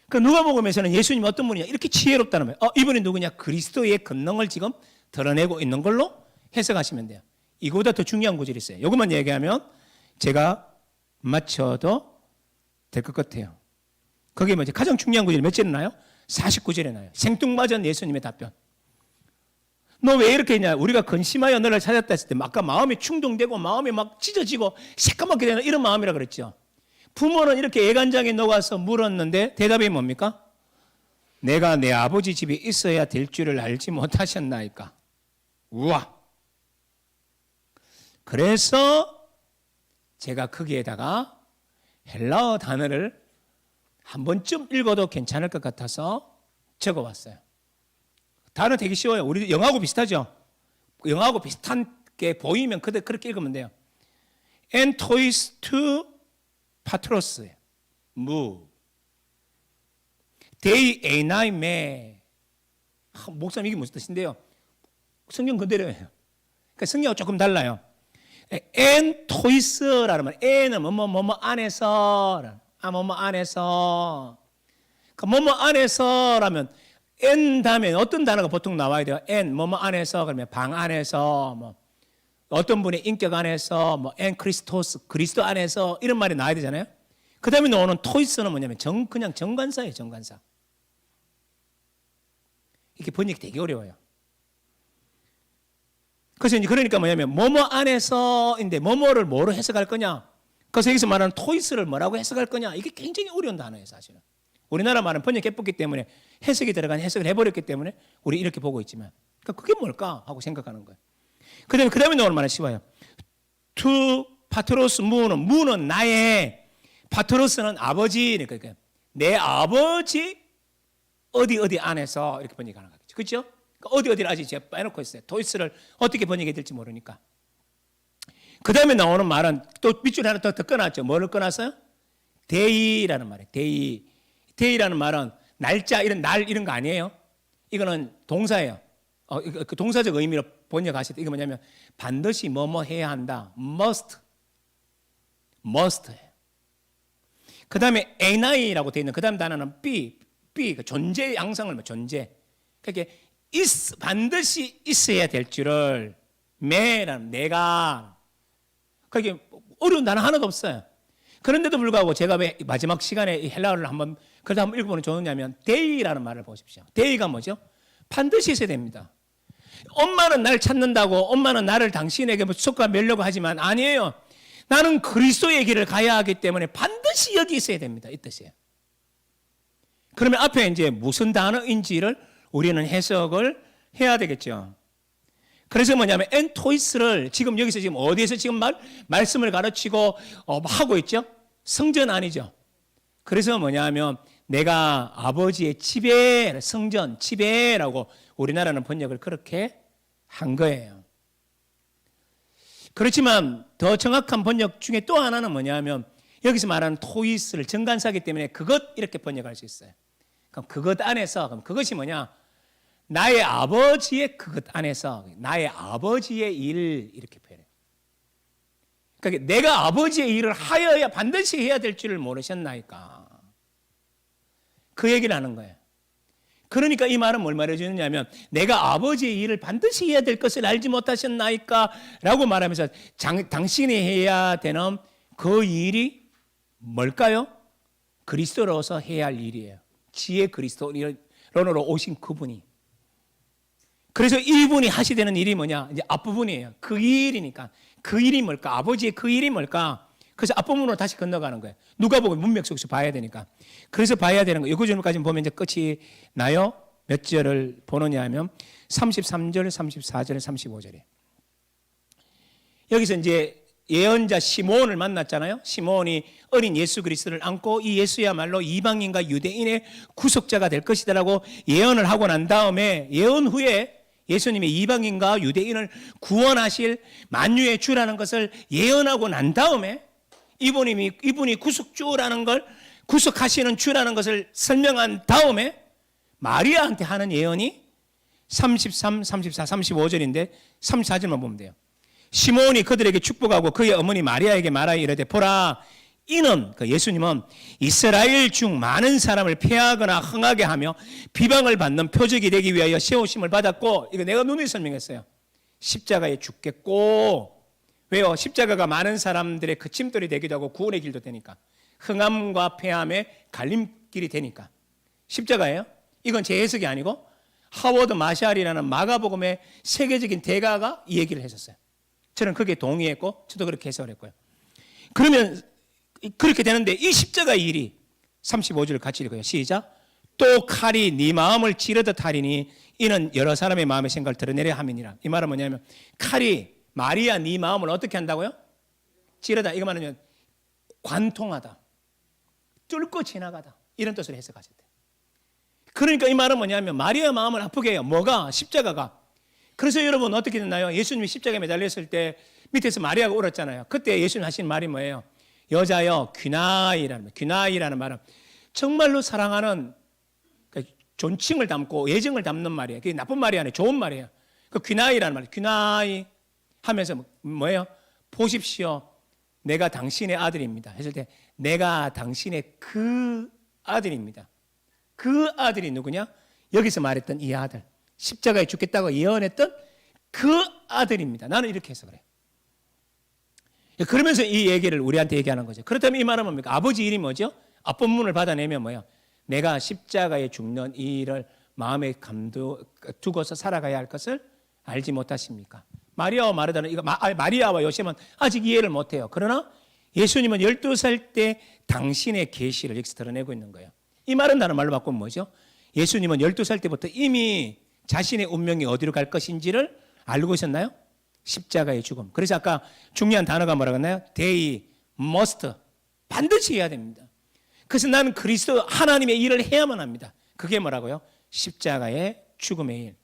그 누가복음에서는 예수님 어떤 분이냐? 이렇게 지혜롭다는 거예요. 이분이 누구냐? 그리스도의 권능을 지금 드러내고 있는 걸로 해석하시면 돼요. 이거보다 더 중요한 구절이 있어요. 이것만 얘기하면 제가 맞춰도 될 것 같아요. 거기에 뭐지? 가장 중요한 구절이 몇 절에 나요? 49절에 나요. 생뚱맞은 예수님의 답변. 너 왜 이렇게 했냐? 우리가 근심하여 너를 찾았다 했을 때 아까 마음이 충동되고 마음이 막 찢어지고 새까맣게 되는 이런 마음이라 그랬죠. 부모는 이렇게 예간장에 녹아서 물었는데 대답이 뭡니까? 내가 내 아버지 집에 있어야 될 줄을 알지 못하셨나이까. 우와. 그래서 제가 거기에다가 헬라어 단어를 한 번쯤 읽어도 괜찮을 것 같아서 적어봤어요. 단어 되게 쉬워요. 우리 영어하고 비슷하죠? 영어하고 비슷한 게 보이면 그렇게 읽으면 돼요. 엔토이스 투 파트로스예요. 무. 데이 에이나이 메. 목사님 이게 무슨 뜻인데요? 성경 그대로예요. 그러니까 성경하고 조금 달라요. 엔토이스라는 말, 엔은 뭐뭐 안에서, 뭐뭐 안에서. 그 뭐뭐 안에서라면 엔 다음에 어떤 단어가 보통 나와야 돼요? 엔 뭐뭐 안에서 그러면 방 안에서 뭐 어떤 분의 인격 안에서 뭐 엔 크리스토스 그리스도 안에서 이런 말이 나와야 되잖아요. 그 다음에 나오는 토이스는 뭐냐면 그냥 정관사예요. 정관사. 이렇게 번역이 되게 어려워요. 그래서 이제 그러니까 뭐냐면 뭐뭐 안에서인데 뭐뭐를 뭐로 해석할 거냐. 그래서 여기서 말하는 토이스를 뭐라고 해석할 거냐. 이게 굉장히 어려운 단어예요. 사실은. 우리나라 말은 번역해봤기 때문에 해석이 들어간 해석을 해버렸기 때문에 우리 이렇게 보고 있지만 그러니까 그게 뭘까 하고 생각하는 거예요. 그 다음에 나오는 말은 쉬워요. 투 파트로스 무는 나의, 파트로스는 아버지. 그러니까 내 아버지 어디 안에서 이렇게 번역하는 거겠죠. 그렇죠? 그러니까 어디를 아직 제가 빼놓고 있어요. 토이스를 어떻게 번역해야 될지 모르니까. 그 다음에 나오는 말은 또 밑줄에 하나 더 꺼놨죠. 뭐를 꺼놨어요? 데이라는 말이에요. 데이라는 말은 날짜 이런 거 아니에요. 이거는 동사예요. 그 동사적 의미로 번역하실 때 이게 뭐냐면 반드시 뭐뭐 해야 한다. must예요. 그 다음에 에나이라고 되어 있는 그 다음 단어는 be 그 존재의 양상을 존재. 그러니까 반드시 있어야 될 줄을 매라는 내가. 그게 어려운 단어 하나도 없어요. 그런데도 불구하고 제가 왜 마지막 시간에 이 헬라어를 한번 읽어보면 좋느냐면 데이라는 말을 보십시오. 데이가 뭐죠? 반드시 있어야 됩니다. 엄마는 날 찾는다고, 엄마는 나를 당신에게 쫓아 매려고 하지만 아니에요. 나는 그리스도의 길을 가야 하기 때문에 반드시 여기 있어야 됩니다. 이 뜻이에요. 그러면 앞에 이제 무슨 단어인지를 우리는 해석을 해야 되겠죠. 그래서 뭐냐면 엔토이스를 지금 여기서 지금 어디에서 지금 말씀을 가르치고 하고 있죠? 성전 아니죠. 그래서 뭐냐면 내가 아버지의 집에, 성전 집에라고 우리나라는 번역을 그렇게 한 거예요. 그렇지만 더 정확한 번역 중에 또 하나는 뭐냐면 여기서 말하는 토이스를 정관사기 때문에 그것 이렇게 번역할 수 있어요. 그럼 그것 안에서, 그럼 그것이 뭐냐? 나의 아버지의 그것 안에서 나의 아버지의 일 이렇게 표현해요. 그러니까 내가 아버지의 일을 하여야 반드시 해야 될 줄을 모르셨나이까. 그 얘기를 하는 거예요. 그러니까 이 말은 뭘 말해주느냐면 내가 아버지의 일을 반드시 해야 될 것을 알지 못하셨나이까 라고 말하면서 당신이 해야 되는 그 일이 뭘까요? 그리스도로서 해야 할 일이에요. 지혜 그리스도론으로 오신 그분이. 그래서 이분이 하시되는 일이 뭐냐? 이제 앞부분이에요. 그 일이니까. 그 일이 뭘까? 아버지의 그 일이 뭘까? 그래서 앞부분으로 다시 건너가는 거예요. 누가복음 문맥 속에서 봐야 되니까. 그래서 봐야 되는 거예요. 이 구절까지 보면 이제 끝이 나요. 몇 절을 보느냐 하면 33절, 34절, 35절이에요. 여기서 이제 예언자 시몬을 만났잖아요. 시몬이 어린 예수 그리스도를 안고 이 예수야말로 이방인과 유대인의 구속자가 될 것이다라고 예언을 하고 난 다음에 예언 후에 예수님이 이방인과 유대인을 구원하실 만유의 주라는 것을 예언하고 난 다음에 이분이 구속주라는 걸, 구속하시는 주라는 것을 설명한 다음에 마리아한테 하는 예언이 33, 34, 35절인데 34절만 보면 돼요. 시몬이 그들에게 축복하고 그의 어머니 마리아에게 말하여 이르되 보라 이는 그 예수님은 이스라엘 중 많은 사람을 폐하거나 흥하게 하며 비방을 받는 표적이 되기 위하여 세우심을 받았고, 이거 내가 눈에 설명했어요. 십자가에 죽겠고, 왜요? 십자가가 많은 사람들의 그침돌이 되기도 하고 구원의 길도 되니까, 흥함과 폐함의 갈림길이 되니까 십자가예요. 이건 제 해석이 아니고 하워드 마샬이라는 마가복음의 세계적인 대가가 이 얘기를 했었어요. 저는 거기에 동의했고 저도 그렇게 해석을 했고요. 그러면 그렇게 되는데 이 십자가의 일이 35절을 같이 읽어요. 시작. 또 칼이 네 마음을 찌르듯 하리니 이는 여러 사람의 마음의 생각을 드러내려 함이니라. 이 말은 뭐냐면 칼이 마리아 네 마음을 어떻게 한다고요? 찌르다. 이거 말하면 관통하다, 뚫고 지나가다, 이런 뜻으로 해석하실 때. 그러니까 이 말은 뭐냐면 마리아 마음을 아프게 해요. 뭐가? 십자가가. 그래서 여러분 어떻게 됐나요? 예수님이 십자가에 매달렸을 때 밑에서 마리아가 울었잖아요. 그때 예수님 하신 말이 뭐예요? 여자여 귀나이라는 말은 정말로 사랑하는 존칭을 담고 애정을 담는 말이에요. 그게 나쁜 말이 아니에요. 좋은 말이에요. 그 귀나이라는 말, 귀나이 하면서 뭐예요? 보십시오. 내가 당신의 아들입니다. 했을 때 내가 당신의 그 아들입니다. 그 아들이 누구냐? 여기서 말했던 이 아들, 십자가에 죽겠다고 예언했던 그 아들입니다. 나는 이렇게 해석을 해요. 그러면서 이 얘기를 우리한테 얘기하는 거죠. 그렇다면 이 말은 뭡니까? 아버지 일이 뭐죠? 앞본문을 받아내면 뭐예요? 내가 십자가에 죽는 이 일을 마음에 두고서 살아가야 할 것을 알지 못하십니까? 마리아와 마르다는 마리아와 요셉은 아직 이해를 못해요. 그러나 예수님은 12살 때 당신의 계시를 여기서 드러내고 있는 거예요. 이 말은 다른 말로 바꾸면 뭐죠? 예수님은 12살 때부터 이미 자신의 운명이 어디로 갈 것인지를 알고 있었나요? 십자가의 죽음. 그래서 아까 중요한 단어가 뭐라고 했나요? They must. 반드시 해야 됩니다. 그래서 나는 그리스도 하나님의 일을 해야만 합니다. 그게 뭐라고요? 십자가의 죽음의 일.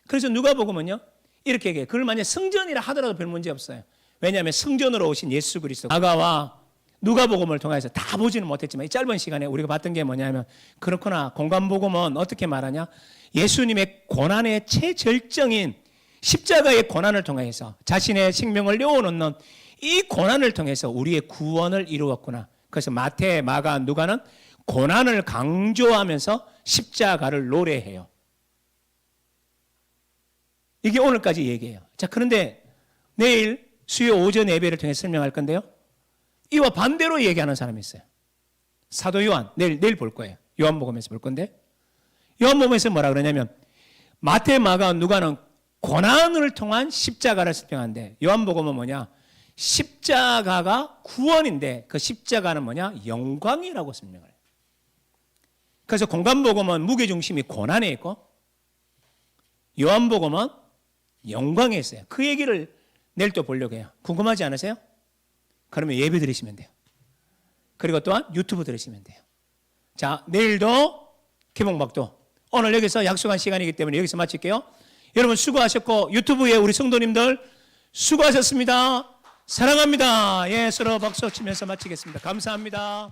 그래서 누가복음은요 이렇게 얘기해요. 그걸 만약 성전이라 하더라도 별 문제 없어요. 왜냐하면 성전으로 오신 예수 그리스도 마가와 누가복음을 통해서 다 보지는 못했지만 이 짧은 시간에 우리가 봤던 게 뭐냐면, 그렇구나, 공관복음은 어떻게 말하냐, 예수님의 고난의 최절정인 십자가의 고난을 통해서 자신의 생명을 내어놓는 이 고난을 통해서 우리의 구원을 이루었구나. 그래서 마태, 마가, 누가는 고난을 강조하면서 십자가를 노래해요. 이게 오늘까지 얘기해요. 자, 그런데 내일 수요 오전 예배를 통해 설명할 건데요. 이와 반대로 얘기하는 사람이 있어요. 사도 요한, 내일 볼 거예요. 요한복음에서 볼 건데, 요한복음에서 뭐라 그러냐면 마태, 마가, 누가는 고난을 통한 십자가를 설명하는데, 요한복음은 뭐냐? 십자가가 구원인데 그 십자가는 뭐냐? 영광이라고 설명을 해요. 그래서 공간복음은 무게중심이 고난에 있고, 요한복음은 영광에 있어요. 그 얘기를 내일 또 보려고 해요. 궁금하지 않으세요? 그러면 예배 드리시면 돼요. 그리고 또한 유튜브 들으시면 돼요. 자, 내일도 개봉박도 오늘 여기서 약속한 시간이기 때문에 여기서 마칠게요. 여러분 수고하셨고, 유튜브에 우리 성도님들 수고하셨습니다. 사랑합니다. 예, 서로 박수 치면서 마치겠습니다. 감사합니다.